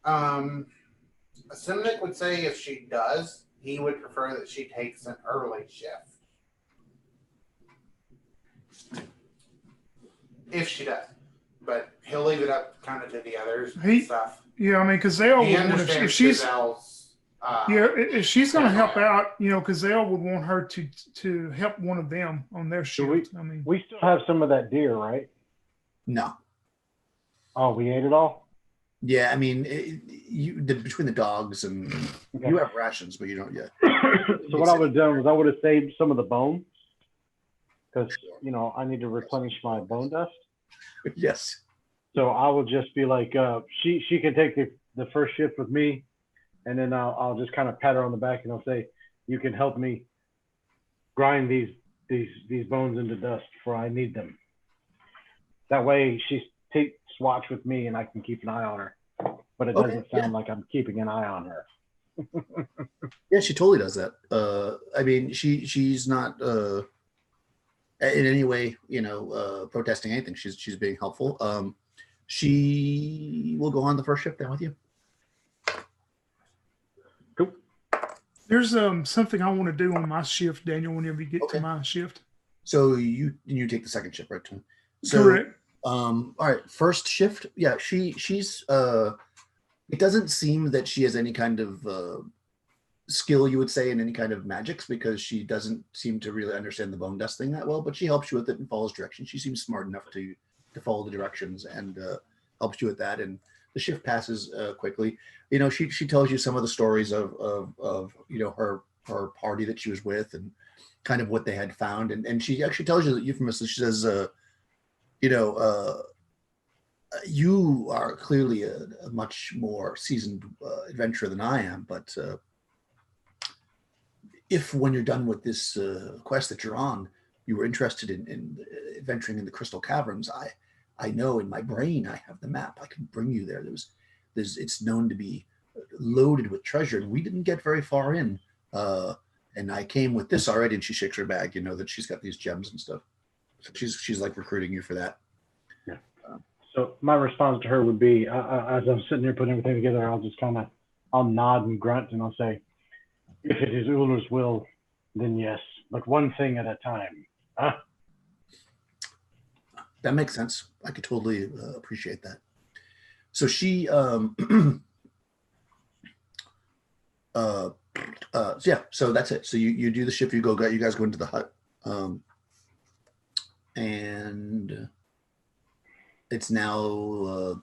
Simnick would say if she does, he would prefer that she takes an early shift. If she does. But he'll leave it up kind of to the others and stuff. Yeah, I mean, Kazale would, if she's if she's going to help out, Kazale would want her to help one of them on their shift. We still have some of that deer, right? No. Oh, we ate it all? Yeah, I mean, between the dogs and you have rations, but you don't yet. So what I would have done was I would have saved some of the bones because, I need to replenish my bone dust. Yes. So I will just be like, she can take the first shift with me. and then I'll just kind of pat her on the back and I'll say, "You can help me grind these bones into dust, for I need them." That way, she takes watch with me, and I can keep an eye on her. But it doesn't sound like I'm keeping an eye on her. Yeah, she totally does that. I mean, she's not in any way, protesting anything. She's being helpful. She will go on the first shift then with you. Cool. There's something I want to do on my shift, Daniel, whenever you get to my shift. So you take the second shift, right, Tom? So, correct. All right, first shift. Yeah, she's it doesn't seem that she has any kind of skill, you would say, in any kind of magics, because she doesn't seem to really understand the bone dust thing that well, but she helps you with it and follows directions. She seems smart enough to follow the directions and helps you with that. And the shift passes quickly. She tells you some of the stories of her party that she was with and kind of what they had found. And she actually tells you that euphemistically, she says, you are clearly a much more seasoned adventurer than I am, but if when you're done with this quest that you're on, you were interested in adventuring in the Crystal Caverns, I know in my brain I have the map. I can bring you there. It's known to be loaded with treasure, and we didn't get very far in. And I came with this already. And she shakes her bag, that she's got these gems and stuff. So she's like recruiting you for that. Yeah. So my response to her would be, as I'm sitting there putting everything together, I'll nod and grunt, and I'll say, "If it is Ullr's will, then yes, but one thing at a time." Huh? That makes sense. I could totally appreciate that. So she, so that's it. So you do the shift, you guys go into the hut, and it's now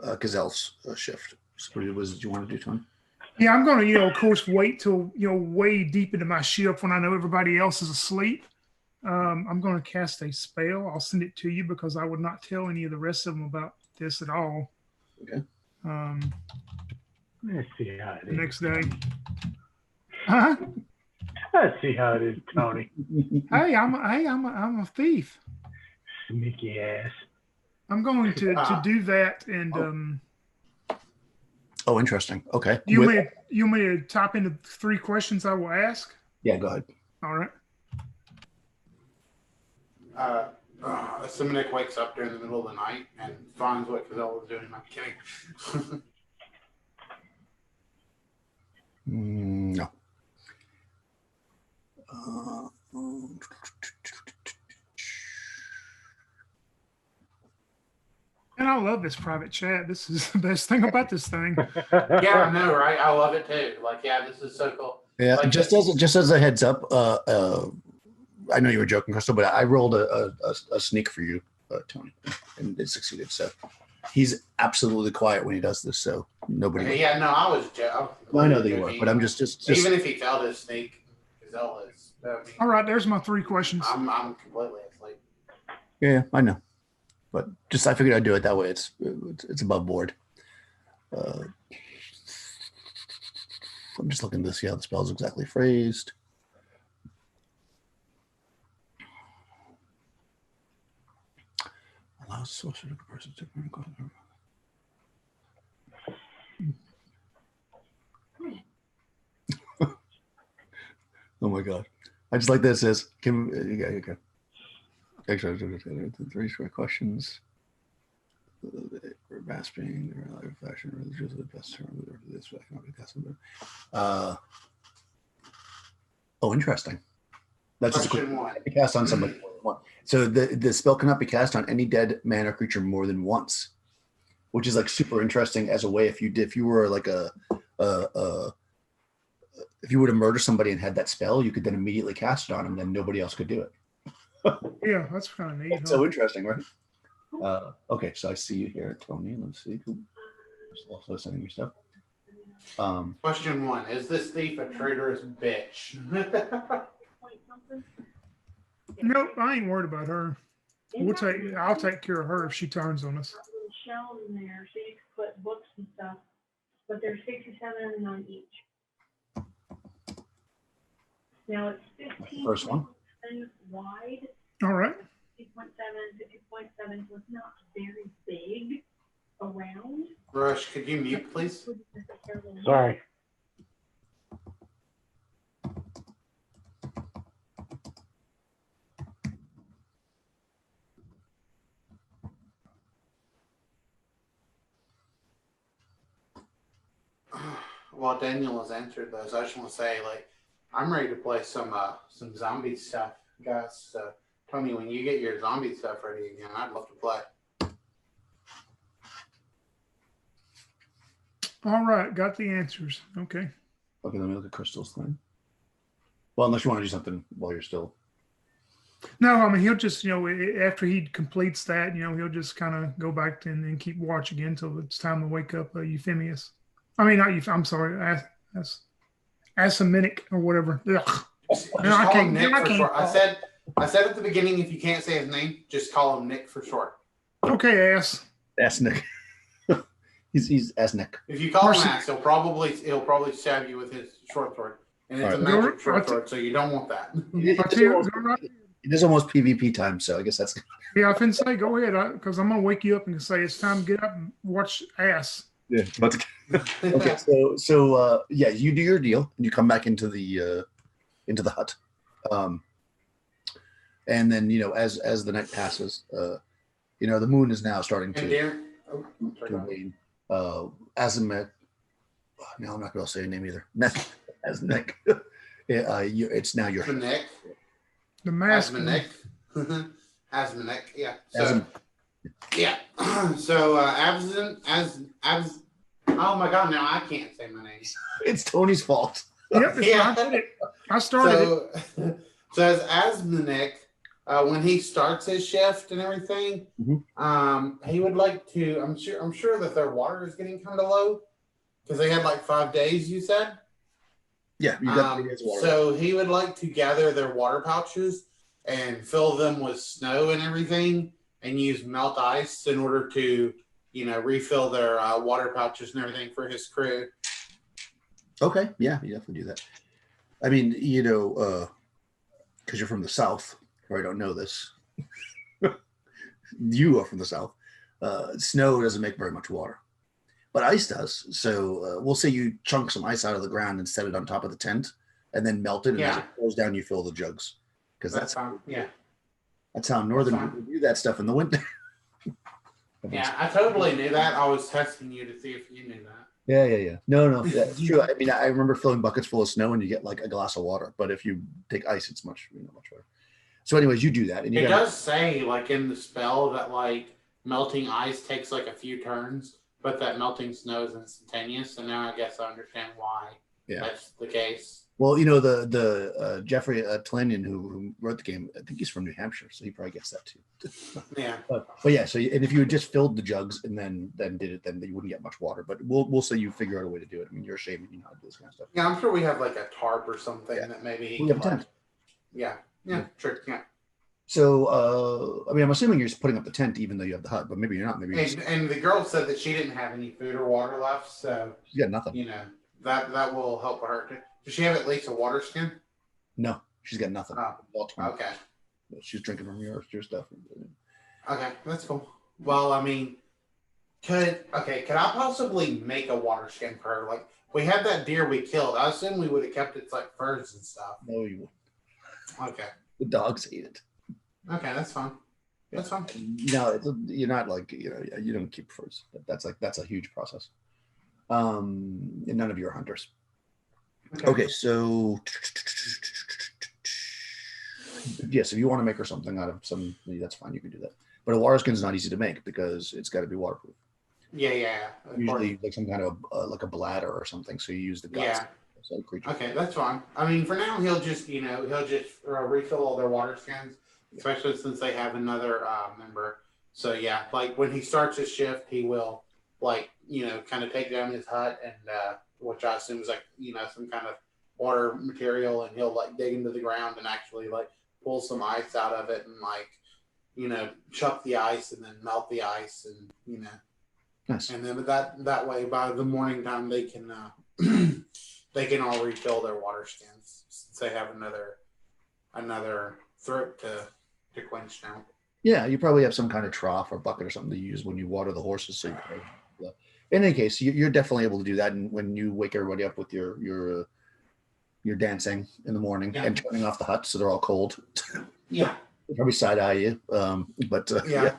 Gazelle's shift. So what did you want to do, Tony? Yeah, I'm going to, of course, wait till, way deep into my shift when I know everybody else is asleep. I'm going to cast a spell. I'll send it to you because I would not tell any of the rest of them about this at all. Okay. Let's see how it The is. next day. Huh? Let's see how it is, Tony. Hey, I'm a thief. Sneaky ass. I'm going to do that and Oh, interesting. Okay. you want me to type in the 3 questions I will ask? Yeah, go ahead. All right. Assuming Nick wakes up during the middle of the night and finds what Gazelle was doing. I'm kidding. No. And I love this private chat. This is the best thing about this thing. Yeah, I know, right? I love it too. This is so cool. Yeah, just as a heads up, I know you were joking, Crystal, but I rolled a sneak for you, Tony, and it succeeded. So he's absolutely quiet when he does this. So nobody. Okay, yeah, no, I was joking. I know that you were, but I'm just even if he failed his sneak, Gazelle is. All right, there's my 3 questions. I'm completely asleep. Yeah, I know, but I figured I'd do it that way. It's above board. I'm just looking to see how the spell is exactly phrased. Allows sorcerer to person to Oh my god! I just like this. Is okay. Extra 3 short questions. Grasping, fashion, religious, the best term. This economic custom. Oh, interesting. That's just a quick Question 1. cast on somebody more than once. So the spell cannot be cast on any dead man or creature more than once, which is like super interesting as a way if you were like if you were to murder somebody and had that spell, you could then immediately cast it on them, then nobody else could do it. Yeah, that's kind of neat. It's so interesting, right? Okay, so I see you here, Tony. Let's see. Just also sending me stuff. Question 1: is this thief a traitorous bitch? Nope, I ain't worried about her. I'll take care of her if she turns on us. Shelves in there, so you can put books and stuff. but there's 6 or 7 on each. Now it's 15 First one. wide, All right. 50.7, so it's not very big around. Rush, could you mute, please? Sorry. While Daniel has answered those, I just want to say, like, I'm ready to play some zombie stuff, guys. So tell me when you get your zombie stuff ready again. I'd love to play. All right. Got the answers. Okay. Okay, let me look at Crystal's thing. Well, unless you want to do something while you're still. No, I mean, he'll just, after he completes that, he'll just kind of go back and then keep watch again until it's time to wake up Euphemius. I mean, not I'm sorry, Asominic or whatever. Ugh. Just No, I call can't- him Nick no, I for can't short. call. I said at the beginning, if you can't say his name, just call him Nick for short. Okay, ass. Asnick. he's Asnick. If you call him Mercy. ass, he'll probably stab you with his short sword, and it's a All magic right. short sword, so you don't want that. I'll tell you, go right. It is almost PvP time, so I guess that's. Yeah, I can say go ahead because I'm gonna wake you up and say it's time to get up and watch ass. Yeah. But okay, so yeah, you do your deal, and you come back into the hut, and then as the night passes, the moon is now starting And to dear, sorry, wane. Azimet. No, I'm not going to say your name either. Asnick. It's now your Nick, The mask. Asmonic, Asmonic, yeah. So Asm- yeah, so oh my God, now I can't say my name. It's Tony's fault. Yep, Yeah. I did it. I started it. So as Asmonic, when he starts his shift and everything, he would like to. I'm sure that their water is getting kind of low because they had like 5 days. You said. Yeah, you got the water. So he would like to gather their water pouches and fill them with snow and everything, and use melt ice in order to, refill their water pouches and everything for his crew. Okay, yeah, you definitely do that. I mean, because you're from the South, or I don't know this. You are from the South. Snow doesn't make very much water, but ice does. So we'll say you chunk some ice out of the ground and set it on top of the tent, and then melt it. And as it goes down, you fill the jugs. Because that's how northern fine. people do that stuff in the winter. Yeah, I totally knew that. I was testing you to see if you knew that. Yeah. No, that's true. I mean, I remember filling buckets full of snow and you get like a glass of water. But if you take ice, it's much better. So, anyways, you do that, and It does say, like in the spell, that like melting ice takes like a few turns, but that melting snow is instantaneous. And now I guess I understand why that's the case. Well, the Jeffrey Tlanian who wrote the game, I think he's from New Hampshire, so he probably gets that too. Yeah. But yeah, so and if you had just filled the jugs and then did it, then you wouldn't get much water. But we'll say you figure out a way to do it. I mean, you're ashamed you know how to do this kind of stuff. Yeah, I'm sure we have like a tarp or something that maybe he We have a can, tent. Yeah, sure. Yeah. So, I mean, I'm assuming you're just putting up the tent, even though you have the hut, but maybe you're not. Maybe you're And the girl said that she didn't have any food or water left, so you got nothing. That will help her. Does she have at least a water skin? No, she's got nothing. Oh, okay. She's drinking from your stuff. Okay, that's cool. Well, I mean, could I possibly make a water skin for her? Like, we had that deer we killed. I assume we would have kept its like furs and stuff. No, you wouldn't. Okay. The dogs ate it. Okay, that's fine. That's fine. No, you're not like you don't keep furs. That's a huge process. And none of you are hunters. Okay, so yes, if you want to make her something out of some, that's fine. You can do that. But a water skin is not easy to make because it's got to be waterproof. Yeah. Usually, like some kind of like a bladder or something. So you use the guts. Yeah. Of creature. Okay, that's fine. I mean, for now, he'll just refill all their water skins, especially since they have another member. So yeah, like when he starts his shift, he will kind of take down his hut and which I assume is like some kind of water material, and he'll like dig into the ground and actually like pull some ice out of it and like chuck the ice and then melt the ice and Nice. And then that way, by the morning time, they can they can all refill their water skins since they have another throat to quench now. Yeah, you probably have some kind of trough or bucket or something to use when you water the horses. So in any case, you're definitely able to do that. And when you wake everybody up with your dancing in the morning and turning off the huts so they're all cold. Yeah. They probably side eye you. Yeah.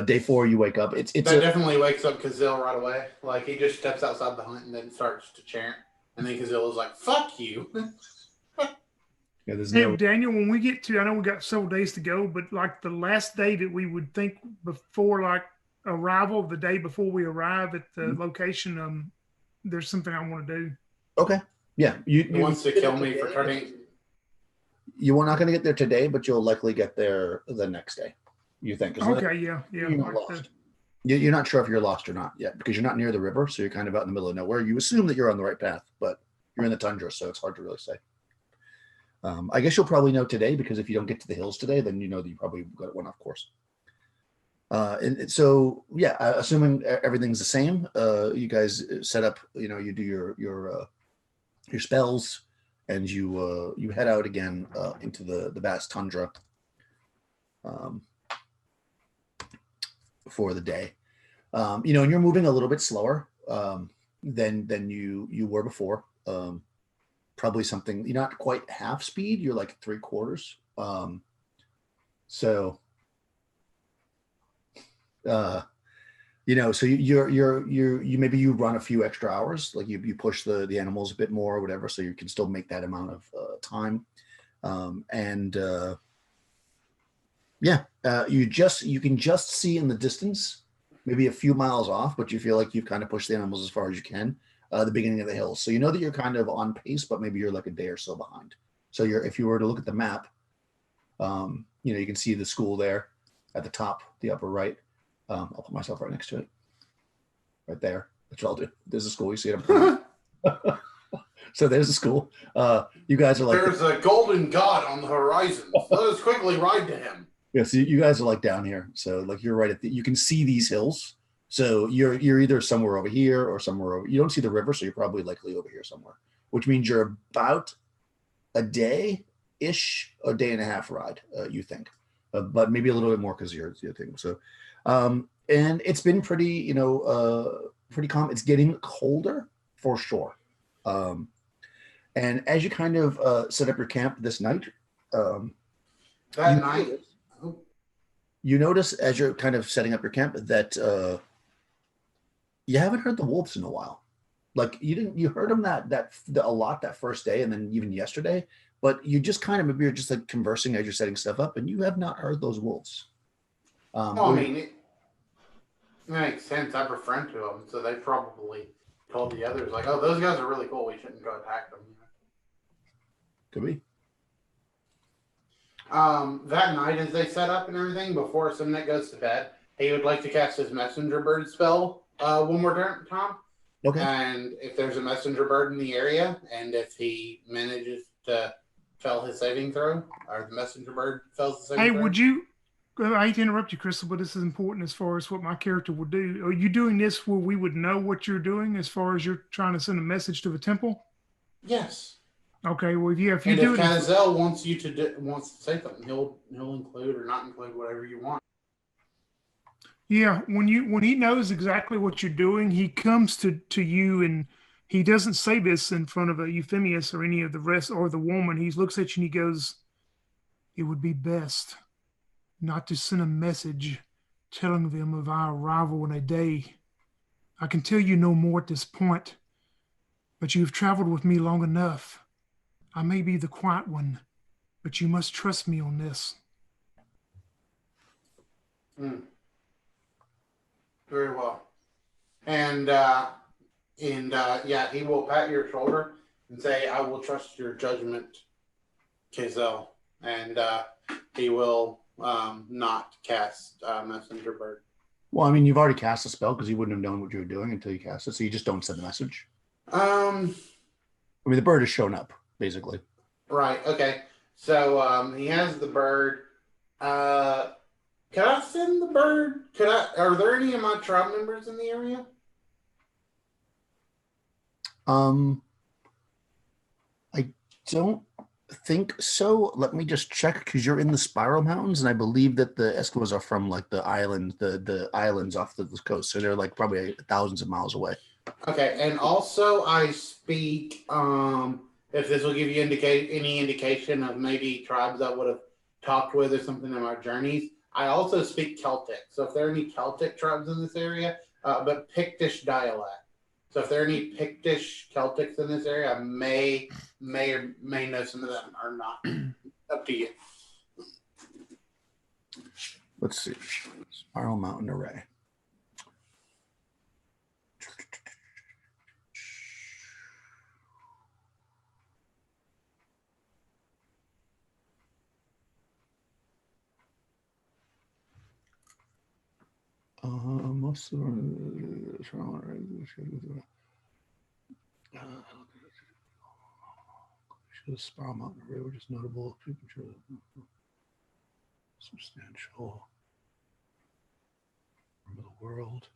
Day 4, you wake up. That definitely wakes up Kazil right away. Like he just steps outside the hut and then starts to chant. And then Kazil is like, "Fuck you." Yeah, there's Hey, Daniel, when we get to, I know we got several days to go, but like the last day that we would think before like arrival, the day before we arrive at the location, there's something I want to do. Okay. Yeah. He wants to kill me for turning. You're not going to get there today, but you'll likely get there the next day. You think? Okay. Yeah. You're not lost. You're not sure if you're lost or not yet because you're not near the river, so you're kind of out in the middle of nowhere. You assume that you're on the right path, but you're in the tundra, so it's hard to really say. I guess you'll probably know today because if you don't get to the hills today, then you know that you probably went off course. Assuming everything's the same, you guys set up. You do your spells, and you head out again into the vast tundra for the day. And you're moving a little bit slower than you were before. Probably something, you're not quite half speed, you're like 3/4. So you maybe you run a few extra hours, like you push the animals a bit more or whatever, so you can still make that amount of time. You can just see in the distance, maybe a few miles off, but you feel like you've kind of pushed the animals as far as you can. The beginning of the hills. So you know that you're kind of on pace, but maybe you're like a day or so behind. So if you were to look at the map, you can see the school there at the top, the upper right. I'll put myself right next to it. Right there. That's what I'll do. There's a school. You see it. So there's the school. You guys are like, there's a golden god on the horizon. Let us quickly ride to him. Yeah, so you guys are like down here. So like you're right at you can see these hills. So you're either somewhere over here or somewhere over. You don't see the river, so you're probably likely over here somewhere, which means you're about a day-ish, a day and a half ride, you think, but maybe a little bit more because you're the thing. So, and it's been pretty, pretty calm. It's getting colder for sure. And as you kind of set up your camp this night, you notice as you're kind of setting up your camp that you haven't heard the wolves in a while. Like you heard them a lot that first day and then even yesterday, but you just kind of, maybe you're just like conversing as you're setting stuff up and you have not heard those wolves. It makes sense. I befriend to them, so they probably told the others like, "Oh, those guys are really cool. We shouldn't go attack them." Could be. That night as they set up and everything, before Simnet goes to bed, he would like to cast his messenger bird spell one more time. Okay. And if there's a messenger bird in the area, and if he manages to fail his saving throw, or the messenger bird fails the saving throw. Hey, would you, I hate to interrupt you, Crystal, but this is important as far as what my character would do. Are you doing this where we would know what you're doing as far as you're trying to send a message to the temple? Yes. Okay, well, yeah, if you and do if it. Kazel wants to say something, he'll include or not include whatever you want. Yeah, when he knows exactly what you're doing, he comes to you and he doesn't say this in front of a Euphemius or any of the rest or the woman. He looks at you and he goes, "It would be best not to send a message telling them of our arrival in a day. I can tell you no more at this point, but you've traveled with me long enough. I may be the quiet one, but you must trust me on this." Very well. And he will pat your shoulder and say, "I will trust your judgment, Kazel." And he will not cast Messenger Bird. Well, I mean, you've already cast a spell because you wouldn't have known what you were doing until you cast it. So you just don't send the message. I mean, the bird has shown up, basically. Right. Okay. So he has the bird. Could I send the bird? Are there any of my tribe members in the area? I don't think so. Let me just check because you're in the Spiral Mountains, and I believe that the Eskimos are from like the island, the islands off the coast, so they're like probably thousands of miles away. Okay, and also I speak. If this will give you any indication of maybe tribes I would have talked with or something in my journeys, I also speak Celtic. So if there are any Celtic tribes in this area, but Pictish dialect. So if there are any Pictish Celtics in this area, I may know some of them or not. Up to you. Let's see. Spiral Mountain Array. Most of the Spiral Mountain Array, which is notable, substantial of the world.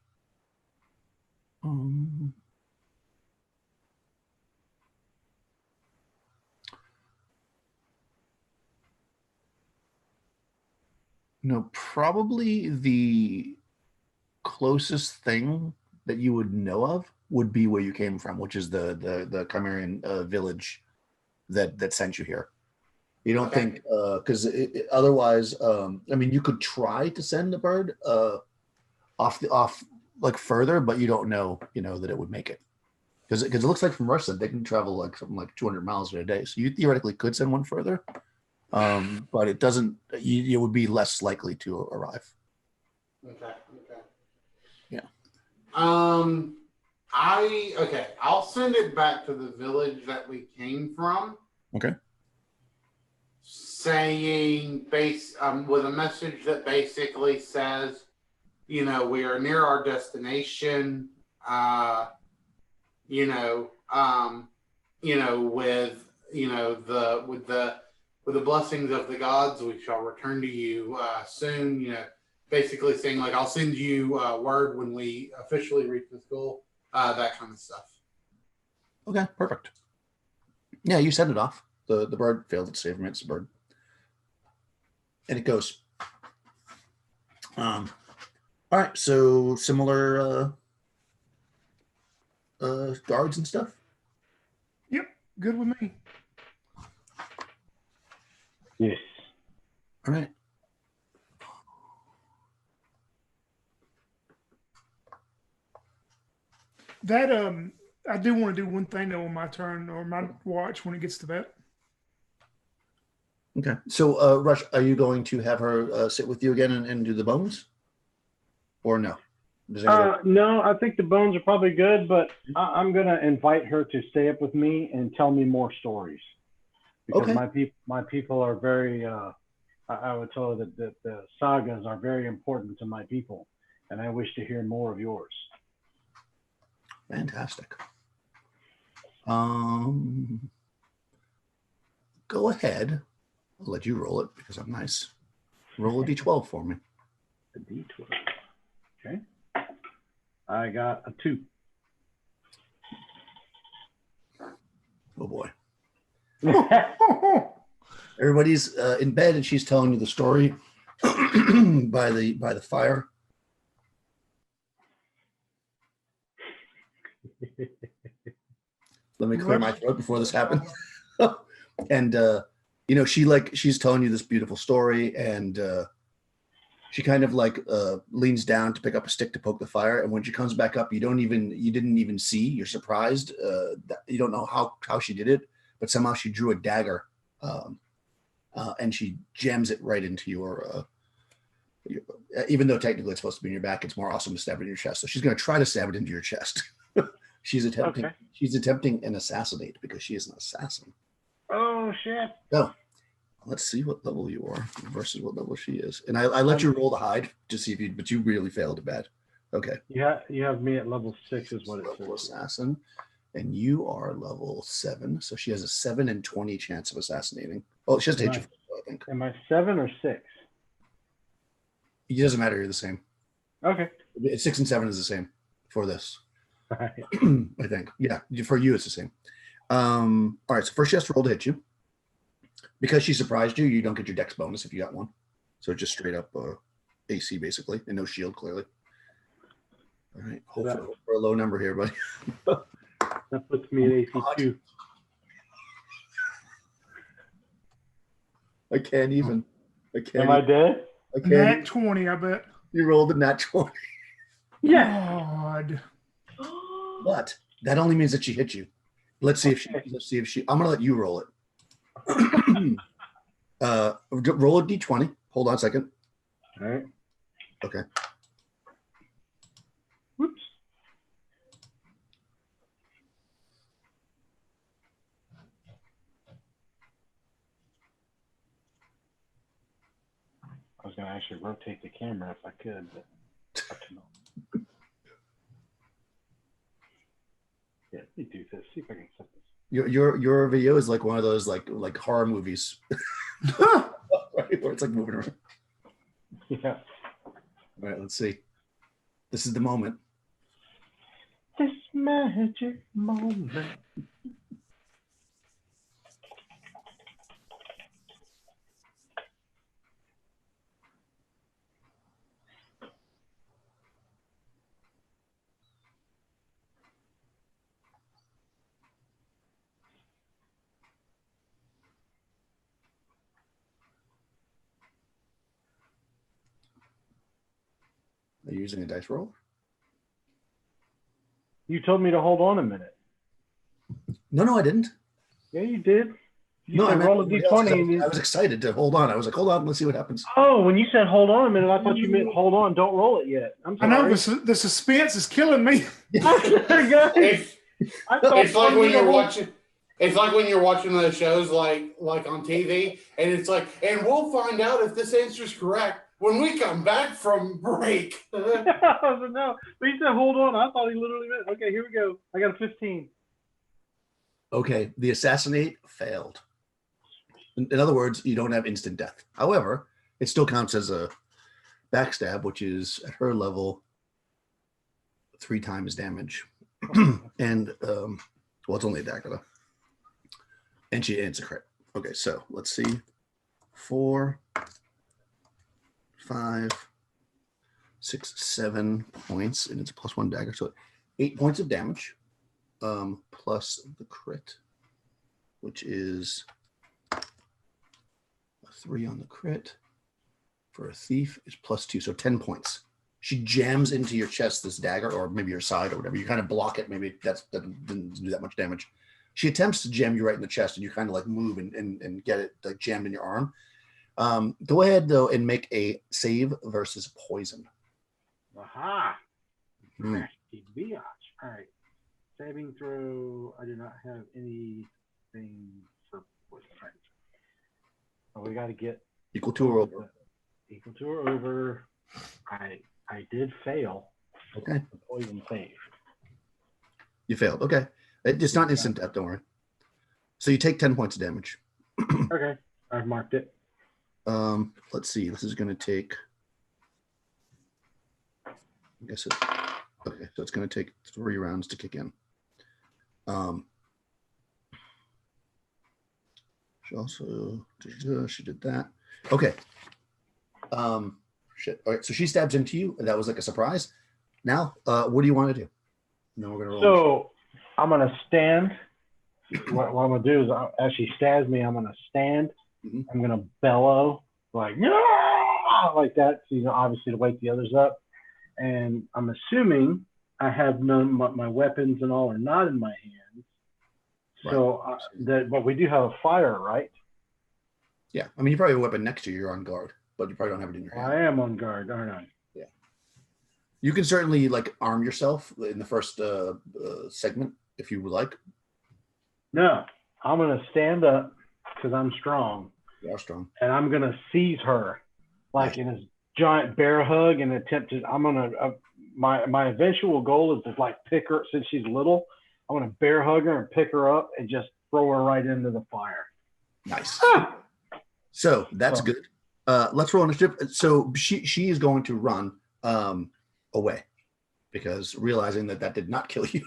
No, probably the closest thing that you would know of would be where you came from, which is the Chimerian village that sent you here. You don't think because otherwise, I mean, you could try to send the bird off like further, but you don't know, that it would make it because it looks like from Russia they can travel like something like 200 miles in a day. So you theoretically could send one further, but it doesn't. You would be less likely to arrive. Okay. Yeah. I'll send it back to the village that we came from. Okay. Saying with a message that basically says, we are near our destination. With the blessings of the gods, we shall return to you soon. Basically saying like I'll send you word when we officially reach the goal, that kind of stuff. Okay, perfect. Yeah, you send it off. The bird failed its save from its bird, and it goes. All right, so similar guards and stuff. Yep, good with me. Yes. All right. That I do want to do one thing though on my turn or my watch when it gets to that. Okay. So, Rush, are you going to have her sit with you again and do the bones, or no? No, I think the bones are probably good, but I'm going to invite her to stay up with me and tell me more stories. Because my people are very, I would tell her that the sagas are very important to my people, and I wish to hear more of yours. Fantastic. Go ahead. I'll let you roll it because I'm nice. Roll a d12 for me. A d12. Okay. I got a 2. Oh boy. Everybody's in bed and she's telling you the story by the fire. Let me clear my throat before this happens. And she's telling you this beautiful story, and she kind of leans down to pick up a stick to poke the fire, and when she comes back up, you didn't even see. You're surprised that you don't know how she did it, but somehow she drew a dagger, and she jams it right into your even though technically it's supposed to be in your back, it's more awesome to stab it in your chest. So she's going to try to stab it into your chest. She's attempting an assassinate because she is an assassin. Oh shit! So let's see what level you are versus what level she is. And I let you roll to hide to see if but you really failed bad. Okay. You have me at level 6 is what it level says. Assassin, and you are level 7. So she has a 7 in 20 chance of assassinating. Oh, she has to hit you, I think. Am I 7 or 6? It doesn't matter. You're the same. Okay. 6 and 7 is the same for this. All right. I think. Yeah. For you, it's the same. All right. So first she has to roll to hit you. Because she surprised you, you don't get your dex bonus if you got one. So just straight up AC basically, and no shield clearly. All right. Hopefully for a low number here, buddy. That puts me at AC 2. I can't even. I can't. Am I dead? I can't. Nat 20, I bet. You rolled a nat 20. Yeah. God. But that only means that she hit you. Let's see if she. I'm gonna let you roll it. Roll a d20. Hold on a second. All right. Okay. Whoops. I was going to actually rotate the camera if I could, but I cannot. Yeah, let me do this. See if I can set this. Your video is like one of those like horror movies, right? Where it's like moving around. Yeah. All right, let's see. This is the moment. This magic moment. Are you using a dice roll? You told me to hold on a minute. No, I didn't. Yeah, you did. You No, I said meant roll a d20. I was excited to hold on. I was like, hold on, let's see what happens. Oh, when you said hold on a minute, I thought you meant hold on, don't roll it yet. I'm I sorry. know the suspense is killing me. It's, I thought it's like when you're you watching. It's like when you're watching those shows like on TV, and it's like, and we'll find out if this answer is correct when we come back from break. No, but he said hold on. I thought he literally meant. Okay, here we go. I got a 15. Okay, the assassinate failed. In other words, you don't have instant death. However, it still counts as a backstab, which is at her level 3 times damage. And well, it's only a dagger though. And it's a crit. Okay, so let's see. 4, 5, 6, 7 points, and it's a +1 dagger. So 8 points of damage, plus the crit, which is a 3 on the crit. For a thief is +2, so 10 points. She jams into your chest this dagger, or maybe your side, or whatever. You kind of block it. Maybe that didn't do that much damage. She attempts to jam you right in the chest, and you kind of like move and get it like jammed in your arm. Go ahead though and make a save versus poison. Aha. Mm. Biatch. All right. Saving throw. I do not have anything for poison. All right. Oh, we got to get Equal to or over. Equal to or over. I did fail. Okay. The poison save. You failed. Okay. It's not instant death, don't worry. So you take 10 points of damage. Okay. I've marked it. Let's see. This is going to take. I guess it. Okay, so it's going to take 3 rounds to kick in. She also she did that. Okay. Shit. All right. So she stabs into you, and that was like a surprise. Now, what do you want to do? No, we're gonna roll. So I'm gonna stand. What I'm gonna do is, as she stabs me, I'm gonna stand. Mhm. I'm gonna bellow like like that. So, obviously to wake the others up. And I'm assuming I have none. My weapons and all are not in my hands. So but we do have a fire, right? Yeah. I mean, you probably have a weapon next to you. You're on guard, but you probably don't have it in your hand. I am on guard, aren't I? Yeah. You can certainly like arm yourself in the first segment if you would like. No, I'm gonna stand up because I'm strong. You are strong. And I'm gonna seize her, like in a giant bear hug, and attempt to. I'm gonna. My eventual goal is to like pick her since she's little. I'm gonna bear hug her and pick her up and just throw her right into the fire. Nice. So that's good. Let's roll initiative. So she is going to run away because realizing that did not kill you,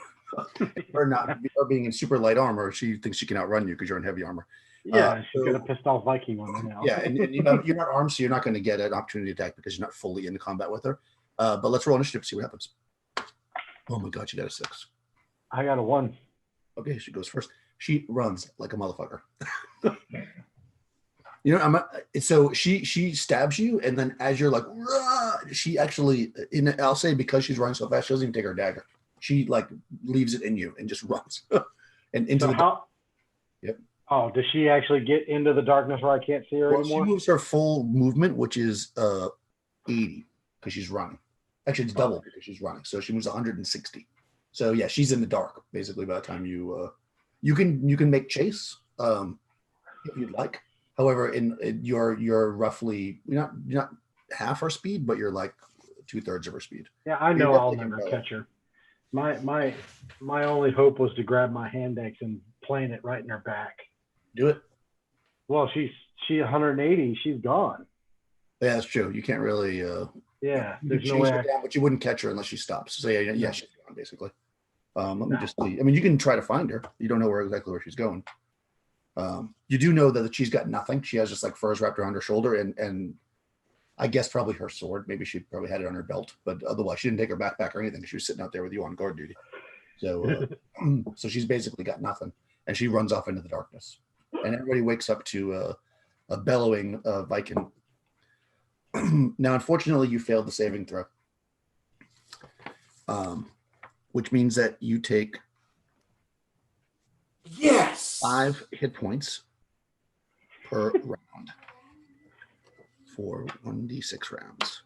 or being in super light armor, she thinks she can outrun you because you're in heavy armor. Yeah, she's got a pissed off Viking on her now. Yeah, and you're not armed, so you're not going to get an opportunity attack because you're not fully in combat with her. But let's roll initiative to see what happens. Oh my god, she got a 6. I got a 1. Okay, she goes first. She runs like a motherfucker. You know, so she stabs you, and then as you're like, "Rah!" She actually, I'll say because she's running so fast, she doesn't even take her dagger. She like leaves it in you and just runs and into Yep. Oh, does she actually get into the darkness where I can't see her anymore? She moves her full movement, which is 80 because she's running. Actually, it's double because she's running, so she moves 160. So yeah, she's in the dark basically by the time you can make chase if you'd like. However, you're roughly you're not half her speed, but you're like 2/3 of her speed. Yeah, I know I'll never catch her. My only hope was to grab my hand axe and plant it right in her back. Do it. Well, she's 180. She's gone. Yeah, that's true. You can't really. Yeah, you there's could no chase way. her down, but you wouldn't catch her unless she stops. So yeah, she's gone basically. Let me just see. I mean, you can try to find her. You don't know exactly where she's going. You do know that she's got nothing. She has just like furs wrapped around her shoulder, and I guess probably her sword. Maybe she probably had it on her belt, but otherwise she didn't take her backpack or anything. She was sitting out there with you on guard duty. So, so she's basically got nothing, and she runs off into the darkness. And everybody wakes up to a bellowing Viking. Now, unfortunately, you failed the saving throw, which means that you take 5 hit points per round for 1d6 rounds.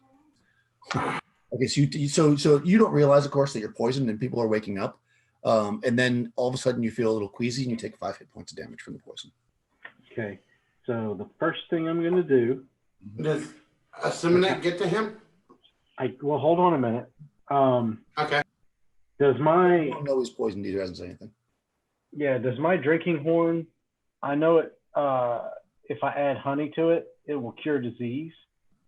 Okay, so you don't realize, of course, that you're poisoned and people are waking up, and then all of a sudden you feel a little queasy and you take 5 hit points of damage from the poison. Okay, so the first thing I'm going to do. Does Simonet get to him? Well, hold on a minute. Okay. Does my I don't know he's poisoned either. Hasn't said anything. Yeah, does my drinking horn? I know it. If I add honey to it, it will cure disease.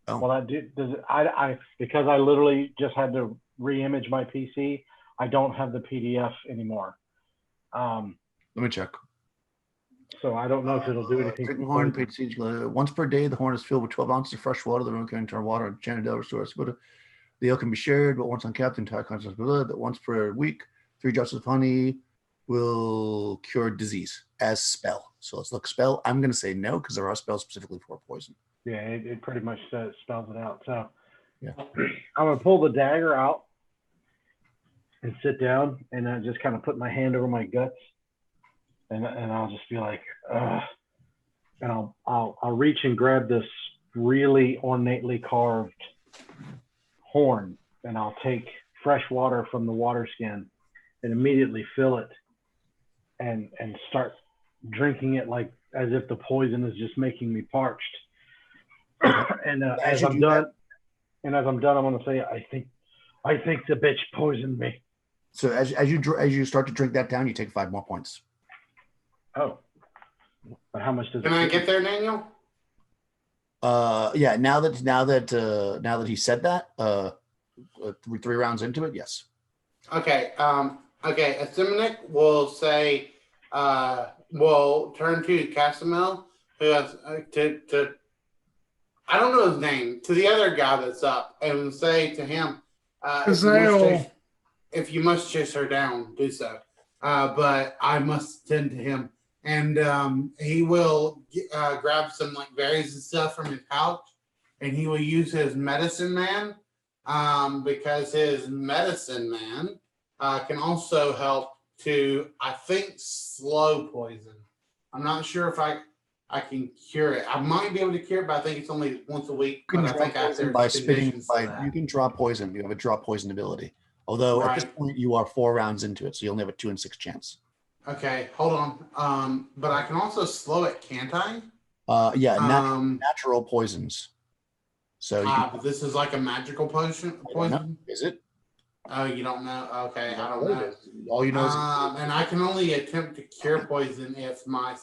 Oh. Well, does it? I because I literally just had to re-image my PC. I don't have the PDF anymore. Let me check. So I don't know if it'll do anything. Drinking horn, once per day, the horn is filled with 12 ounces of fresh water. The room can turn water and enchanted ale restores. The ale can be shared, but once uncapped, the entire contents of blood. That once per week, 3 drops of honey will cure disease as spell. So let's look spell. I'm going to say no because there are spells specifically for poison. Yeah, it pretty much spells it out. So yeah, I'm going to pull the dagger out and sit down, and I just kind of put my hand over my guts, and I'll just be like, ugh. And I'll reach and grab this really ornately carved horn, and I'll take fresh water from the water skin and immediately fill it and start drinking it like as if the poison is just making me parched. And as I'm done, I'm going to say, I think the bitch poisoned me. So as you start to drink that down, you take 5 more points. Oh, but how much does Can I get there, Daniel? Yeah. Now that he said that, 3 rounds into it, yes. Okay. Okay. Simonet will say, will turn to Casimel, who has to I don't know his name, to the other guy that's up, and say to him, if you must chase her down, do so. But I must tend to him. And he will grab some like berries and stuff from his pouch, and he will use his medicine man because his medicine man can also help to, I think, slow poison. I'm not sure if I can cure it. I might be able to cure it, but I think it's only once a week. You can but I think after by spitting. You can draw poison. You have a draw poison ability. Although at this point you are 4 rounds into it, so you only have a 2 and 6 chance. Okay, hold on. But I can also slow it, can't I? Yeah, natural poisons. So but this is like a magical poison. Is it? Oh, you don't know? Okay, I don't know. All you know is and I can only attempt to cure poison if my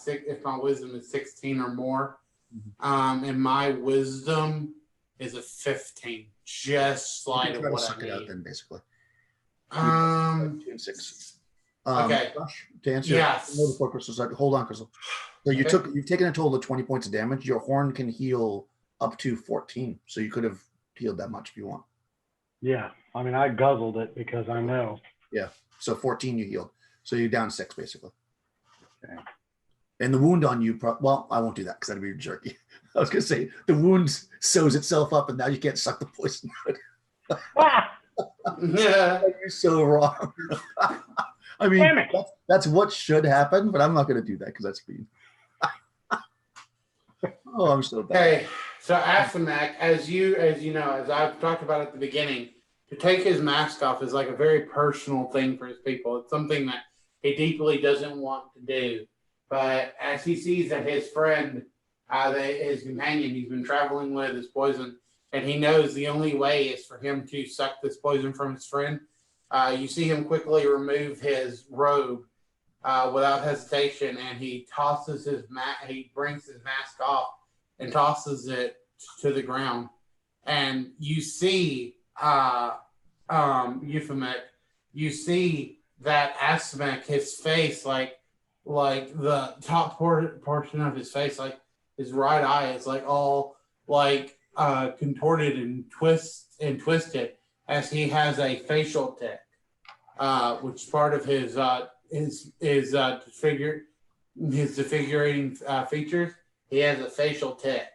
wisdom is 16 or more. And my wisdom is a 15. Just You slight can of try to what suck I it out need. then, basically. Um, 2 and 6. Okay. Rush, to answer Yes. your before Crystal started, hold on, Crystal. So you've taken a total of 20 points of damage. Your horn can heal up to 14. So you could have healed that much if you want. Yeah. I mean, I guzzled it because I know. Yeah. So 14 you healed. So you're down 6 basically. Okay. And the wound on you, well, I won't do that because that'd be jerky. I was gonna say the wound sews itself up, and now you can't suck the poison out. yeah. You're so wrong. I mean, that's what should happen, but I'm not gonna do that because that's mean. Oh, I'm so bad. Okay. So Asamak, as you know, as I've talked about at the beginning, to take his mask off is like a very personal thing for his people. It's something that he deeply doesn't want to do. But as he sees that his friend, his companion he's been traveling with is poisoned, and he knows the only way is for him to suck this poison from his friend, you see him quickly remove his robe without hesitation, and he tosses he brings his mask off and tosses it to the ground. And you see, Euphemet, you see that Asmek, his face, like the top portion of his face, like his right eye is like all like contorted and twisted as he has a facial tick, which is part of his disfiguring features. He has a facial tick,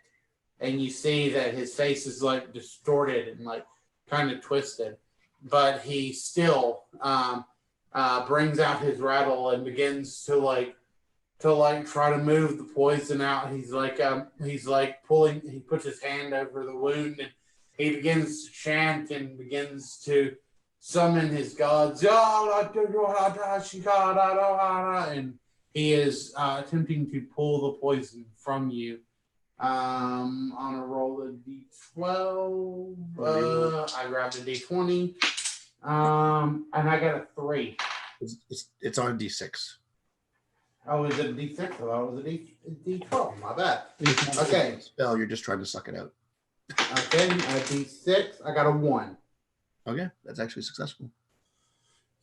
and you see that his face is like distorted and like kind of twisted, but he still brings out his rattle and begins to try to move the poison out. He's like pulling. He puts his hand over the wound and he begins to chant and begins to summon his gods. And he is attempting to pull the poison from you. On a roll of d12, I grabbed a d20, and I got a 3. It's on a d6. Oh, is it a d6? I thought it was a d12. My bad. Okay. Spell, you're just trying to suck it out. Okay, a d6. I got a 1. Okay, that's actually successful.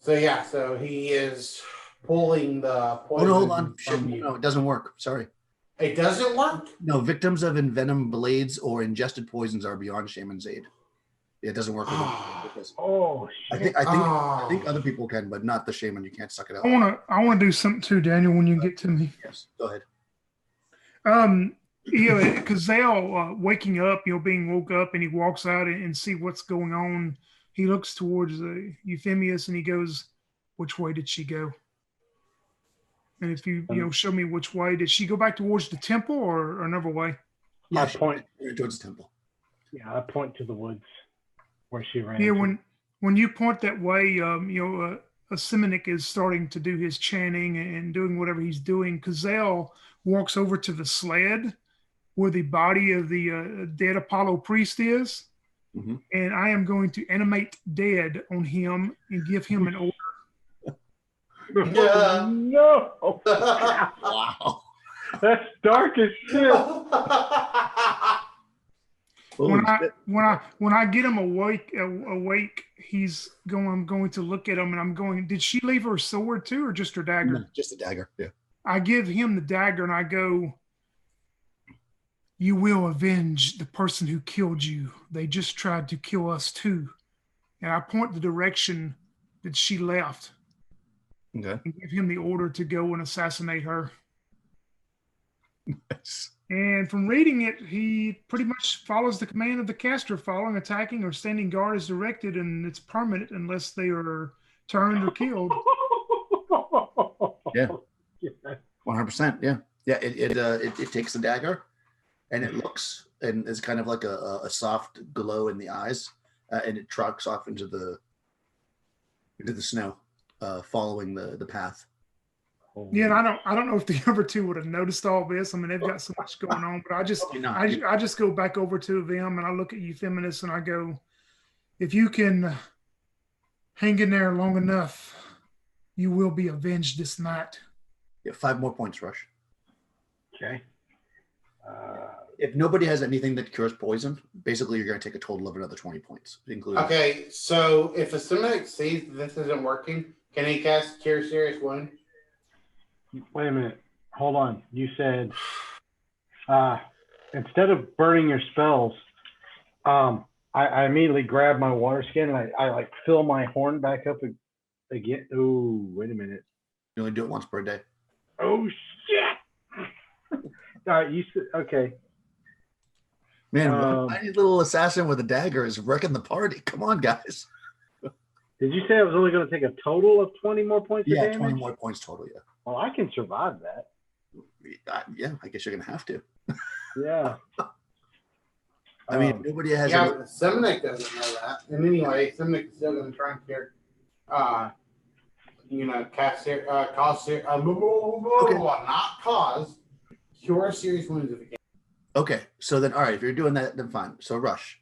So yeah, so he is pulling the poison. Oh no, hold on. Shit, from you. no, it doesn't work. Sorry. It doesn't work? No, victims of envenomed blades or ingested poisons are beyond shaman's aid. It doesn't work with them. Oh, shit. I think other people can, but not the shaman. You can't suck it out. I wanna do something too, Daniel, when you get to me. Yes, go ahead. Because Zale waking up, being woke up, and he walks out and see what's going on. He looks towards Euphemius and he goes, "Which way did she go?" And if you show me which way, did she go back towards the temple or another way? Yeah, I point towards the temple. Yeah, I point to the woods where she ran. Yeah, to. when you point that way, a Simonik is starting to do his chanting and doing whatever he's doing. Kazale walks over to the sled where the body of the dead Apollo priest is, and I am going to animate dead on him and give him an order. Yeah. No. Wow. That's dark as shit. When I get him awake, I'm going to look at him and I'm going, did she leave her sword too or just her dagger? No, just a dagger. Yeah. I give him the dagger and I go, "You will avenge the person who killed you. They just tried to kill us too." And I point the direction that she left. Okay. And give him the order to go and assassinate her. Nice. And from reading it, he pretty much follows the command of the caster, following, attacking, or standing guard as directed, and it's permanent unless they are turned or killed. Yeah. 100%. Yeah. Yeah. It takes the dagger, and it looks and it's kind of like a soft glow in the eyes, and it trucks off into the snow, following the path. Yeah, and I don't know if the other two would have noticed all this. I mean, they've got so much going on, but I just go back over to them and I look at you feminists and I go, "If you can hang in there long enough, you will be avenged this night." Yeah, 5 more points, Rush. Okay. if nobody has anything that cures poison, basically you're going to take a total of another 20 points, including. Okay, so if a Simic sees this isn't working, can he cast Cure Serious Wound? Wait a minute. Hold on. You said instead of burning your spells, I immediately grab my water skin and I like fill my horn back up again. Oh, wait a minute. You only do it once per day. Oh shit! All right, you said okay. Man, one tiny little assassin with a dagger is wrecking the party. Come on, guys. Did you say I was only going to take a total of 20 more points of Yeah, damage? 20 more points total. Yeah. Well, I can survive that. Yeah, I guess you're gonna have to. Yeah. I mean, if nobody has. Yeah, but Simic doesn't know that. And anyway, Simic is still going to try and cure. Not cause, cure serious wounds if you can. Okay, so then, all right, if you're doing that, then fine. So rush,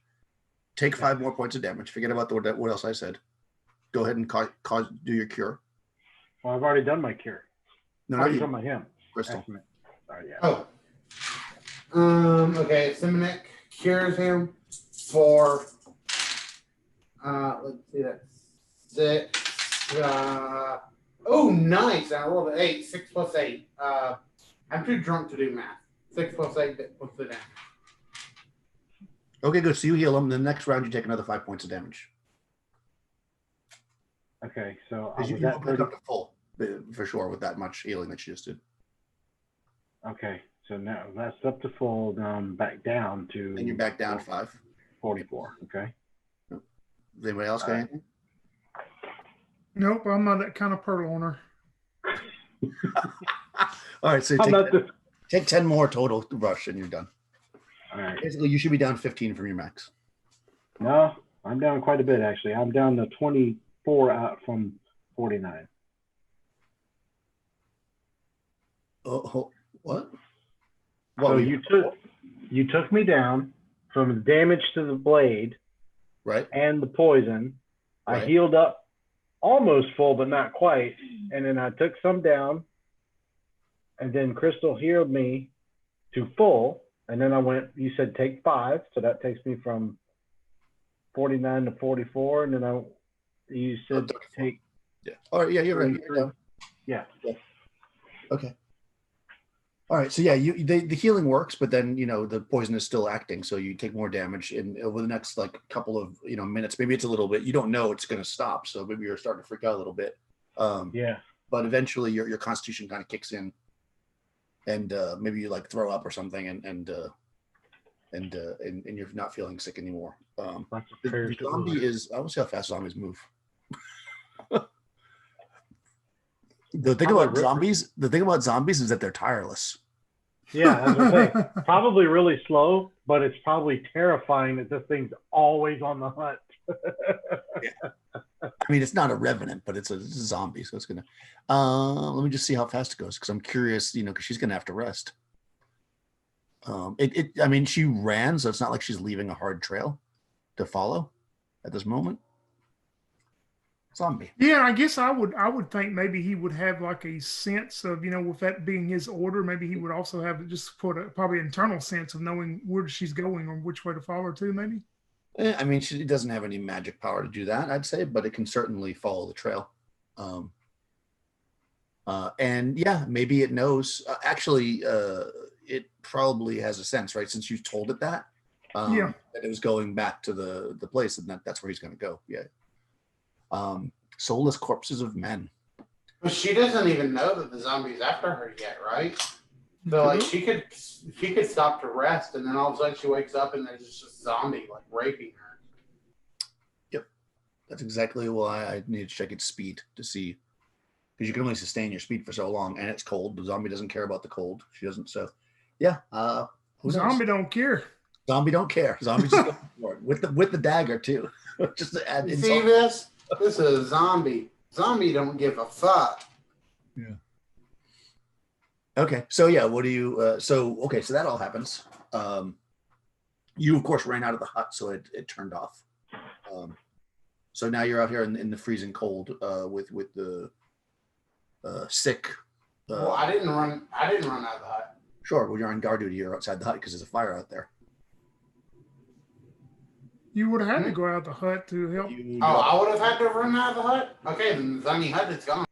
take 5 more points of damage. Forget about what else I said. Go ahead and do your cure. Well, I've already done my cure. No, I not already you, done my him. Crystal. Sorry, yeah. Oh. Okay, Simic cures him for let's see, that's 6. Oh, nice. I rolled an 8. 6 plus 8. I'm too drunk to do math. 6 plus 8 what's the damage? Okay, good. So you heal him. The next round, you take another 5 points of damage. Okay, so You won't pick up to full for sure with that much healing that you just did. Okay, so now that's up to full. Now I'm back down to. And you're back down 5. 44. Okay. Does anybody else got anything? Nope, I'm not that kind of pearl owner. All right, so take 10 more total rush and you're done. All right. Basically, you should be down 15 from your max. No, I'm down quite a bit actually. I'm down to 24 out from 49. Oh, what? So you took me down from the damage to the blade, right, and the poison. Right. I healed up almost full, but not quite, and then I took some down, and then Crystal healed me to full, and then I went. You said take 5, so that takes me from 49 to 44, and then you said take. Yeah. All right. Yeah, you're right. You're down. Yeah. Okay. All right, so yeah, the healing works, but then the poison is still acting, so you take more damage. And over the next couple of minutes, maybe it's a little bit. You don't know it's going to stop, so maybe you're starting to freak out a little bit. Yeah. But eventually, your constitution kind of kicks in, and maybe you throw up or something, and you're not feeling sick anymore. The zombie is. I don't see how fast zombies move. The thing about zombies is that they're tireless. Yeah, that's what I'm saying. Probably really slow, but it's probably terrifying that this thing's always on the hunt. Yeah. I mean, it's not a revenant, but it's a zombie, so it's gonna. Let me just see how fast it goes because I'm curious, because she's gonna have to rest. I mean, she ran, so it's not like she's leaving a hard trail to follow at this moment. Zombie. Yeah, I guess I would think maybe he would have a sense of, with that being his order, maybe he would also have just probably internal sense of knowing where she's going or which way to follow her to, maybe. I mean, she doesn't have any magic power to do that, I'd say, but it can certainly follow the trail. And yeah, maybe it knows. Actually, it probably has a sense, right? Since you told it that, that it was going back to the place, and that's where he's going to go. Yeah. Soulless corpses of men. But she doesn't even know that the zombie's after her yet, right? So she could stop to rest, and then all of a sudden she wakes up and there's just a zombie raping her. Yep, that's exactly why I need to check its speed to see, because you can only sustain your speed for so long, and it's cold. The zombie doesn't care about the cold. She doesn't. So, yeah. Zombie don't care. Zombie don't care. Zombie's just going for it with the dagger too. Just to add. You see this? This is a zombie. Zombie don't give a fuck. Yeah. Okay. So yeah, what do you? So that all happens. You of course ran out of the hut, so it turned off. So now you're out here in the freezing cold with the sick. Well, I didn't run out of the hut. Sure, when you're on guard duty, you're outside the hut because there's a fire out there. You would have had to go out the hut to help. You Oh, drop- I would have had to run out of the hut? Okay, then the tiny hut is gone.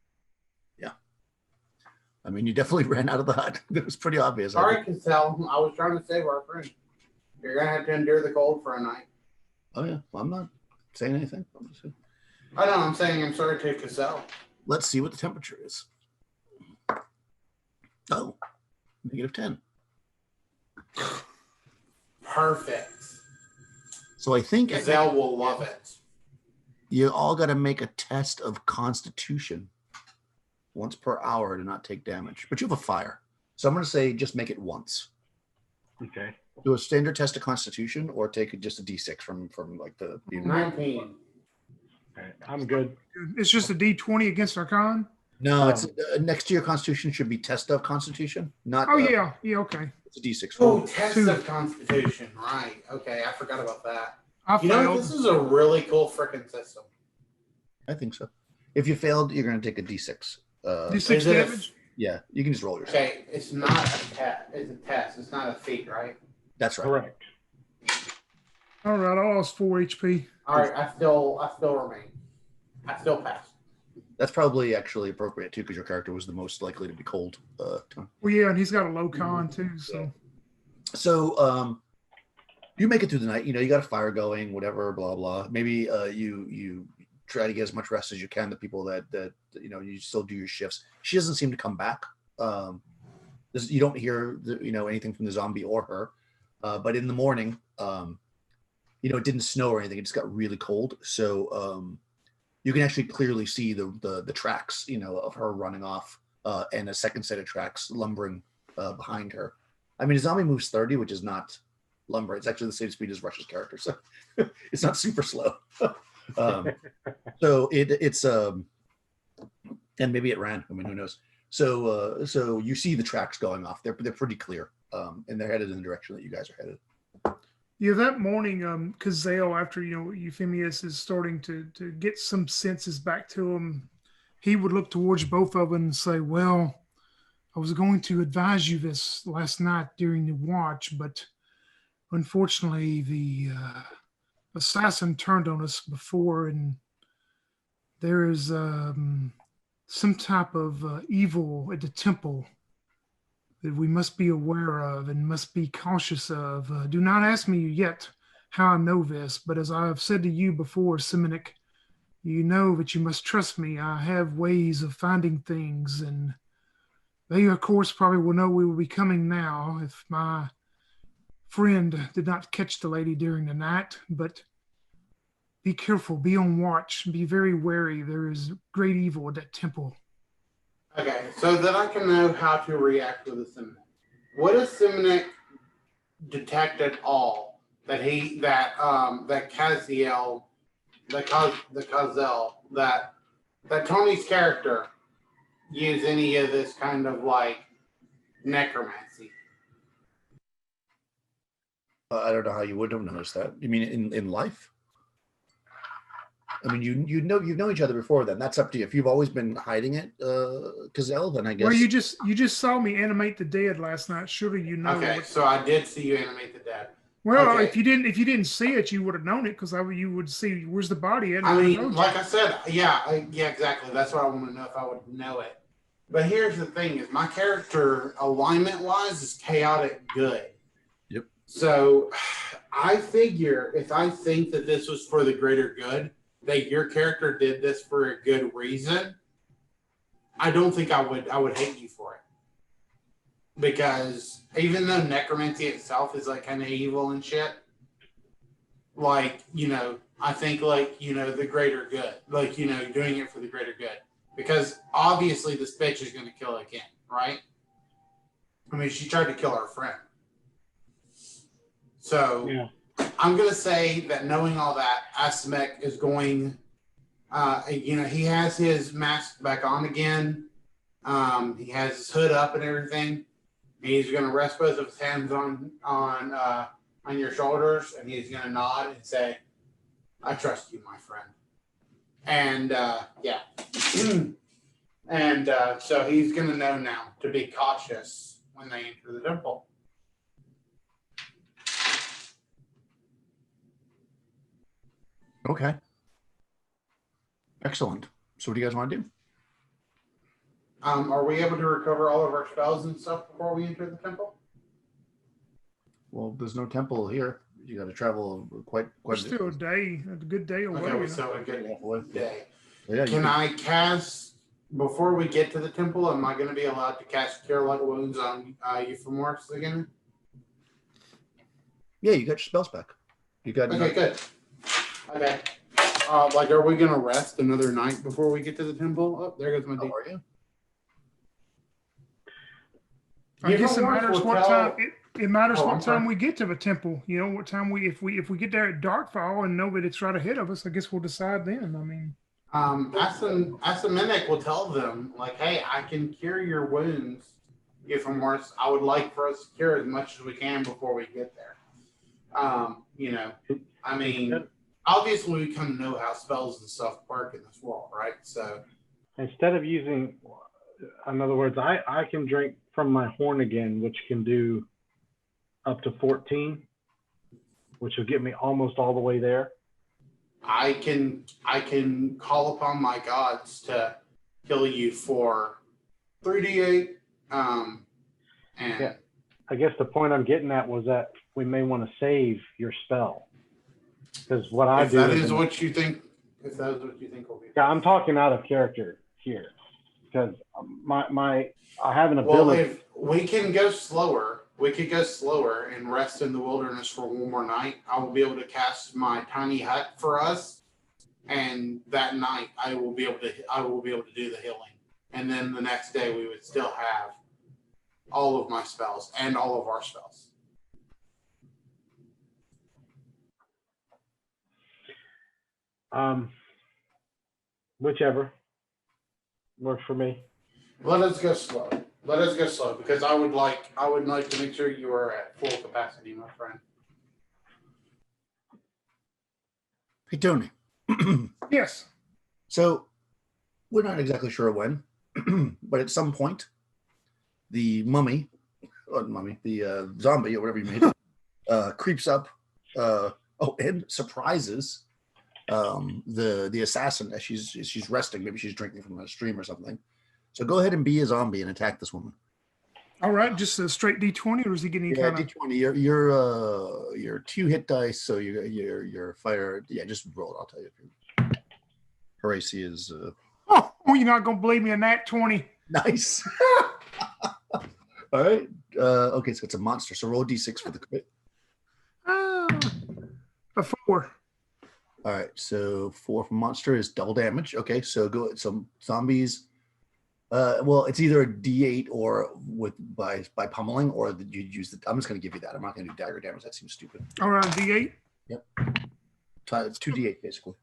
I mean, you definitely ran out of the hut. It was pretty obvious. Sorry, Cassell. I was trying to save our friend. You're going to have to endure the cold for a night. Oh, yeah. Well, I'm not saying anything. I know, I'm saying I'm sorry to Cassell. Let's see what the temperature is. Oh, -10. Perfect. So I think Cassell will love it. you all got to make a test of Constitution once per hour to not take damage. But you have a fire. So I'm going to say just make it once. Okay. Do a standard test of Constitution or take just a D6 from like the. 19. Okay. I'm good. It's just a D20 against our con. No, it's next to your Constitution should be test of Constitution, not. Oh yeah, okay. It's a D6. Oh, test Two. of Constitution. Right. Okay, I forgot about that. I You know, failed. this is a really cool freaking system. I think so. If you failed, you're going to take a D6. D6 Is it a- damage. Yeah, you can just roll yourself. Okay, it's not a test. It's a test. It's not a feat, right? That's right. Correct. All right, I lost 4 HP. All right, I still remain. I still pass. That's probably actually appropriate too, because your character was the most likely to be cold. Well, yeah, and he's got a low con too. So So you make it through the night. You know, you got a fire going, whatever, blah blah. Maybe you try to get as much rest as you can. The people that you know, you still do your shifts. She doesn't seem to come back. You don't hear anything from the zombie or her. But in the morning, it didn't snow or anything. It just got really cold. So you can actually clearly see the tracks, of her running off, and a second set of tracks lumbering behind her. I mean, a zombie moves 30, which is not lumber. It's actually the same speed as Rush's character, so it's not super slow. So it's and maybe it ran. I mean, who knows? So you see the tracks going off. They're pretty clear, and they're headed in the direction that you guys are headed. yeah, that morning, Cazel, after Euphemius is starting to get some senses back to him, he would look towards both of them and say, "Well, I was going to advise you this last night during the watch, but unfortunately, the assassin turned on us before, and there is some type of evil at the temple that we must be aware of and must be cautious of. Do not ask me yet how I know this, but as I have said to you before, Simonik, you know that you must trust me. I have ways of finding things, and they, of course, probably will know we will be coming now if my friend did not catch the lady during the night. But be careful, be on watch, be very wary. There is great evil at that temple." Okay, so that I can know how to react with a Simonik. What does Simonik detect at all that Caziel, that Tony's character use any of this kind of like necromancy? I don't know how you would have noticed that. You mean in life? I mean, you've known each other before. Then that's up to you. If you've always been hiding it, Cazel, then I guess. Well, you just saw me animate the dead last night. Surely you know. Okay, so I did see you animate the dead. Well, okay. if you didn't see it, you would have known it because you would see where's the body at. I mean, like I said, yeah, exactly. That's what I want to know if I would know it. But here's the thing: is my character alignment-wise is chaotic good. Yep. So I figure if I think that this was for the greater good, that your character did this for a good reason, I don't think I would hate you for it. Because even though necromancy itself is like kind of evil and shit, like, I think like, the greater good, like, doing it for the greater good. Because obviously this bitch is going to kill again, right? I mean, she tried to kill her friend. So Yeah. I'm going to say that knowing all that, Asimek is going, he has his mask back on again. He has his hood up and everything. He's going to rest both of his hands on your shoulders, and he's going to nod and say, "I trust you, my friend." And yeah. And so he's going to know now to be cautious when they enter the temple. Okay. Excellent. So what do you guys want to do? Are we able to recover all of our spells and stuff before we enter the temple? Well, there's no temple here. You got to travel quite It's still a day, a good day away. Okay, you know. so a good day. Yeah, Can I cast before we get to the temple? Am I going to be allowed to cast Cure Light Wounds on Euphemorus again? Yeah, you got your spells back. You got. Okay, good. Okay. Like, are we going to rest another night before we get to the temple? Oh, there goes my How D. are you? I guess it Euphemorus matters will what tell- time. It matters Oh, what I'm sorry. time we get to the temple. You know what time we if we get there at darkfall and know that it's right ahead of us. I guess we'll decide then. I mean, Astomenic will tell them, like, hey, I can cure your wounds, Euphemorus. I would like for us to cure as much as we can before we get there. You know, I mean, obviously we kind of know how spells and stuff work in this world, right? So Instead of using, in other words, I can drink from my horn again, which can do up to 14, which will get me almost all the way there. I can call upon my gods to heal you for 3d8. And Yeah. I guess the point I'm getting at was that we may want to save your spell, because what I if do that is is what you think, if that is what you think will be. yeah, I'm talking out of character here, because I have an Well, ability. if we can go slower, we could go slower and rest in the wilderness for one more night. I will be able to cast my tiny hut for us, and that night I will be able to do the healing. And then the next day we would still have all of my spells and all of our spells. Whichever works for me. Let us go slow. Let us go slow, because I would like to make sure you are at full capacity, my friend. Hey, Tony. yes. So we're not exactly sure when, but at some point, the mummy, the zombie or whatever you made, creeps up. And surprises the assassin as she's resting. Maybe she's drinking from a stream or something. So go ahead and be a zombie and attack this woman. All right, just a straight D20, or is he getting Yeah, kind of? D20. Your 2 hit dice. So your fire. Yeah, just roll it. I'll tell you. Her AC is Oh, you're not gonna believe me in that 20. nice. All right. Okay, so it's a monster. So roll D6 for the crit. A 4. All right, so 4 from monster is double damage. Okay, so go some zombies. Well, it's either a D8 or by pummeling, or you use the. I'm just going to give you that. I'm not going to do dagger damage. That seems stupid. All right, D8. Yep. It's 2D8 basically.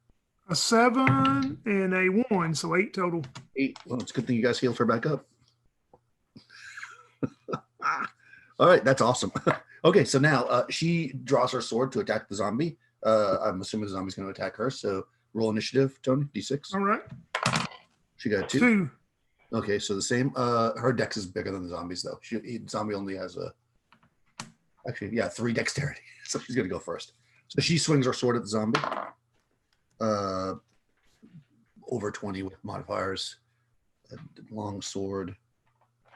A 7 and a 1, so 8 total. 8. Well, it's a good thing you guys healed her back up. All right, that's awesome. Okay, so now she draws her sword to attack the zombie. I'm assuming the zombie's going to attack her. So roll initiative, Tony. D6. All right. She got a 2. 2. Okay, so the same. Her dex is bigger than the zombies, though. Zombie only has 3 dexterity. So she's gonna go first. So she swings her sword at the zombie. Over 20 with modifiers. A long sword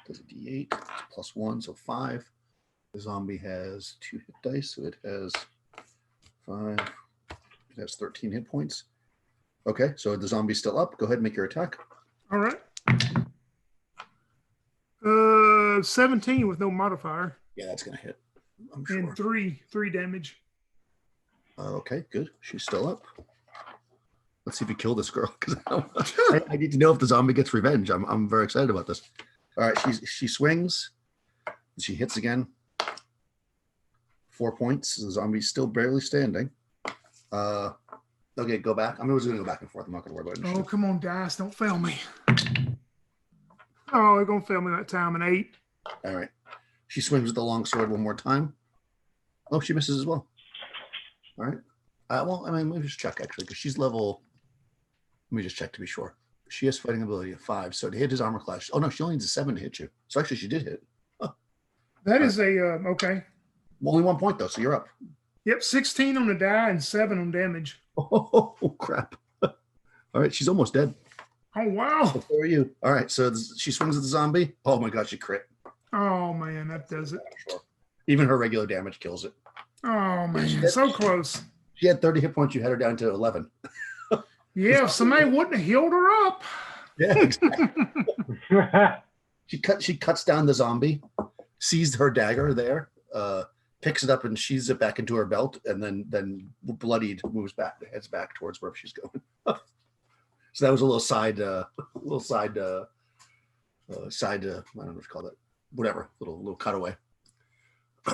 does a D8 plus 1, so 5. The zombie has 2 hit dice, so it has 5. It has 13 hit points. Okay, so the zombie's still up. Go ahead and make your attack. All right. 17 with no modifier. Yeah, that's gonna hit. I'm sure. And 3 damage. Okay, good. She's still up. Let's see if we kill this girl, because I need to know if the zombie gets revenge. I'm very excited about this. All right, she swings. She hits again. 4 points. The zombie's still barely standing. Okay, go back. I'm just going to go back and forth. I'm not going to worry about it. Oh, come on, dice. Don't fail me. Oh, they're going to fail me that time. An 8. All right. She swings with the long sword one more time. Oh, she misses as well. All right. Well, I mean, let me just check, actually, because she's level. Let me just check to be sure. She has fighting ability of 5. So to hit his armor class. Oh, no, she only needs a 7 to hit you. So actually, she did hit. Huh. That is a okay. Only 1 point though, so you're up. Yep, 16 on the die and 7 on damage. Oh crap! All right, she's almost dead. Oh wow! Before you. All right, so she swings at the zombie. Oh my god, she crit. Oh man, that does it. Sure. Even her regular damage kills it. Oh man, so close. She had 30 hit points. You had her down to 11. Yeah, if somebody wouldn't have healed her up. Yeah, exactly. She cuts down the zombie, sees her dagger there, picks it up and sheathes it back into her belt, and then bloodied moves back, heads back towards wherever she's going. So that was a little side, I don't know what to call it, whatever, little cutaway.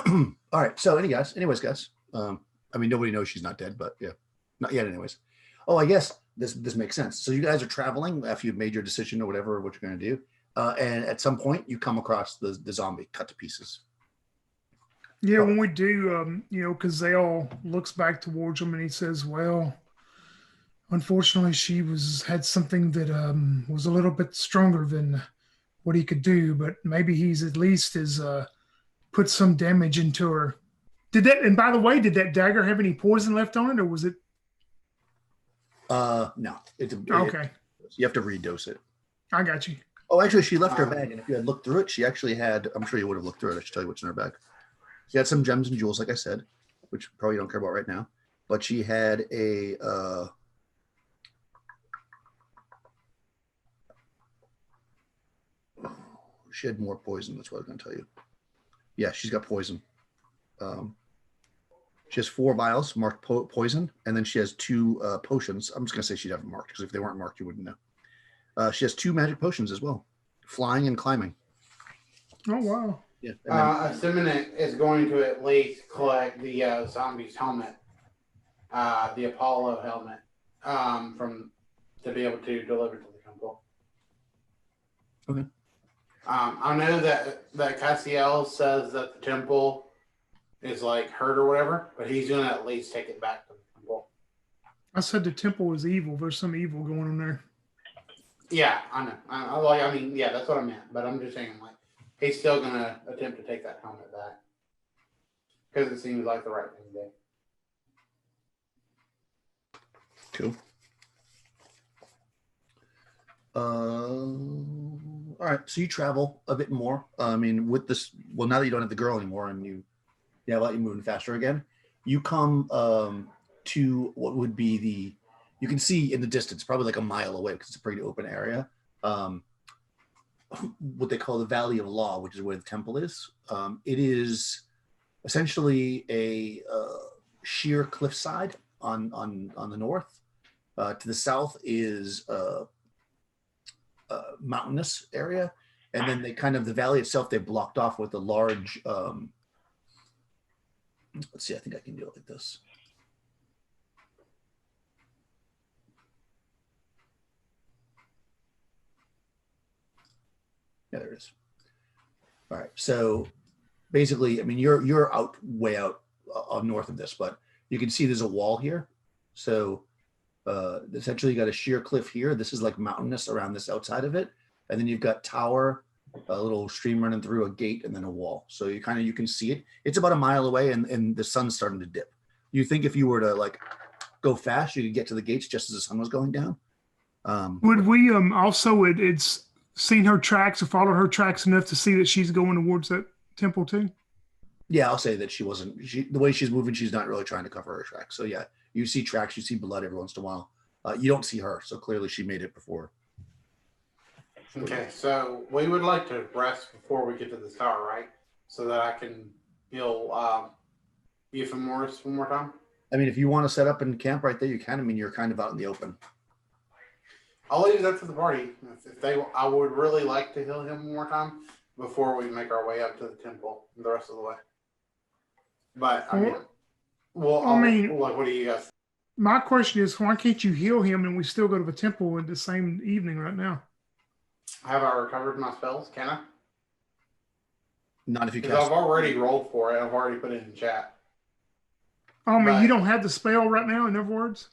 All right. So anyways, guys. I mean, nobody knows she's not dead, but yeah, not yet. Anyways. Oh, I guess this makes sense. So you guys are traveling after you've made your decision or whatever what you're going to do, and at some point you come across the zombie cut to pieces. Yeah, when we do, because Zale looks back towards him and he says, "Well, unfortunately, she had something that was a little bit stronger than what he could do, but maybe he's at least has put some damage into her." And by the way, did that dagger have any poison left on it, or was it? No. Okay. You have to redose it. I got you. Oh, actually, she left her bag, and if you had looked through it, she actually had. I'm sure you would have looked through it. I should tell you what's in her bag. She had some gems and jewels, like I said, which probably you don't care about right now. But she had she had more poison. That's what I was going to tell you. Yeah, she's got poison. She has 4 vials marked poison, and then she has 2 potions. I'm just going to say she'd have them marked, because if they weren't marked, you wouldn't know. She has 2 magic potions as well, flying and climbing. Oh, wow. Yeah. Assuming it is going to at least collect the zombie's helmet, the Apollo helmet, to be able to deliver to the temple. Okay. I know that Cassiel says that the temple is like hurt or whatever, but he's gonna at least take it back to the temple. I said the temple was evil. There's some evil going on there. Yeah, I know. I mean, yeah, that's what I meant. But I'm just saying, like, he's still gonna attempt to take that helmet back because it seems like the right thing to do. Cool. All right. So you travel a bit more. I mean, with this, well, now that you don't have the girl anymore, and you let you moving faster again, you come to what would be you can see in the distance, probably like a mile away, because it's a pretty open area, what they call the Valley of Law, which is where the temple is. It is essentially a sheer cliffside on the north. To the south is a mountainous area, and then the valley itself they blocked off with a large. Let's see. I think I can do it like this. Yeah, there it is. All right. So basically, I mean, you're way out north of this, but you can see there's a wall here. So essentially, you got a sheer cliff here. This is like mountainous around this outside of it, and then you've got tower, a little stream running through, a gate, and then a wall. So you can see it. It's about a mile away, and the sun's starting to dip. You think if you were to like go fast, you could get to the gates just as the sun was going down. Would we also it's seen her tracks or followed her tracks enough to see that she's going towards that temple too? Yeah, I'll say that she wasn't. The way she's moving, she's not really trying to cover her tracks. So yeah, you see tracks, you see blood every once in a while. You don't see her, so clearly she made it before. Okay, so we would like to rest before we get to this tower, right? So that I can heal Euphemoris one more time. I mean, if you want to set up and camp right there, you can. I mean, you're kind of out in the open. I'll leave that to the party. I would really like to heal him one more time before we make our way up to the temple the rest of the way. But I mean, what do you guys? My question is, why can't you heal him and we still go to the temple in the same evening right now? Have I recovered my spells? Can I? Not if you cast. I've already rolled for it. I've already put it in chat. Oh, man, you don't have the spell right now. In other words,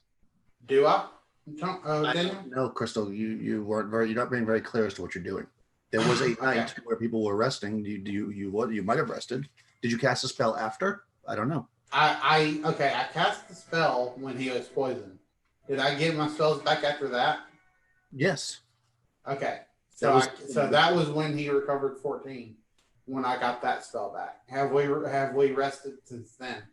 do I? No, Crystal, you're not being very clear as to what you're doing. There was a night where people were resting. You might have rested. Did you cast a spell after? I don't know. I cast the spell when he was poisoned. Did I get my spells back after that? Yes. Okay. That So that was when he recovered 14 when I got that spell back. Have we rested since then?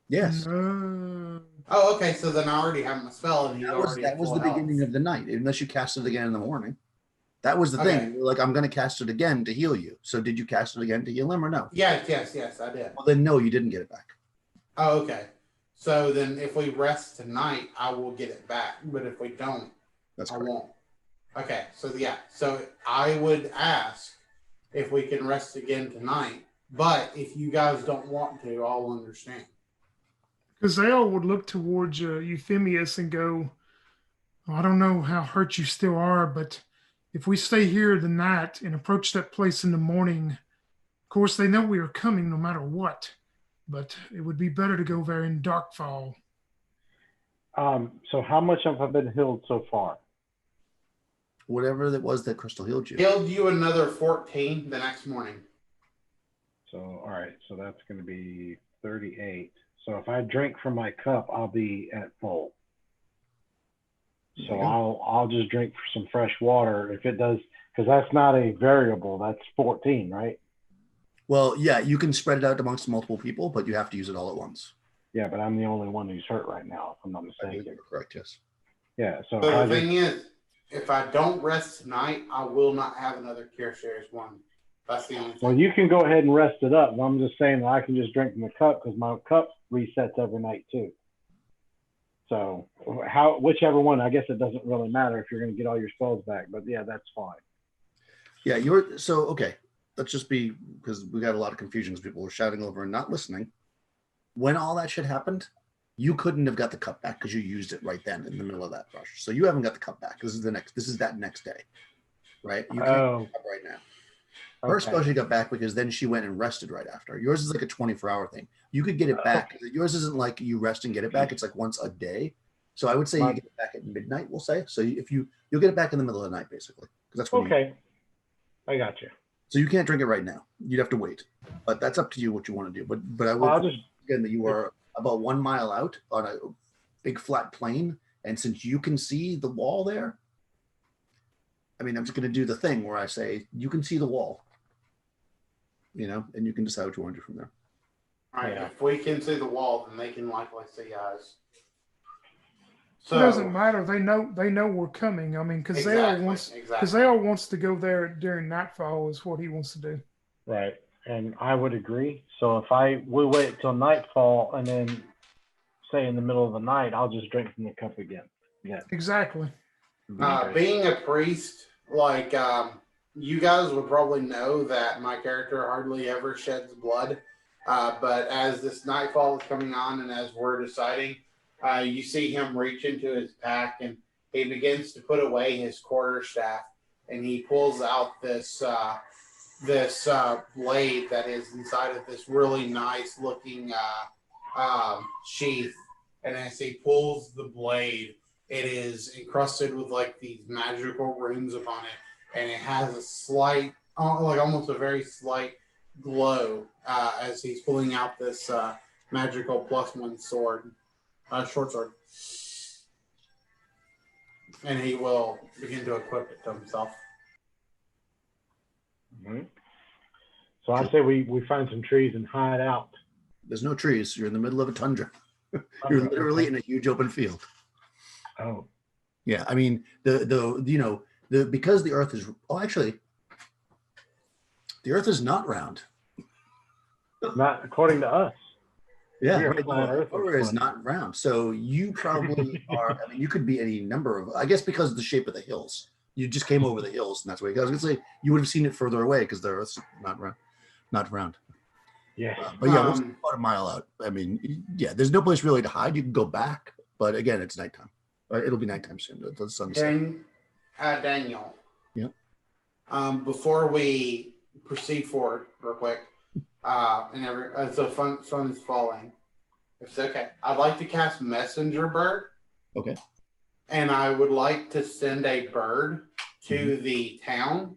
Yes. No. Oh, okay. So then I already have my spell, and he's already That was the beginning of the night, unless you cast it again in the morning. That was the thing. Like, I'm going to cast it again to heal you. So did you cast it again to heal him or no? Yes, I did. Well, then no, you didn't get it back. Oh, okay. So then if we rest tonight, I will get it back. But if we don't, I won't. Okay. So yeah. So I would ask if we can rest again tonight. But if you guys don't want to, I'll understand. Because they all would look towards Euphemius and go, "I don't know how hurt you still are, but if we stay here the night and approach that place in the morning, of course they know we are coming no matter what, but it would be better to go there in darkfall." So how much have I been healed so far? Whatever that was that Crystal healed you. Healed you another 14 the next morning. So, all right. So that's going to be 38. So if I drink from my cup, I'll be at full. So I'll just drink some fresh water if it does, because that's not a variable. That's 14, right? Well, yeah, you can spread it out amongst multiple people, but you have to use it all at once. Yeah, but I'm the only one who's hurt right now, if I'm not mistaken. You're correct, yes. Yeah, so the thing is, if I don't rest tonight, I will not have another Cure Series 1. That's the only thing. Well, you can go ahead and rest it up. I'm just saying that I can just drink from the cup because my cup resets every night too. So whichever one, I guess it doesn't really matter if you're going to get all your spells back, but yeah, that's fine. Yeah, okay. Let's just be, because we got a lot of confusion because people were shouting over and not listening. When all that shit happened, you couldn't have got the cup back because you used it right then in the middle of that rush. So you haven't got the cup back. This is that next day, right? You can't get the cup right now. Her spell she got back because then she went and rested right after. Yours is like a 24-hour thing. You could get it back. Yours isn't like you rest and get it back. It's like once a day. So I would say you get it back at midnight, we'll say. So if you'll get it back in the middle of the night, basically. Because that's when I got you. So you can't drink it right now. You'd have to wait. But that's up to you what you want to do. But I will again that you are about 1 mile out on a big flat plain. And since you can see the wall there, I mean, I'm just going to do the thing where I say, you can see the wall. And you can decide what you want to do from there. All right. If we can see the wall, then they can likely see us. So It doesn't matter. They know we're coming. I mean, because Zale wants to go there during nightfall is what he wants to do. Right, and I would agree. So if we wait till nightfall and then say in the middle of the night, I'll just drink from the cup again. Yeah, Exactly. being a priest, like you guys would probably know that my character hardly ever sheds blood. But as this nightfall is coming on and as we're deciding, you see him reach into his pack and he begins to put away his quarterstaff and he pulls out this blade that is inside of this really nice looking sheath. And as he pulls the blade, it is encrusted with like these magical runes upon it. And it has a slight, like almost a very slight glow as he's pulling out this magical +1 sword, short sword. And he will begin to equip it to himself. Mm-hmm. So I say we find some trees and hide out. There's no trees. You're in the middle of a tundra. You're literally in a huge open field. Oh. Yeah, I mean because the Earth is actually the Earth is not round. Not according to us. Yeah, Earth is not round. So you probably are. I mean, you could be any number of. I guess because of the shape of the hills, you just came over the hills, and that's why I was going to say you would have seen it further away because the Earth's not round. Yeah, but yeah, we're about a mile out. I mean, yeah, there's no place really to hide. You can go back, but again, it's nighttime. It'll be nighttime soon. The sun's setting. Daniel. Yeah. Before we proceed forward, real quick, as the sun is falling, if it's okay, I'd like to cast Messenger Bird. Okay. And I would like to send a bird to the town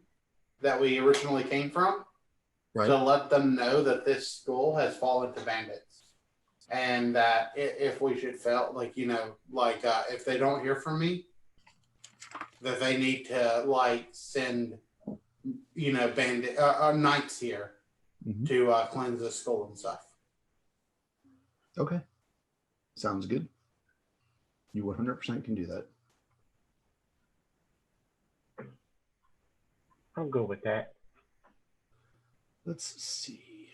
that we originally came from, Right. to let them know that this school has fallen to bandits, and that if we should fail, like, you know, like if they don't hear from me, that they need to like send, you know, bandit knights here to cleanse the school and stuff. Okay. Sounds good. You 100% can do that. I'll go with that. Let's see.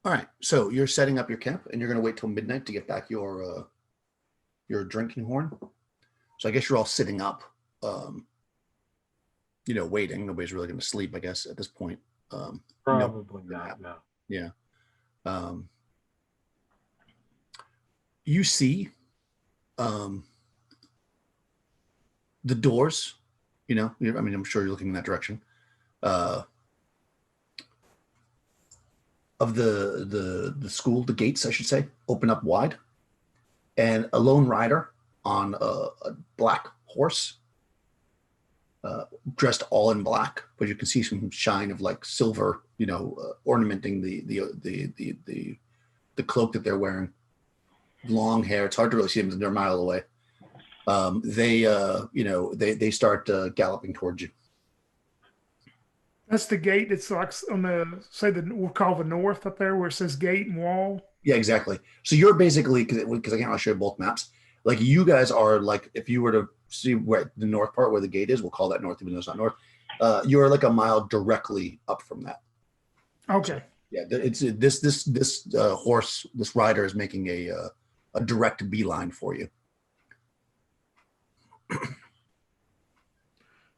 All right, so you're setting up your camp, and you're going to wait till midnight to get back your drinking horn. So I guess you're all sitting up, you know, waiting. Nobody's really going to sleep, I guess, at this point. Probably not. No. Yeah. You see the doors, you know, I mean, I'm sure you're looking in that direction. Of the school, the gates, I should say, open up wide, and a lone rider on a black horse, dressed all in black, but you can see some shine of like silver, you know, ornamenting the cloak that they're wearing. Long hair. It's hard to really see them; they're a mile away. You know, they start galloping towards you. That's the gate. It's like on the we'll call the north up there where it says gate and wall. Yeah, exactly. So you're basically, because I can't really show you both maps. Like you guys are like, if you were to see where the north part where the gate is, we'll call that north, even though it's not north. You're like a mile directly up from that. Okay. Yeah, it's this horse, this rider is making a direct beeline for you.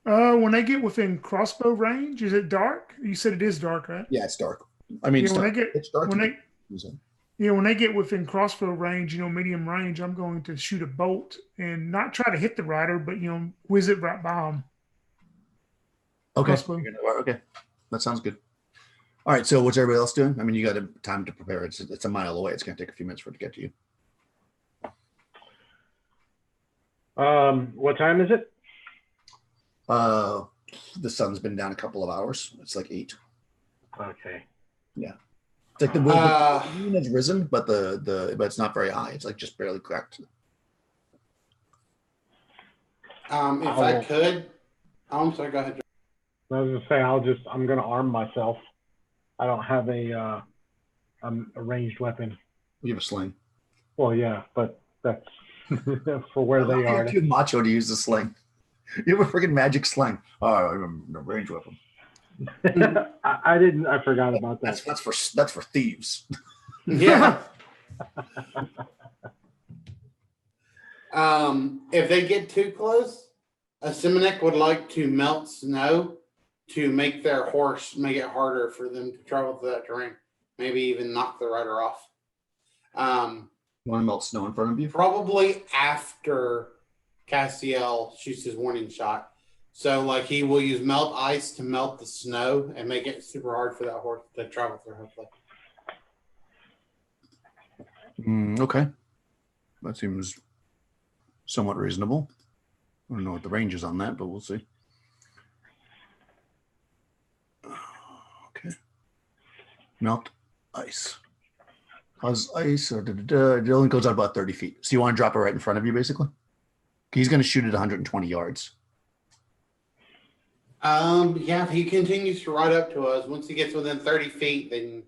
When they get within crossbow range, is it dark? You said it is dark, right? Yeah, it's dark. I mean, Yeah, it's dark. When they get within crossbow range, you know, medium range, I'm going to shoot a bolt and not try to hit the rider, but, you know, whiz it right by them. Okay. Crossbow. Okay. That sounds good. All right. So what's everybody else doing? I mean, you got time to prepare. It's a mile away. It's going to take a few minutes for it to get to you. What time is it? The sun's been down a couple of hours. It's like 8. Okay. Yeah. It's like the moon has risen, but but it's not very high. It's like just barely cracked. I could, I'm sorry. Go ahead. I was gonna say I'm gonna arm myself. I don't have a ranged weapon. You have a sling. Well, yeah, but that's for where they are. Too macho to use the sling. You have a freaking magic sling. Oh, I remember the range weapon. I forgot about that. That's for thieves. Yeah. If they get too close, a Simonek would like to melt snow to make their horse, make it harder for them to travel through that terrain. Maybe even knock the rider off. You want to melt snow in front of you? Probably after Castiel shoots his warning shot. So, like, he will use melt ice to melt the snow and make it super hard for that horse to travel through, hopefully. Okay. That seems somewhat reasonable. I don't know what the range is on that, but we'll see. Okay. Melt ice. Cause ice, it only goes out about 30 feet. So you want to drop it right in front of you, basically? He's going to shoot at 120 yards. Yeah, if he continues to ride up to us, once he gets within 30 feet, then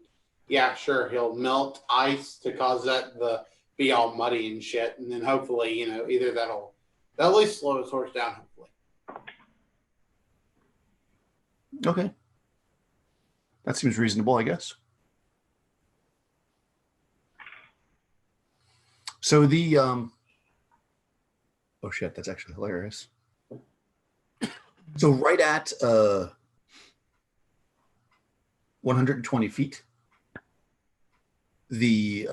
yeah, sure, he'll melt ice to cause that the be all muddy and shit, and then hopefully, you know, either that'll at least slow his horse down, hopefully. Okay. That seems reasonable, I guess. So the oh shit, that's actually hilarious. So right at 120 feet, you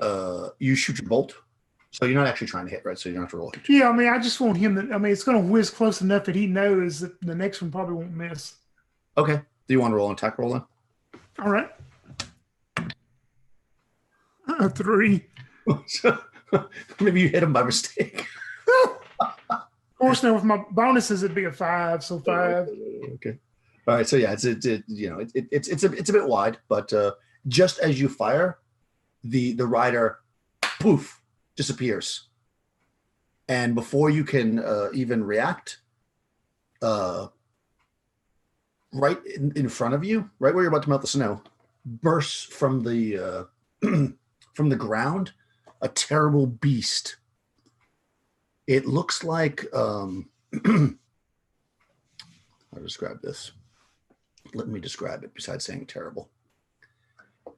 shoot your bolt. So you're not actually trying to hit, right? So you don't have to roll. Yeah, I mean, I just want him to, I mean, it's going to whiz close enough that he knows that the next one probably won't miss. Okay. Do you want to roll an attack roll then? All right. A 3. So, maybe you hit him by mistake. Of course, now with my bonuses, it'd be a 5. So 5. Okay. All right. So yeah, it's a bit wide, but just as you fire, the rider, poof, disappears, and before you can even react, right in front of you, right where you're about to melt the snow, bursts from the from the ground a terrible beast. It looks like how to describe this. Let me describe it besides saying terrible.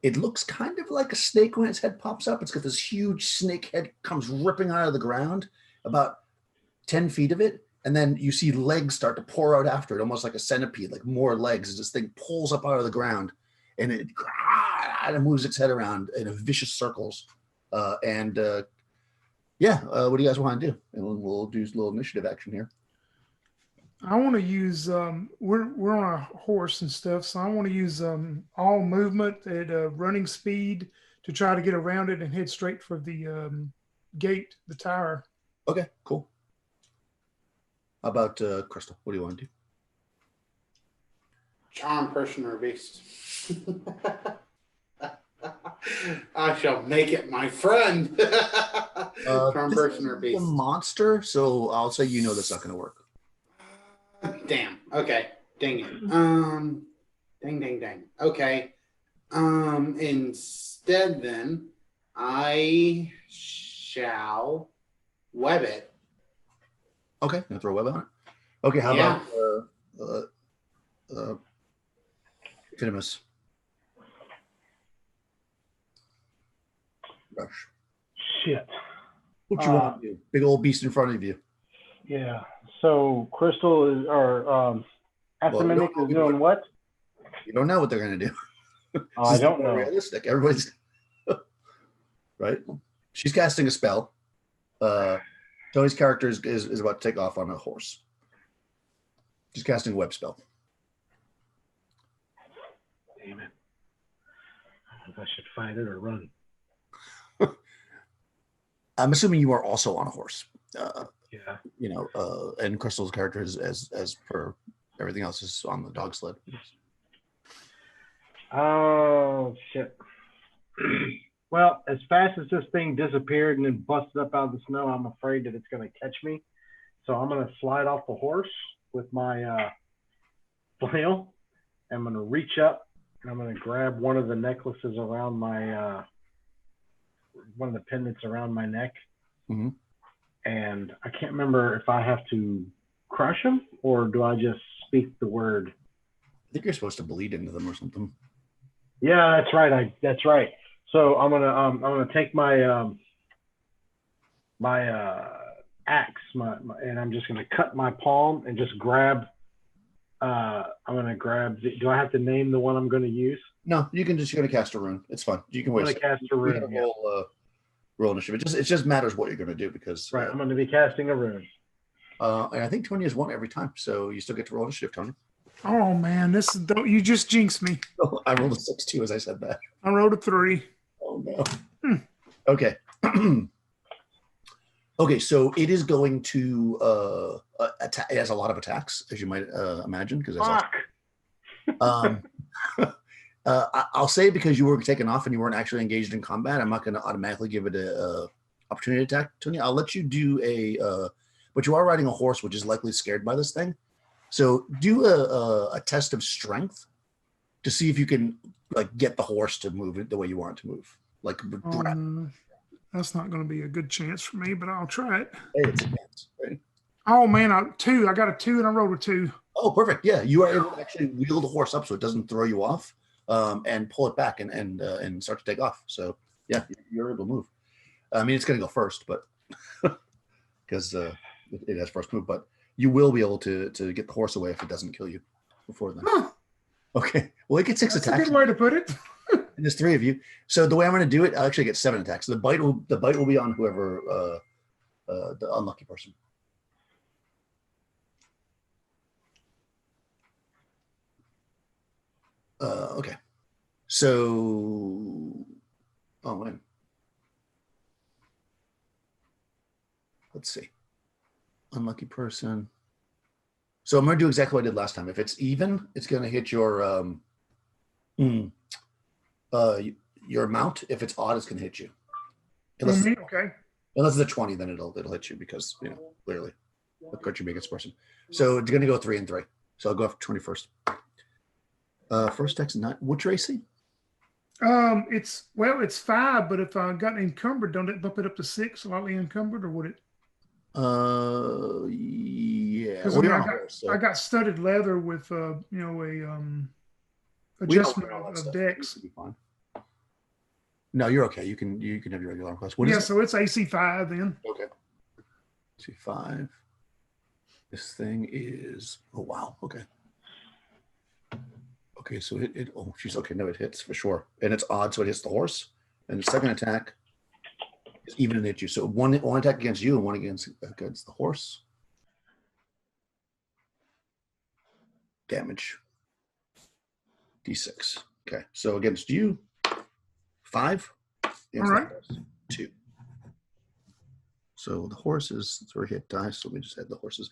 It looks kind of like a snake when its head pops up. It's got this huge snake head comes ripping out of the ground, about 10 feet of it. And then you see legs start to pour out after it, almost like a centipede, like more legs as this thing pulls up out of the ground and it moves its head around in a vicious circles. What do you guys want to do? And we'll do a little initiative action here. I want to use we're on a horse and stuff, so I want to use all movement at running speed to try to get around it and head straight for the gate, the tower. Okay, cool. How about Crystal? What do you want to do? Charm person or beast. I shall make it my friend. Charm person or beast. A monster, so I'll say that's not going to work. Damn. Okay. Dang it. Dang. Okay. Instead, then I shall web it. Okay, gonna throw a web on it. Okay, how about Venomous? Rush. Shit. What you want to do? Big old beast in front of you. Yeah. So Crystal is, or Astonishing is doing what? You don't know what they're gonna do. I don't know. Realistic. Everybody's right. She's casting a spell. Tony's character is about to take off on a horse. She's casting a web spell. Damn it. I don't know if I should fight it or run. I'm assuming you are also on a horse. Yeah. And Crystal's character is as per everything else is on the dog sled. Oh shit. Well, as fast as this thing disappeared and then busted up out of the snow, I'm afraid that it's going to catch me. So I'm going to slide off the horse with my flail. I'm going to reach up and I'm going to grab one of the necklaces around my, one of the pendants around my neck. Mm-hmm. And I can't remember if I have to crush him or do I just speak the word. I think you're supposed to bleed into them or something. Yeah, that's right. That's right. So I'm gonna take my axe, and I'm just gonna cut my palm and just grab. I'm gonna grab. Do I have to name the one I'm gonna use? No, you're gonna cast a rune. It's fine. You can waste. Cast a rune. Roll initiative. It just matters what you're gonna do because. Right, I'm gonna be casting a rune. And I think Tony has won every time, so you still get to roll initiative, Tony. Oh man, you just jinxed me. Oh, I rolled a 6 too as I said that. I rolled a 3. Oh no. Okay. Okay, so it is going to attack. It has a lot of attacks, as you might imagine, because I'll say because you were taken off and you weren't actually engaged in combat, I'm not going to automatically give it a opportunity attack, Tony. I'll let you do but you are riding a horse, which is likely scared by this thing. So do a test of strength to see if you can get the horse to move it the way you want it to move. That's not going to be a good chance for me, but I'll try it. Hey, it's advanced, right? Oh man, I got a 2 and I rolled a 2. Oh, perfect. Yeah, you are able to actually wheel the horse up so it doesn't throw you off, and pull it back and start to take off. So yeah, you're able to move. I mean, it's going to go first, but because it has first move, but you will be able to get the horse away if it doesn't kill you before then. Huh. Okay. Well, it gets 6 attacks. That's a good way to put it. And there's 3 of you. So the way I'm going to do it, I'll actually get 7 attacks. The bite will be on whoever the unlucky person. Okay. So, oh man, let's see. Unlucky person. So I'm going to do exactly what I did last time. If it's even, it's going to hit your mount. If it's odd, it's going to hit you. Unless, Okay. unless it's a 20, then it'll hit you because, clearly. Look what you're being against person. So it's going to go 3 and 3. So I'll go after 21st. First text, not what's your AC? It's 5, but if I got encumbered, don't it bump it up to 6, slightly encumbered, or would it? Yeah. Because I got studded leather with adjustment of decks. No, you're okay. You can have your regular arm class. What is it? So it's AC 5 then. Okay. AC 5. This thing is, oh wow, okay. Okay, so oh she's okay, no, it hits for sure. And it's odd, so it hits the horse. And the second attack is even to hit you. So one attack against you and one against the horse. Damage. D6. Okay, so against you, 5. All right. 2. So the horse is 3 hit dice. So let me just add the horses.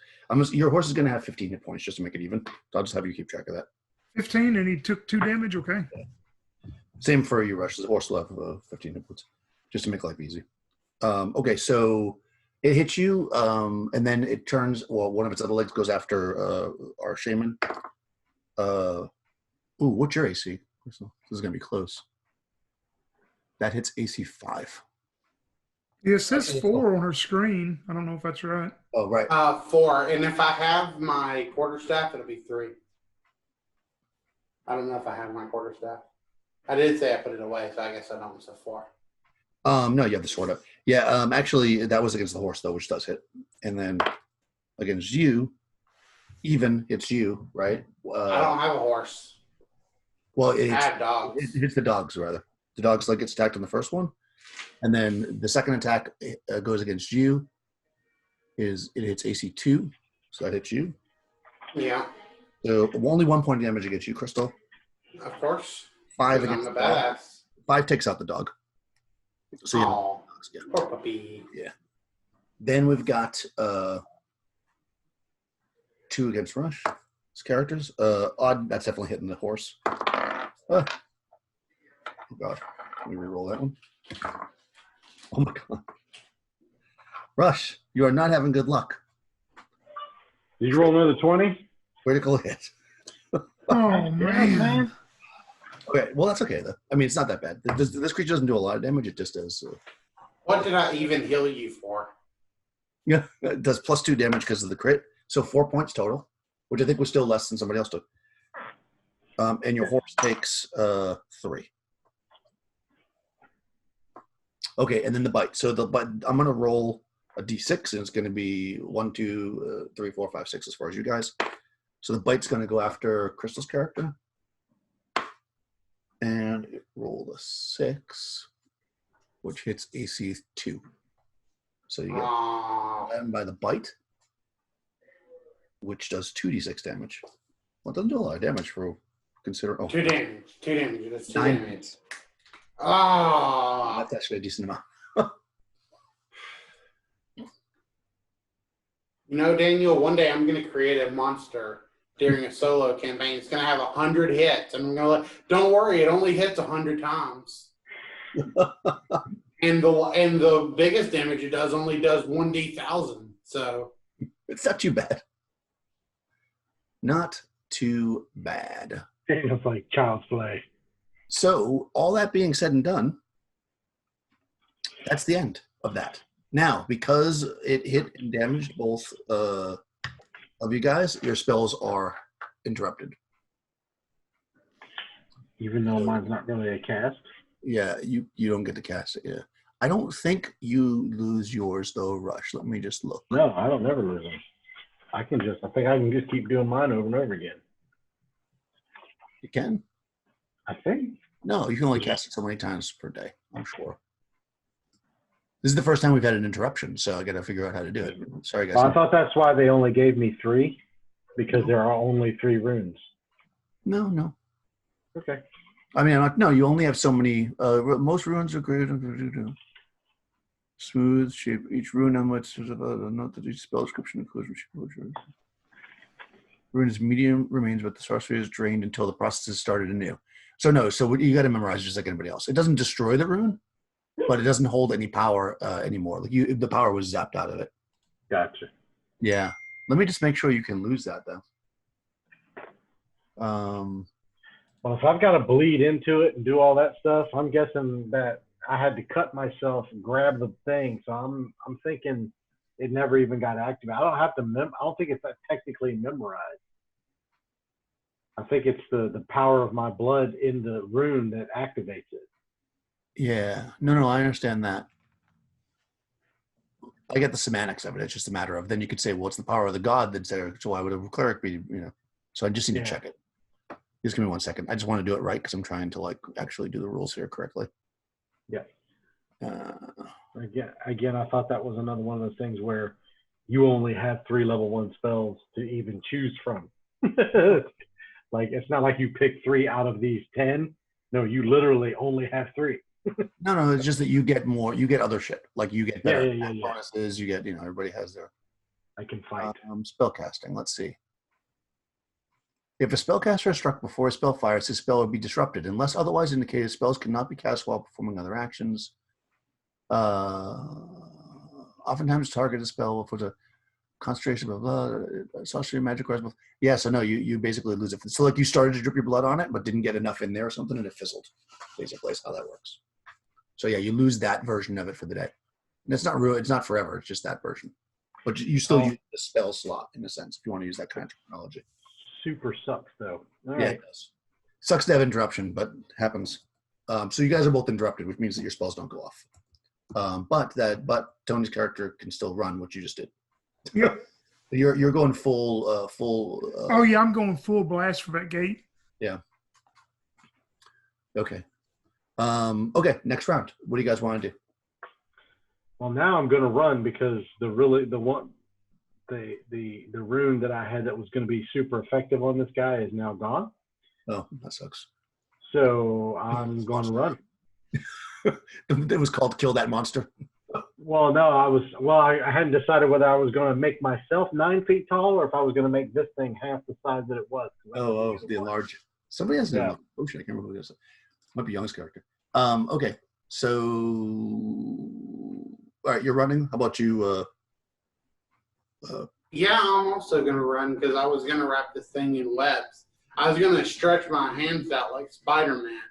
Your horse is going to have 15 hit points just to make it even. So I'll just have you keep track of that. 15, and he took 2 damage. Okay. Same for you, Rush. The horse will have 15 hit points just to make life easy. Okay, so it hits you, and then it turns. Well, one of its other legs goes after our shaman. What's your AC? This is going to be close. That hits AC 5. Yeah, it says 4 on her screen. I don't know if that's right. Oh, right. 4, and if I have my quarterstaff, it'll be 3. I don't know if I have my quarterstaff. I did say I put it away, so I guess I don't. So 4. No, you have the sword up. Yeah, actually, that was against the horse though, which does hit. And then against you, even it's you, right? I don't have a horse. Well, I have dogs. It hits the dogs rather. The dogs gets attacked on the first one, and then the second attack goes against you. It hits AC 2, so that hits you. Yeah. So only 1 point damage against you, Crystal. Of course. 5 against I'm the a dog. badass. 5 takes out the dog. So you have Oh, dogs, yeah. poor puppy. Yeah. Then we've got 2 against Rush. Characters. Odd, that's definitely hitting the horse. Oh god. Let me re-roll that one. Oh my god. Rush, you are not having good luck. Did you roll another 20? Critical hit. Oh man. Okay, well that's okay though. I mean, it's not that bad. This creature doesn't do a lot of damage. It just does. What did I even heal you for? Yeah, it does +2 damage because of the crit. So 4 points total, which I think was still less than somebody else took. And your horse takes 3. Okay, and then the bite. So the bite, I'm gonna roll a d6, and it's gonna be 1, 2, 3, 4, 5, 6 as far as you guys. So the bite's gonna go after Crystal's character, and it rolled a 6, which hits AC 2. So you get 11 by the bite, which does 2d6 damage. Well, it doesn't do a lot of damage for consider. Oh, 2 damage. 2 damage. That's 2 9 damage. hits. Ah. That's actually a decent amount. You know, Daniel, one day I'm going to create a monster during a solo campaign. It's going to have 100 hits. And I'm going to don't worry, it only hits 100 times. and the biggest damage it does only does 1d1000. So it's not too bad. Not too bad. It's like child's play. So all that being said and done, that's the end of that. Now, because it hit and damaged both of you guys, your spells are interrupted. Even though mine's not really a cast. Yeah, you don't get to cast it. Yeah, I don't think you lose yours though, Rush. Let me just look. No, I don't never lose them. I think I can just keep doing mine over and over again. You can. I think. No, you can only cast it so many times per day, I'm sure. This is the first time we've had an interruption, so I got to figure out how to do it. Sorry, guys. Well, I thought that's why they only gave me 3, because there are only 3 runes. No. Okay. I mean, no, you only have so many. Most runes are great. Smooth shape. Each rune emulates note that each spell description includes rune is medium remains, but the sorcery is drained until the process is started anew. So no, so you got to memorize just like anybody else. It doesn't destroy the rune, but it doesn't hold any power anymore. Like the power was zapped out of it. Gotcha. Yeah. Let me just make sure you can lose that though. Well, if I've got to bleed into it and do all that stuff, I'm guessing that I had to cut myself and grab the thing. So I'm thinking it never even got activated. I don't have to I don't think it's that technically memorized. I think it's the power of my blood in the rune that activates it. Yeah. No, I understand that. I get the semantics of it. It's just a matter of then you could say, well, it's the power of the god that's there. So why would a cleric be, So I just need to check it. Just give me 1 second. I just want to do it right because I'm trying to actually do the rules here correctly. Yeah. Again, I thought that was another one of those things where you only have 3 level 1 spells to even choose from. Like it's not like you pick 3 out of these 10. No, you literally only have 3. No, it's just that you get more. You get other shit. Like you get better Yeah. bonuses. You get, everybody has their. I can fight. Spell casting. Let's see. If a spellcaster is struck before a spell fires, his spell will be disrupted. Unless otherwise indicated, spells cannot be cast while performing other actions. Oftentimes, target a spell for the concentration of sorcery, magic, or yeah. So no, you basically lose it. So you started to drip your blood on it, but didn't get enough in there or something, and it fizzled. Basically, is how that works. So yeah, you lose that version of it for the day. And it's not real. It's not forever. It's just that version. But you still use the spell slot in a sense if you want to use that kind of technology. Super sucks though. All Yeah, right. it does. Sucks to have interruption, but happens. So you guys are both interrupted, which means that your spells don't go off. But Tony's character can still run, what you just did. Yeah. You're going full. Oh yeah, I'm going full blast for that gate. Yeah. Okay. Okay. Next round. What do you guys want to do? Well, now I'm going to run because the rune that I had that was going to be super effective on this guy is now gone. Oh, that sucks. So I'm going to run. It was called Kill That Monster. Well, no, I hadn't decided whether I was going to make myself 9 feet tall or if I was going to make this thing half the size that it was. Oh, the enlarge. Somebody has no. Oh shit, I can't remember who it is. Might be Young's character. Okay, so all right, you're running. How about you? Yeah, I'm also going to run because I was going to wrap this thing in webs. I was going to stretch my hands out like Spider-Man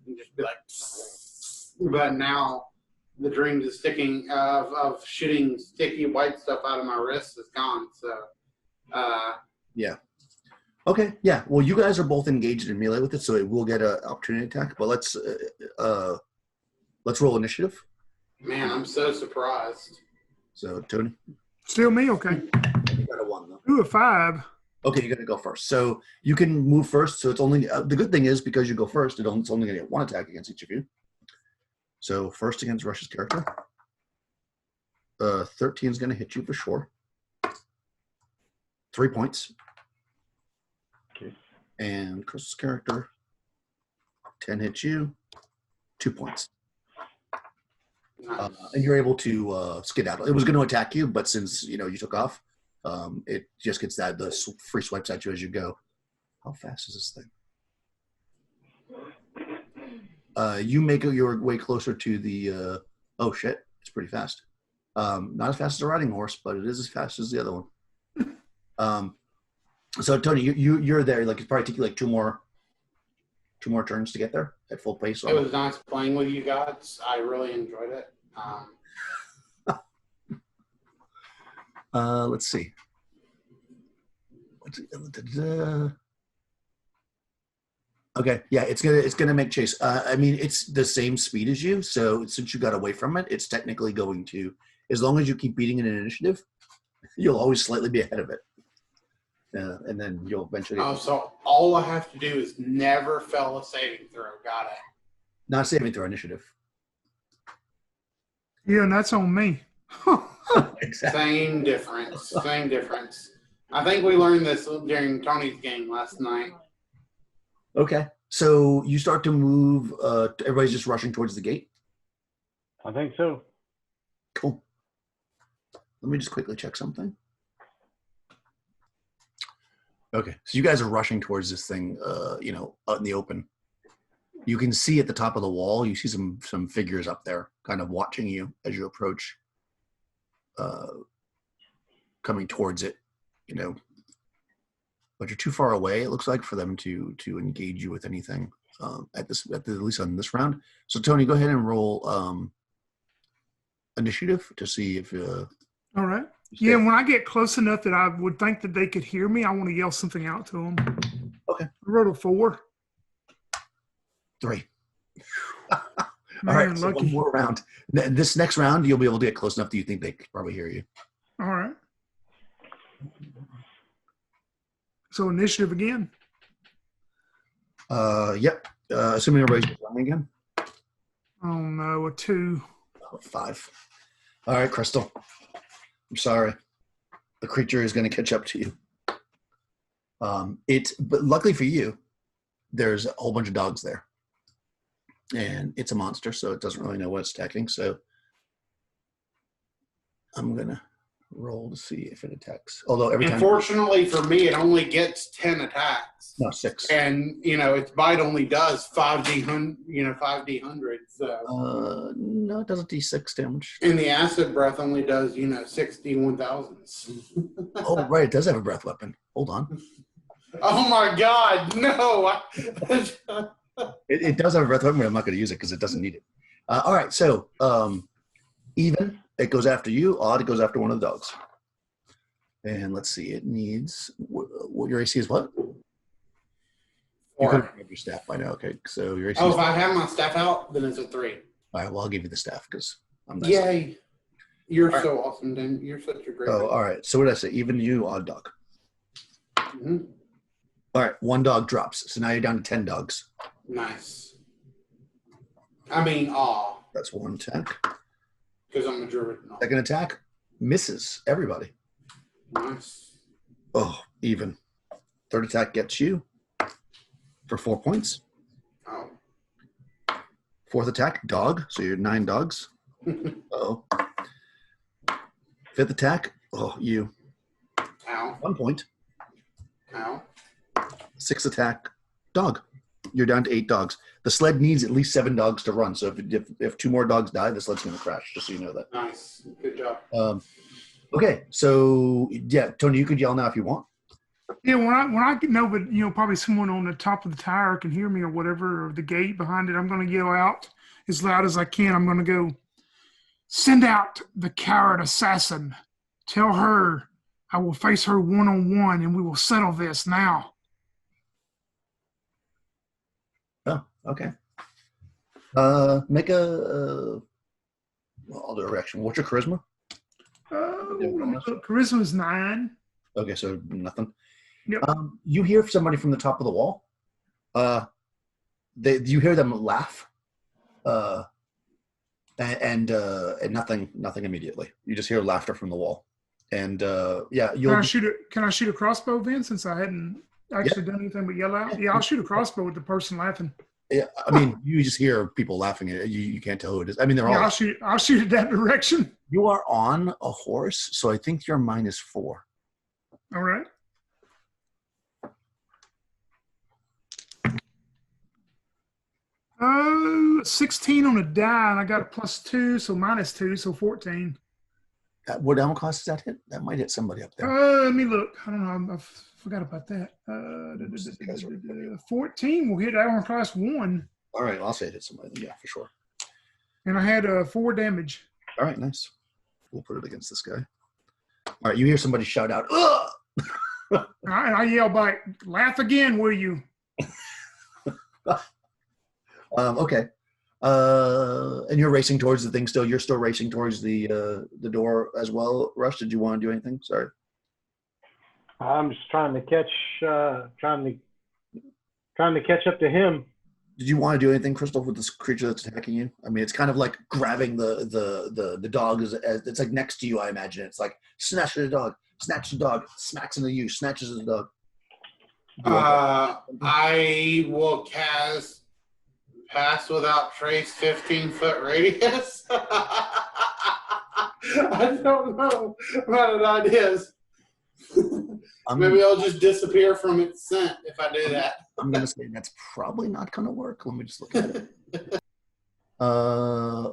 and just be like, but now the dreams of sticking of shooting sticky white stuff out of my wrist is gone. So, yeah. Okay, yeah. Well, you guys are both engaged in melee with it, so it will get an opportunity attack. But let's roll initiative. Man, I'm so surprised. So, Tony, Still me, okay. you got a 1 though. Ooh, a 5. Okay, you're gonna go first. So you can move first. So it's only the good thing is because you go first, it's only gonna get 1 attack against each of you. So first against Rush's character, 13 is gonna hit you for sure. 3 points. Okay. And Chris's character, 10 hits you, 2 points. Nice. And you're able to skedaddle. It was going to attack you, but since you took off, it just gets the free swipes at you as you go. How fast is this thing? You make your way closer to the. Oh shit! It's pretty fast. Not as fast as a riding horse, but it is as fast as the other one. So Tony, you're there. Like it's probably take you like two more turns to get there at full pace. It was nice playing with you guys. I really enjoyed it. Let's see. Okay, yeah, it's gonna make chase. I mean, it's the same speed as you, so since you got away from it, it's technically going to. As long as you keep beating it in initiative, you'll always slightly be ahead of it, and then you'll eventually. Oh, so all I have to do is never fail a saving throw. Got it. Not saving throw initiative. Yeah, and that's on me. Exactly. Same difference. Same difference. I think we learned this during Tony's game last night. Okay, so you start to move. Everybody's just rushing towards the gate. I think so. Cool. Let me just quickly check something. Okay, so you guys are rushing towards this thing, out in the open. You can see at the top of the wall, you see some figures up there kind of watching you as you approach, coming towards it, But you're too far away, it looks like, for them to engage you with anything at least on this round. So Tony, go ahead and roll initiative to see if All right. Yeah, when I get close enough that I would think that they could hear me, I want to yell something out to them. Okay. I wrote a 4. 3. Man, All right, so lucky. one more round. This next round, you'll be able to get close enough that you think they could probably hear you. All right. So initiative again. Yep. Assuming everybody's playing again. Oh no, a 2. 5. All right, Crystal. I'm sorry. The creature is going to catch up to you. But luckily for you, there's a whole bunch of dogs there. And it's a monster, so it doesn't really know what it's attacking. So I'm going to roll to see if it attacks. Although every time. Unfortunately for me, it only gets 10 attacks. No, 6. And, its bite only does 5d100. So. No, it does a d6 damage. And the acid breath only does, 61,000s. Oh, right. It does have a breath weapon. Hold on. Oh, my God. No. It does have a breath weapon, but I'm not going to use it because it doesn't need it. All right. So, even, it goes after you. Odd, it goes after one of the dogs. And let's see. It needs, what your AC is what? You could have your staff by now. Okay. So your AC if I have my staff out, then it's a 3. All right. Well, I'll give you the staff because I'm nice. Yay. You're so awesome, Dan. You're such a great Oh, all right. So what did I say? Even you, odd dog. Mm-hmm. All right. 1 dog drops. So now you're down to 10 dogs. Nice. I mean, aw. That's 1 attack. Because I'm a druid. No. Second attack misses everybody. Nice. Oh, even. Third attack gets you for 4 points. Oh. Fourth attack, dog. So you're 9 dogs. Oh. Fifth attack, you. Ow. 1 point. Ow. Sixth attack, dog. You're down to 8 dogs. The sled needs at least 7 dogs to run. So if 2 more dogs die, the sled's going to crash, just so you know that. Nice. Good job. Okay, so, yeah, Tony, you could yell now if you want. Yeah, when I know, but probably someone on the top of the tower can hear me or whatever, or the gate behind it. I'm going to yell out as loud as I can. I'm going to go, send out the coward assassin. Tell her I will face her one-on-one, and we will settle this now. Oh, okay. Make a. I'll do a reaction. What's your charisma? Charisma is 9. Okay, so nothing. Yep. You hear somebody from the top of the wall. You hear them laugh, and nothing immediately. You just hear laughter from the wall, and you'll. Can I shoot a crossbow then? Since I hadn't actually done anything but yell out. Yeah, I'll shoot a crossbow with the person laughing. Yeah, I mean, you just hear people laughing at it. You can't tell who it is. I mean, they're all. I'll shoot it that direction. You are on a horse, so I think you're -4. All right. Oh, 16 on a die, and I got a +2, so -2, so 14. What ammo cost does that hit? That might hit somebody up there. Let me look. I don't know. I forgot about that. 14 will hit armor class 1. All right, I'll say it hit somebody. Yeah, for sure. And I had 4 damage. All right, nice. We'll put it against this guy. All right, you hear somebody shout out, "Ugh!" And I yell back, laugh again, will you? Okay. And you're racing towards the thing still. You're still racing towards the door as well. Rush, did you want to do anything? Sorry. I'm just trying to catch up to him. Did you want to do anything, Crystal, with this creature that's attacking you? I mean, it's kind of like grabbing the dog as it's like next to you. I imagine it's like snatch the dog, smacks into you, snatches the dog. I will cast Pass Without Trace 15-foot radius. I don't know what it is. I'm, Maybe I'll just disappear from its scent if I do that. I'm gonna say that's probably not gonna work. Let me just look at it.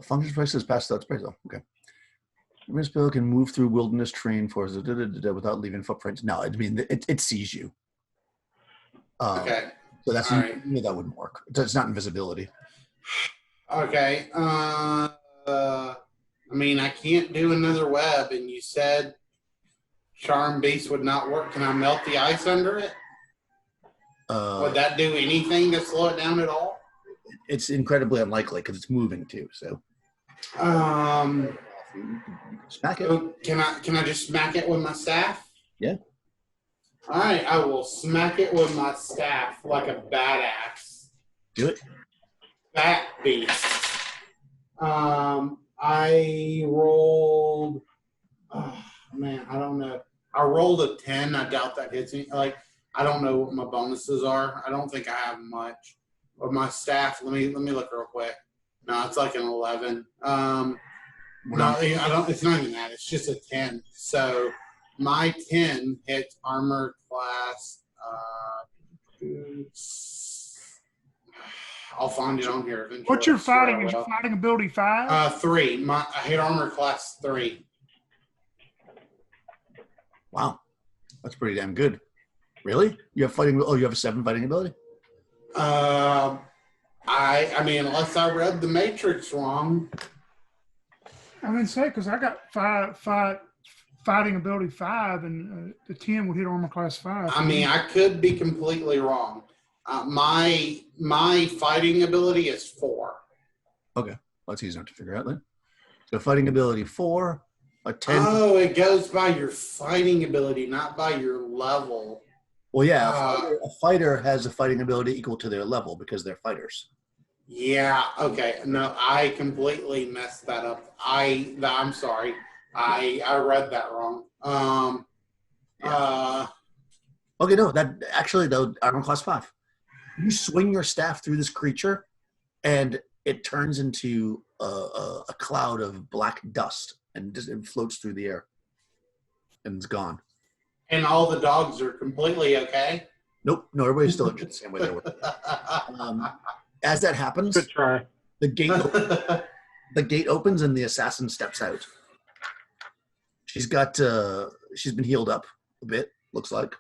Function prices past that price. Oh, okay. This bill can move through wilderness terrain for without leaving footprints. No, I mean it sees you. Okay. So that's All right. that wouldn't work. It's not invisibility. Okay. I mean, I can't do another web, and you said Charm Beast would not work. Can I melt the ice under it? Would that do anything to slow it down at all? It's incredibly unlikely because it's moving too. So. Smack it. So can I just smack it with my staff? Yeah. All right, I will smack it with my staff like a badass. Do it. Bat beast. I rolled. Oh man, I don't know. I rolled a 10. I doubt that hits me. Like I don't know what my bonuses are. I don't think I have much. With my staff, let me look real quick. No, it's like an 11. No, I don't. It's not even that. It's just a 10. So my 10 hits armor class. I'll find it on here eventually. What's your fighting? Is your fighting ability 5? 3. I hit armor class 3. Wow, that's pretty damn good. Really? You have fighting? Oh, you have a 7 fighting ability? I mean, unless I read the Matrix wrong. I mean, say because I got fighting ability 5, and the 10 would hit armor class 5. I mean, I could be completely wrong. My fighting ability is 4. Okay, that's easy enough to figure out then. So fighting ability 4, a 10. Oh, it goes by your fighting ability, not by your level. Well, yeah, a fighter has a fighting ability equal to their level because they're fighters. Yeah. Okay. No, I completely messed that up. I'm sorry. I read that wrong. Okay, no, that actually though armor class 5. You swing your staff through this creature, and it turns into a cloud of black dust and just it floats through the air, and it's gone. And all the dogs are completely okay. Nope, no, everybody's still injured the same way they were. As that happens, Good try. the gate opens and the assassin steps out. She's been healed up a bit. Looks like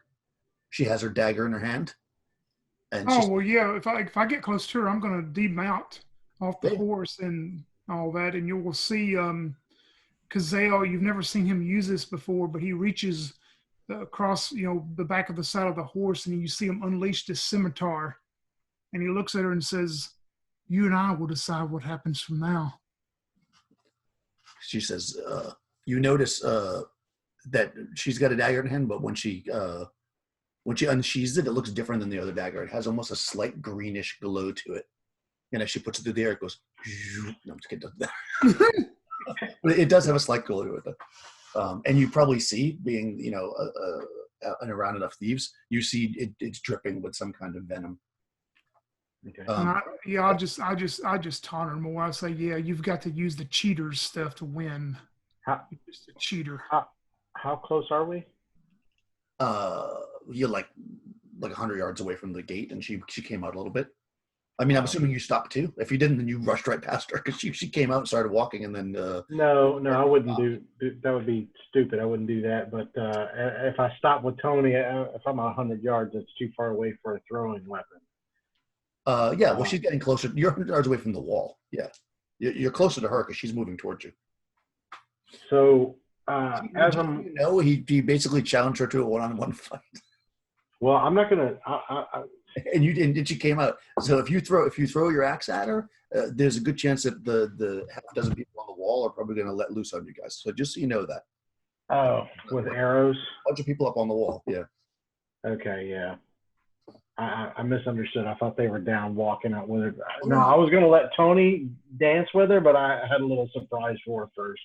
she has her dagger in her hand. And well, yeah. If I get close to her, I'm going to demount off the horse and all that, and you will see. Kazale, you've never seen him use this before, but he reaches across, the back of the side of the horse, and you see him unleash this scimitar, and he looks at her and says, "You and I will decide what happens from now." She says, "You notice that she's got a dagger in her hand, but when she unsheathes it, it looks different than the other dagger. It has almost a slight greenish glow to it, and as she puts it through the air, it goes. No, I'm just kidding. But it does have a slight glow to it, though. And you probably see, being and around enough thieves, you see it's dripping with some kind of venom. Okay. I just taunt her more. I say, yeah, you've got to use the cheater's stuff to win. How, You're just a cheater. how close are we? You're like 100 yards away from the gate, and she came out a little bit. I mean, I'm assuming you stopped too. If you didn't, then you rushed right past her because she came out and started walking, and then. No, I wouldn't do. That would be stupid. I wouldn't do that. But if I stop with Tony, if I'm 100 yards, that's too far away for a throwing weapon. Yeah. Well, she's getting closer. You're 100 yards away from the wall. Yeah, you're closer to her because she's moving towards you. So as he basically challenged her to a one-on-one fight. Well, I'm not gonna. And she came out. So if you throw your axe at her, there's a good chance that the half dozen people on the wall are probably going to let loose on you guys. So just so you know that. Oh, with arrows. A bunch of people up on the wall. Yeah. Okay. Yeah. I misunderstood. I thought they were down walking out with her. No, I was going to let Tony dance with her, but I had a little surprise for her first.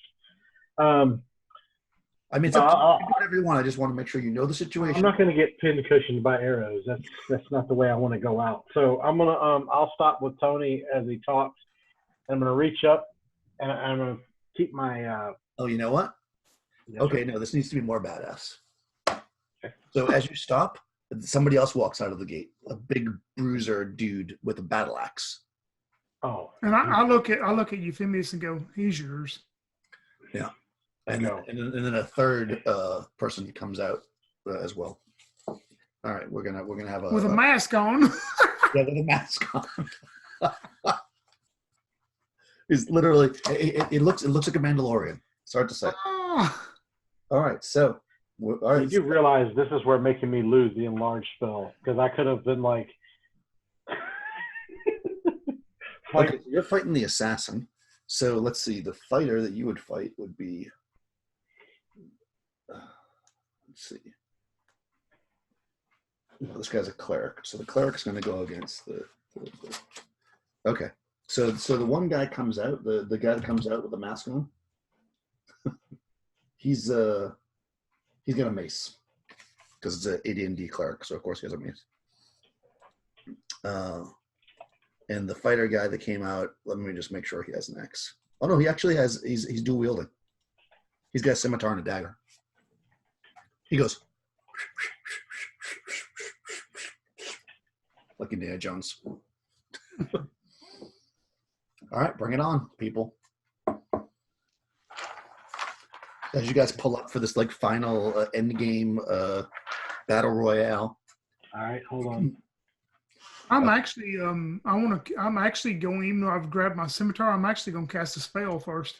I mean, it's up to you. Do whatever you want. I just want to make sure you know the situation. I'm not going to get pincushioned by arrows. That's not the way I want to go out. So I'm gonna I'll stop with Tony as he talks. I'm gonna reach up and I'm gonna keep my Oh, you know what? Yes, Okay, sir. no, this needs to be more badass. So as you stop, somebody else walks out of the gate. A big bruiser dude with a battle axe. Oh, And I look at Euphemius and go, he's yours. Yeah. there And you then, go. and then a third person comes out as well. All right, we're gonna have With a mask on. yeah, with a mask on. It's literally it looks like a Mandalorian. It's hard to say. Oh, All right, so all right. You do realize this is where making me lose the enlarged spell, because I could have been like, Okay, so you're fighting the assassin. So let's see. The fighter that you would fight would be. Let's see. Well, this guy's a cleric, so the cleric's going to go against the. Okay, so the one guy comes out. The guy that comes out with the mask on. He's got a mace because it's an AD&D cleric, so of course he has a mace. And the fighter guy that came out, let me just make sure he has an axe. Oh no, he actually has. He's dual wielding. He's got a scimitar and a dagger. He goes like Indiana Jones. All right, bring it on, people. As you guys pull up for this like final end game battle royale. all right, hold on. I'm actually I'm actually going, even though I've grabbed my scimitar, I'm actually gonna cast a spell first.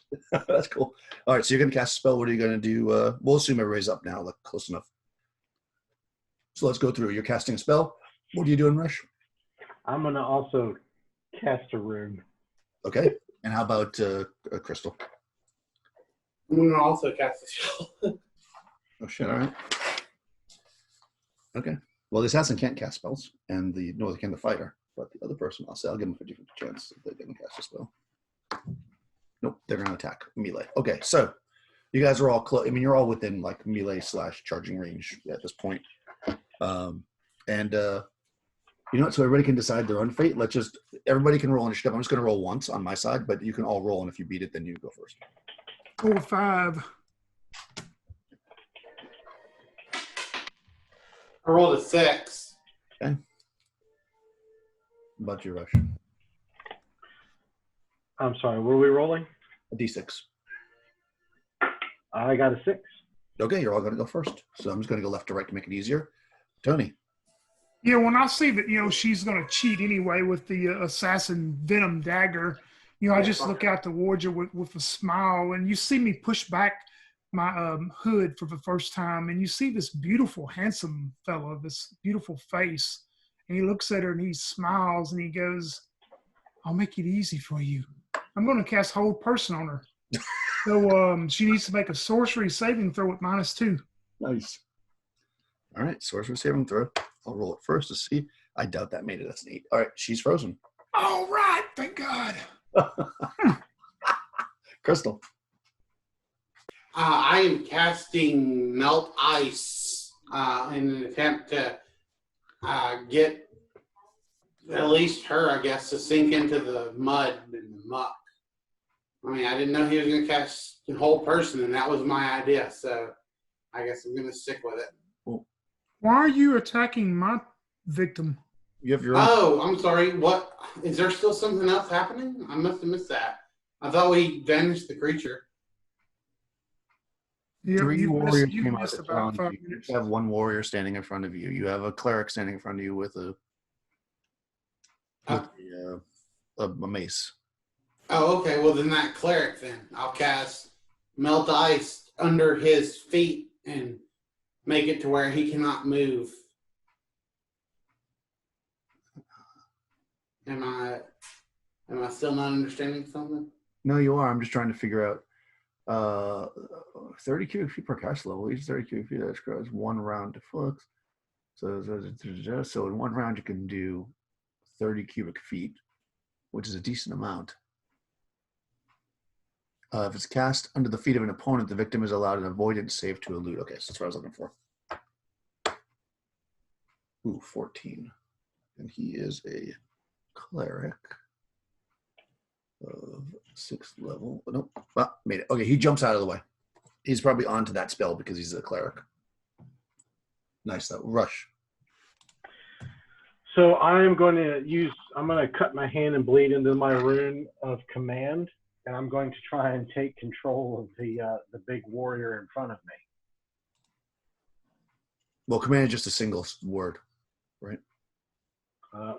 That's cool. All right, so you're gonna cast a spell. What are you gonna do? We'll assume everybody's up now, like close enough. So let's go through. You're casting a spell. What are you doing, Rush? I'm gonna also cast a rune. Okay. And how about Crystal? I'm going to also cast a spell. Oh shit! All right. Okay. Well, the assassin can't cast spells, and neither can the fighter. But the other person, I'll give them a 50-50 chance if they can cast a spell. Nope, they're going to attack melee. Okay, so you guys are all close. I mean, you're all within like melee / charging range at this point. And you know what? So everybody can decide their own fate. Everybody can roll initiative. I'm just going to roll once on my side, but you can all roll, and if you beat it, then you go first. 4 or 5. I rolled a 6. Okay. How about you, Rush? I'm sorry, what are we rolling? A D6. I got a 6. Okay, you're all going to go first. So I'm just going to go left to right to make it easier. Tony. Yeah, when I see that, she's gonna cheat anyway with the assassin venom dagger, I just look out towards her with a smile, and you see me push back my hood for the first time, and you see this beautiful, handsome fellow, this beautiful face, and he looks at her and he smiles and he goes, "I'll make it easy for you. I'm going to cast Hold Person on her." So she needs to make a sorcery saving throw at -2. Nice. All right, sorcery saving throw. I'll roll it first to see. I doubt that made it. That's neat. All right, she's frozen. All right, thank God. Crystal. I am casting Melt Ice in an attempt to get at least her, I guess, to sink into the mud and the muck. I mean, I didn't know he was going to cast the whole person, and that was my idea. So I guess I'm going to stick with it. Why are you attacking my victim? You have your own. Oh, I'm sorry. What? Is there still something else happening? I must have missed that. I thought we vanished the creature. Three warriors you came out missed to about challenge 5 you. minutes. You have one warrior standing in front of you. You have a cleric standing in front of you with a mace. Oh, okay. Well, then that cleric, then I'll cast Melt Ice under his feet and make it to where he cannot move. Am I still not understanding something? No, you are. I'm just trying to figure out. 30 cubic feet per cast level. Each 30 cubic feet that grows 1 round to flux. So in 1 round you can do 30 cubic feet, which is a decent amount. If it's cast under the feet of an opponent, the victim is allowed an avoidance save to elude. Okay, so that's what I was looking for. Ooh, 14. And he is a cleric. of 6th level. Nope. Well, made it. Okay, he jumps out of the way. He's probably onto that spell because he's a cleric. Nice though. Rush. So I'm going to cut my hand and bleed into my rune of command, and I'm going to try and take control of the big warrior in front of me. Well, command is just a single word, right?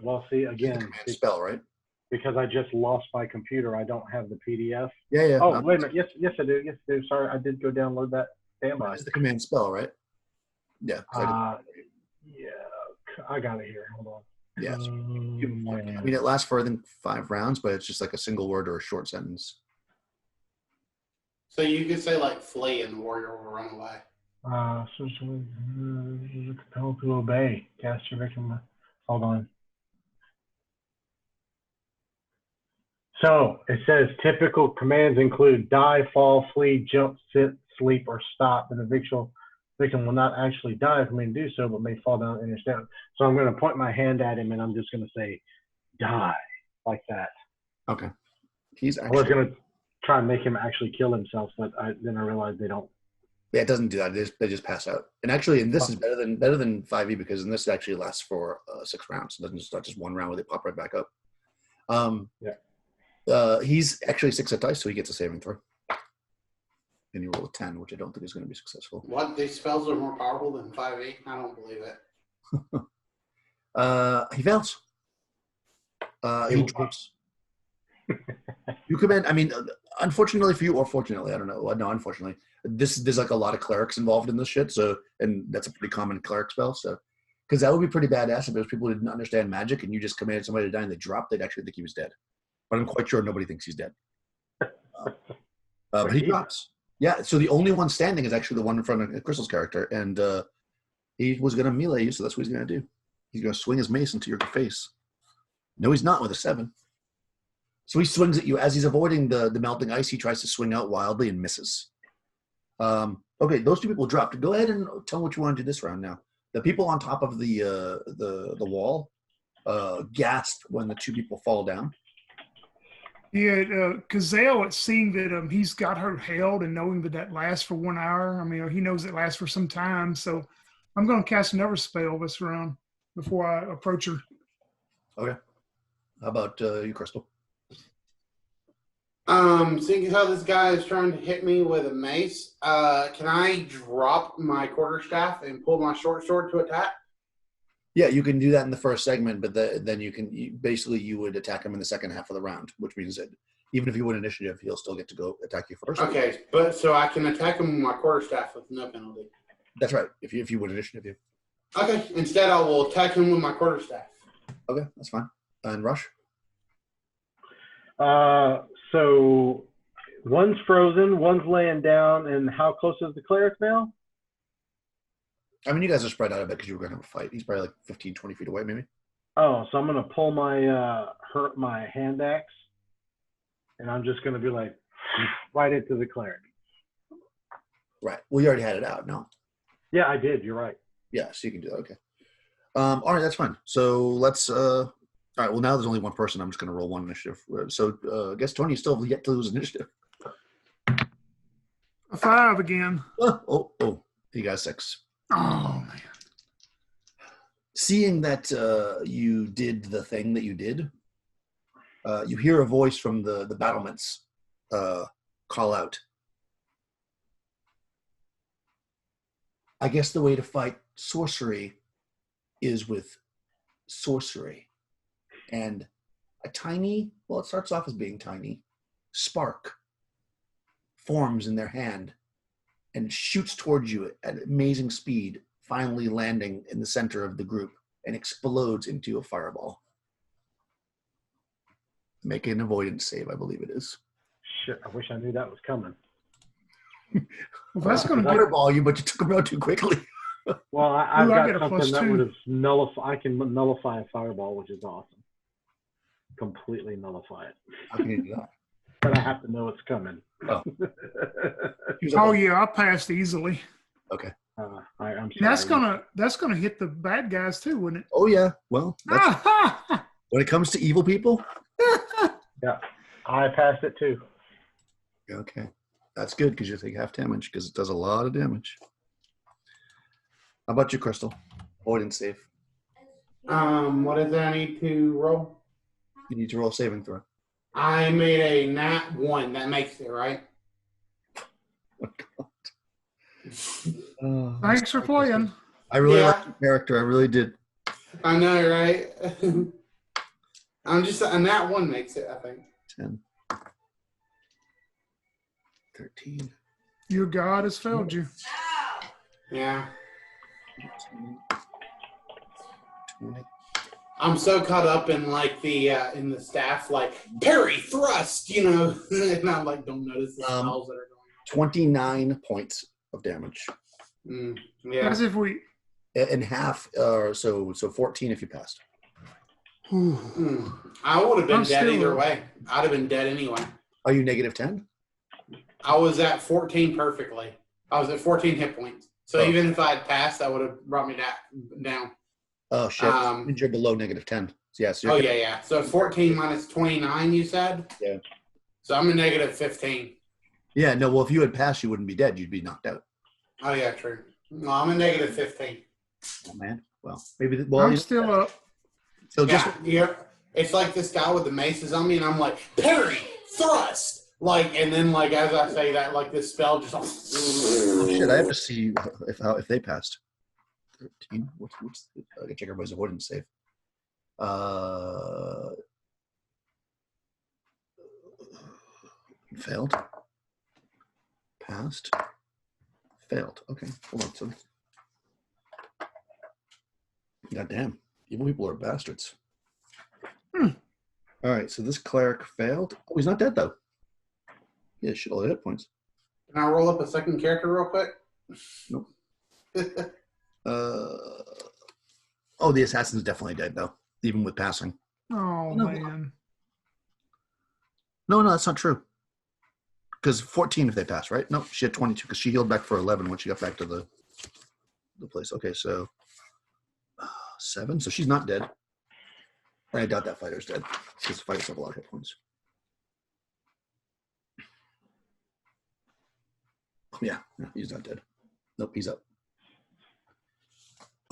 Well, see, It's a again, command spell, right? because I just lost my computer, I don't have the PDF. Yeah, yeah. Oh, wait a minute. Yes, I do. Yes, I do. Sorry, I did go download that. Damn It's the command spell, right? Yeah. 'cause Yeah, I got it here. Hold on. yeah. I mean, it lasts further than 5 rounds, but it's just like a single word or a short sentence. So you could say like flee and the warrior will run away. Compel to obey. Cast your victim. Hold on. So it says typical commands include die, fall, flee, jump, sit, sleep, or stop. And the victim will not actually die if may do so, but may fall down and stand. So I'm going to point my hand at him and I'm just going to say, die, like that. Okay. He's I was actually. going to try and make him actually kill himself, but then I realized they don't. Yeah, it doesn't do that. They just pass out. And actually, and this is better than 5e because in this actually lasts for 6 rounds. It doesn't just start just 1 round where they pop right back up. He's actually 6 hit dice, so he gets a saving throw. And you roll a 10, which I don't think is going to be successful. What? These spells are more powerful than 5e? I don't believe it. He fails. He drops. You command. I mean, unfortunately for you, or fortunately, I don't know. No, unfortunately, there's like a lot of clerics involved in this shit. So, and that's a pretty common cleric spell. So, because that would be pretty badass if those people who didn't understand magic and you just commanded somebody to die and they dropped, they'd actually think he was dead. But I'm quite sure nobody thinks he's dead. But he drops. Yeah. So the only one standing is actually the one in front of Crystal's character, and he was going to melee you, so that's what he's going to do. He's going to swing his mace into your face. No, he's not with a 7. So he swings at you. As he's avoiding the melting ice, he tries to swing out wildly and misses. Okay, those 2 people dropped. Go ahead and tell me what you want to do this round now. The people on top of the wall gasp when the 2 people fall down. Yeah, Kazale, at seeing that he's got her held and knowing that lasts for 1 hour, I mean, he knows it lasts for some time. So I'm going to cast another spell this round before I approach her. Okay. How about you, Crystal? Seeing as how this guy is trying to hit me with a mace, can I drop my quarterstaff and pull my short sword to attack? Yeah, you can do that in the first segment, but then you would attack him in the second half of the round, which means that even if you win initiative, he'll still get to go attack you first. Okay, but so I can attack him with my quarterstaff with no penalty. That's right. If you win initiative, yeah. Okay, instead I will attack him with my quarterstaff. Okay, that's fine. And Rush? So one's frozen, one's laying down, and how close is the cleric now? I mean, you guys are spread out a bit because you were going to have a fight. He's probably like 15, 20 feet away, maybe. Oh, so I'm going to pull my hand axe, and I'm just going to be like, right into the cleric. Right. Well, you already had it out, no? Yeah, I did. You're right. Yeah, so you can do that. Okay. All right, that's fine. So let's. All right. Well, now there's only one person. I'm just going to roll 1 initiative. So I guess Tony, you still have yet to lose initiative. A 5 again. Oh, he got 6. Oh man. Seeing that you did the thing that you did, you hear a voice from the battlements call out. I guess the way to fight sorcery is with sorcery. And a tiny, well, it starts off as being tiny, spark forms in their hand and shoots towards you at amazing speed, finally landing in the center of the group and explodes into a fireball. Make an avoidance save, I believe it is. Shit, I wish I knew that was coming. Well, that's going to fireball you, but you took them out too quickly. Well, I've got get a something that +2. would have nullified. I can nullify a fireball, which is awesome. Completely nullify it. How can you do that? But I have to know it's coming. Oh. Oh yeah, I passed easily. Okay. I'm sorry. That's gonna hit the bad guys too, wouldn't it? Oh yeah. Well, that's, when it comes to evil people, Yeah. I passed it too. Okay. That's good because you take half damage because it does a lot of damage. How about you, Crystal? Avoidance save. What is that I need to roll? You need to roll a saving throw. I made a nat 1. That makes it, right? Oh, Thanks for playing. I really Yeah. liked your character. I really did. I know, right? I'm just a nat 1 makes it, I think. 10. 13. Your God has failed you. Yeah. 18, 20. I'm so caught up in like the in the staff, like parry, thrust, you know, and I'm like, don't notice the spells that are going 29 points of damage. on. Yeah. As if we. And half, so 14 if you passed. I would have been I'm dead still either up. way. I'd have been dead anyway. Are you negative 10? I was at 14 perfectly. I was at 14 hit points. So Oh. even if I had passed, that would have brought me down. Oh, shit. Means you're below negative 10. Yes. Oh, yeah. So 14 minus 29, you said? Yeah. So I'm a negative 15. Yeah, no, well, if you had passed, you wouldn't be dead. You'd be knocked out. Oh, yeah, true. No, I'm a negative 15. Oh, man. Well, maybe. I'm still up. So just Yeah. It's like this guy with the maces on me, and I'm like, parry, thrust. Like, and then, like, as I say that, like, this spell just. oh, shit, I have to see if they passed. 13. What's I gotta check everybody's avoidance save. Failed. Passed. Failed. Okay, hold on. So, God damn, evil people are bastards. All right, so this cleric failed. Oh, he's not dead though. Yeah, shit, all the hit points. Can I roll up a second character real quick? Nope. Oh, the assassin's definitely dead though, even with passing. Oh, No. man. No, that's not true. Because 14 if they pass, right? No, she had 22 because she healed back for 11 when she got back to the place. Okay, so 7. So she's not dead. I doubt that fighter's dead because the fighters have a lot of hit points. Yeah, no, he's not dead. Nope, he's up.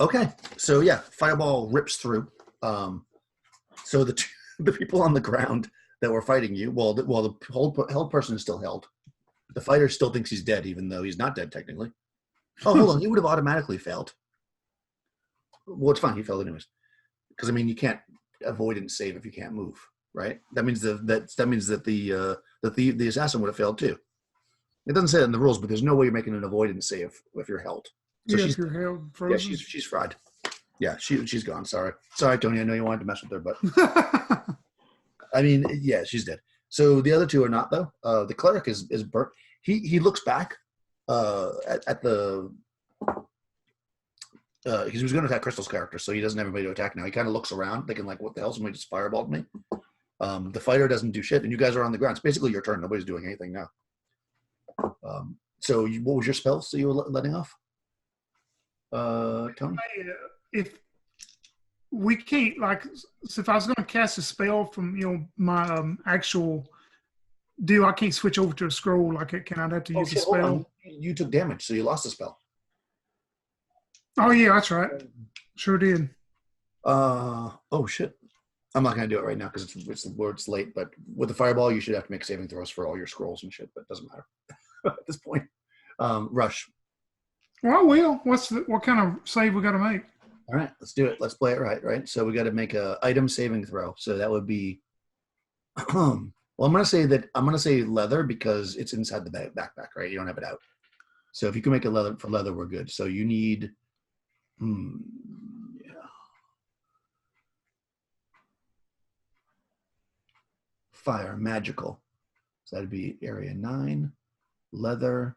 Okay, so yeah, fireball rips through. So the people on the ground that were fighting you, the held person is still held. The fighter still thinks he's dead, even though he's not dead technically. Oh, hold on, he would have automatically failed. Well, it's fine, he failed anyways. Because I mean, you can't avoidance save if you can't move, right? That means that the assassin would have failed too. It doesn't say it in the rules, but there's no way you're making an avoidance save if you're held. So Yeah, she's if you're held frozen. yeah, she's fried. Yeah, she's gone. Sorry, Tony. I know you wanted to mess with her, but I mean, yeah, she's dead. So the other two are not though. The cleric is burnt. He looks back at the. He was going to attack Crystal's character, so he doesn't have anybody to attack now. He kind of looks around, thinking like, "What the hell? Somebody just fireballed me." The fighter doesn't do shit, and you guys are on the ground. It's basically your turn. Nobody's doing anything now. So what was your spell? So you were letting off, Tony? If we can't, like, so if I was going to cast a spell from my actual deal, I can't switch over to a scroll. Like, can I have to use a Hold spell? on. You took damage, so you lost the spell. Oh yeah, that's right. Sure did. Oh shit. I'm not gonna do it right now because it's late. But with the fireball, you should have to make saving throws for all your scrolls and shit. But it doesn't matter at this point. Rush. Well, I will. What kind of save we got to make? All right, let's do it. Let's play it right. Right. So we got to make a item saving throw. So that would be. Well, I'm gonna say leather because it's inside the backpack, right? You don't have it out. So if you can make a leather, we're good. So you need. Yeah. Fire, magical. So that'd be area 9, leather.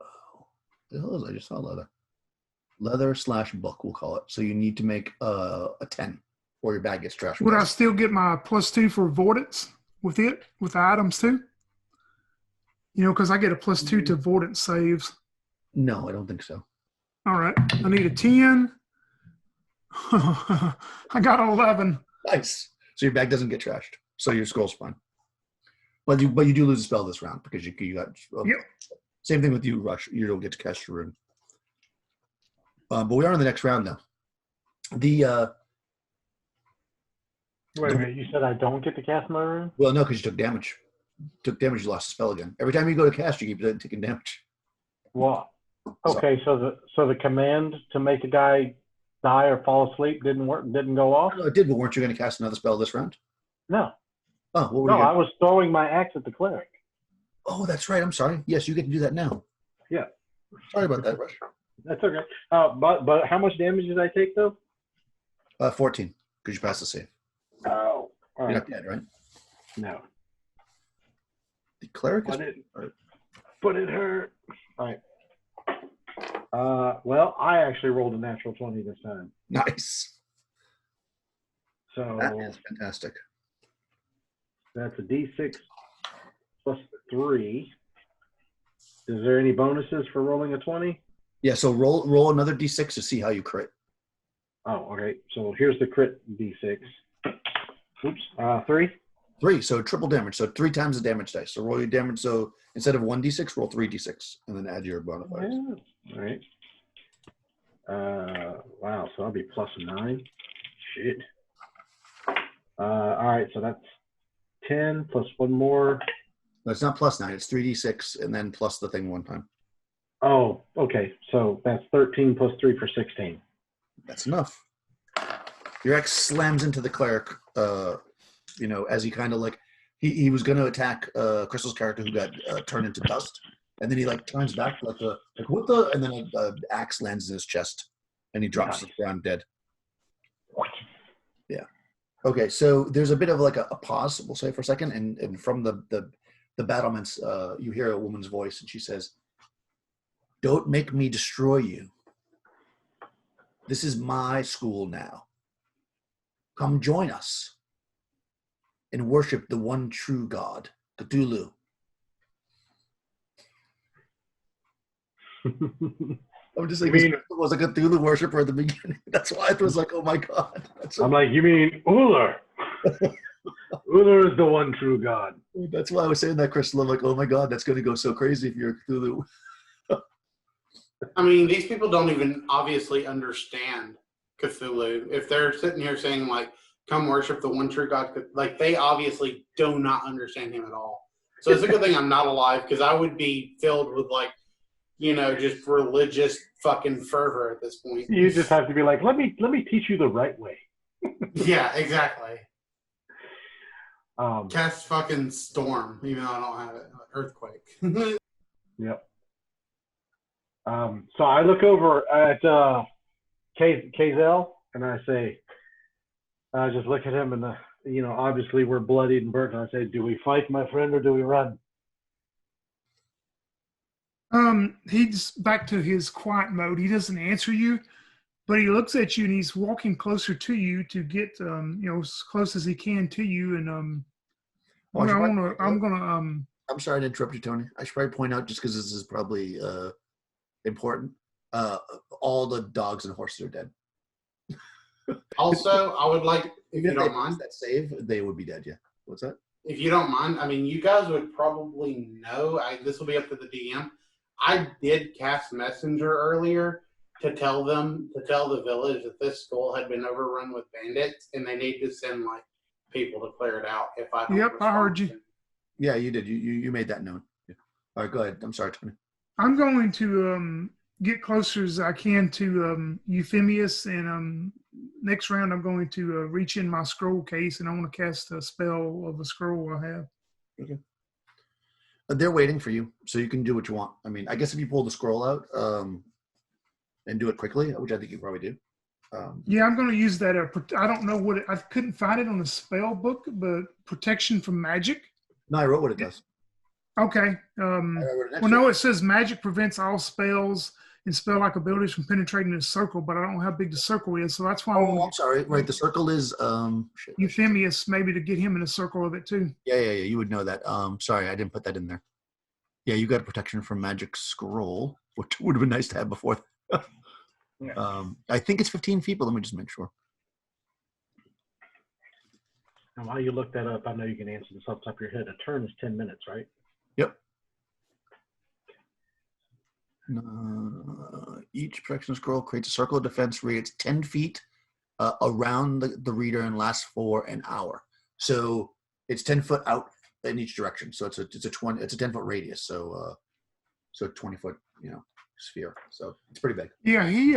Oh, the hell is I just saw leather. Leather/book, we'll call it. So you need to make a 10, or your bag gets trashed. Would I still get my +2 for avoidance with the items too? Because I get a +2 to avoidance saves. No, I don't think so. All right, I need a 10. I got an 11. Nice. So your bag doesn't get trashed. So your scroll's fine. But you do lose a spell this round because you got. Yep. Same thing with you, Rush. You don't get to cast your rune. But we are in the next round now. Wait a minute, you said I don't get to cast my rune? Well, no, because you took damage. You lost a spell again. Every time you go to cast, you keep taking damage. What? Okay, so the command to make a guy die or fall asleep didn't go off? No, it did, but weren't you going to cast another spell this round? No. Oh, what were No, you I was throwing my axe at the cleric. Oh, that's right. I'm sorry. Yes, you get to do that now. Yeah. Sorry about that, Rush. That's okay. But how much damage did I take though? 14, because you passed the save. Oh, all You're right. not dead, right? No. The cleric is. But it hurt. All right. Well, I actually rolled a natural 20 this time. Nice. So That is fantastic. that's a D6 plus 3. Is there any bonuses for rolling a 20? Yeah, so roll another d6 to see how you crit. Oh, okay. So here's the crit D6. Oops. 3. 3, so triple damage. So 3 times the damage dice. So roll your damage. So instead of 1d6, roll 3d6, and then add your modifiers. Yeah. All right. Wow. So I'll be plus 9. Shit. All right. So that's 10 plus 1 more. No, it's not plus 9. It's 3d6, and then plus the thing one time. Oh, okay. So that's 13 plus 3 for 16. That's enough. Your axe slams into the cleric, as he kind of he was going to attack Crystal's character who got turned into dust. And then he turns back what the, and then an axe lands in his chest and he drops to the ground dead. Yeah. Okay. So there's a bit of a pause, we'll say, for a second. And from the battlements, you hear a woman's voice and she says, "Don't make me destroy you. This is my school now. Come join us and worship the one true God, Cthulhu." I'm just like, it was a Cthulhu worshiper at the beginning. That's why it was like, oh my God. I'm like, you mean Uller? Uller is the one true God. That's why I was saying that, Crystal. I'm like, oh my God, that's going to go so crazy if you're Cthulhu. I mean, these people don't even obviously understand Cthulhu. If they're sitting here saying, come worship the one true God, they obviously do not understand him at all. So it's a good thing I'm not alive, because I would be filled with, just religious fucking fervor at this point. You just have to be like, let me teach you the right way. Yeah, exactly. Um, Cast fucking storm, even though I don't have it. Earthquake. Yep. So I look over at Kazel and I say, I just look at him and, obviously we're bloodied and burnt. And I say, do we fight, my friend, or do we run? He's back to his quiet mode. He doesn't answer you, but he looks at you and he's walking closer to you to get, as close as he can to you. And I'm sorry to interrupt you, Tony. I should probably point out, just because this is probably important, all the dogs and horses are dead. Also, I would like, if you don't mind, that save, they would be dead. Yeah. What's that? If you don't mind, I mean, you guys would probably know. This will be up to the DM. I did cast Messenger earlier to tell the village that this school had been overrun with bandits, and they need to send people to clear it out. If I don't Yep, I heard you. respond. Yeah, you did. You made that known. Yeah. All right, go ahead. I'm sorry, Tony. I'm going to get closer as I can to Euphemius, and next round I'm going to reach in my scroll case, and I want to cast a spell of a scroll I have. Okay. They're waiting for you, so you can do what you want. I mean, I guess if you pull the scroll out and do it quickly, which I think you probably do. Yeah, I'm going to use that. I don't know what I couldn't find it on the spell book, but protection from magic. No, I wrote what it does. Okay. No, it says magic prevents all spells and spell-like abilities from penetrating the circle, but I don't know how big the circle is, so that's why I'm sorry. Right, the circle is Euphemius, maybe to get him in a circle of it too. Yeah. You would know that. Sorry, I didn't put that in there. Yeah, you got protection from magic scroll, which would have been nice to have before. Yeah. I think it's 15 feet, but let me just make sure. And while you look that up, I know you can answer this off the top of your head. A turn is 10 minutes, right? Yep. Each protection scroll creates a circle of defense radius 10 feet around the reader and lasts for an hour. So it's 10 foot out in each direction. So it's a 10-foot radius. So 20-foot, sphere. So it's pretty big. Yeah, he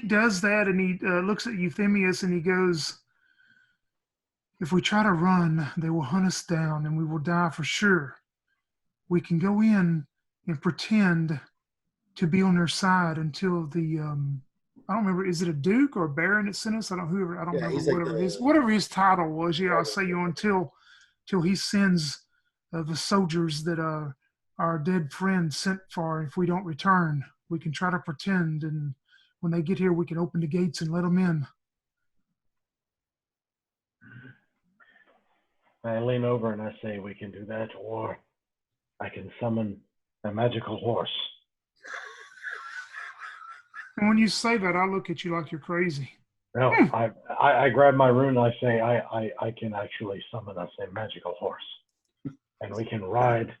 does that, and he looks at Euphemius and he goes, "If we try to run, they will hunt us down and we will die for sure. We can go in and pretend to be on their side until the I don't remember, is it a duke or a baron that sent us? I don't remember whatever his title was. Yeah, I'll say until he sends the soldiers that our dead friend sent for. If we don't return, we can try to pretend, and when they get here, we can open the gates and let them in." I lean over and I say, we can do that, or I can summon a magical horse. And when you say that, I look at you like you're crazy. No, I grab my rune and I say, I can actually summon us a magical horse. And we can ride.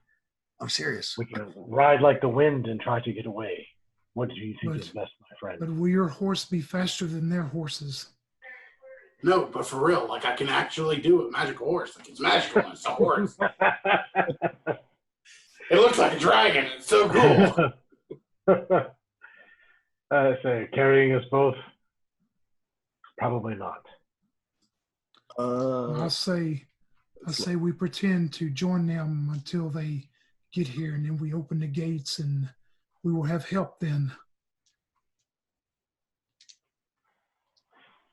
I'm serious. We can ride like the wind and try to get away. What do you think is best, my friend? But will your horse be faster than their horses? No, but for real, like I can actually do it. Magical horse. Like it's magical and it's a horse. It looks like a dragon. It's so cool. I say, carrying us both? Probably not. I say we pretend to join them until they get here, and then we open the gates, and we will have help then.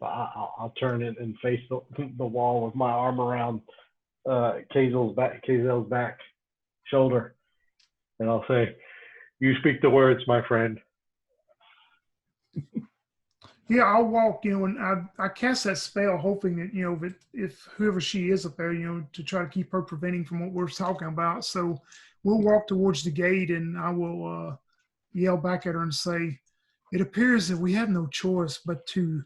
I'll turn it and face the wall with my arm around Kazel's back shoulder, and I'll say, "You speak the words, my friend." Yeah, I'll walk, and I cast that spell, hoping that, if whoever she is up there, to try to keep her preventing from what we're talking about. So we'll walk towards the gate, and I will yell back at her and say, "It appears that we have no choice but to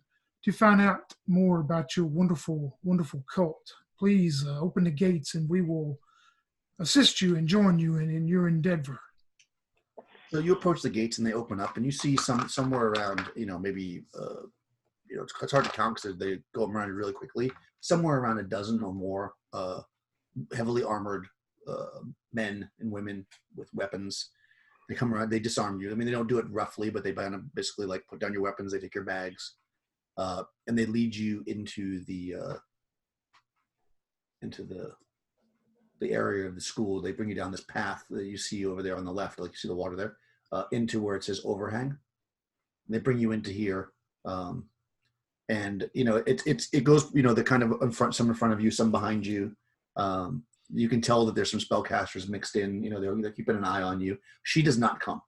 find out more about your wonderful, wonderful cult. Please open the gates, and we will assist you and join you in your endeavor." So you approach the gates and they open up, and you see somewhere around, maybe, it's hard to count because they go around really quickly. Somewhere around a dozen or more heavily armored men and women with weapons. They come around, they disarm you. I mean, they don't do it roughly, but they basically like put down your weapons. They take your bags, and they lead you into the area of the school. They bring you down this path that you see over there on the left, like you see the water there, into where it says overhang. They bring you into here, and it goes, the kind of in front, some in front of you, some behind you. You can tell that there's some spellcasters mixed in. They're keeping an eye on you. She does not come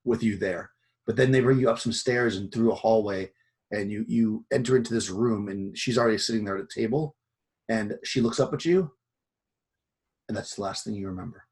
with you there, but then they bring you up some stairs and through a hallway, and you enter into this room, and she's already sitting there at a table, and she looks up at you. And that's the last thing you remember.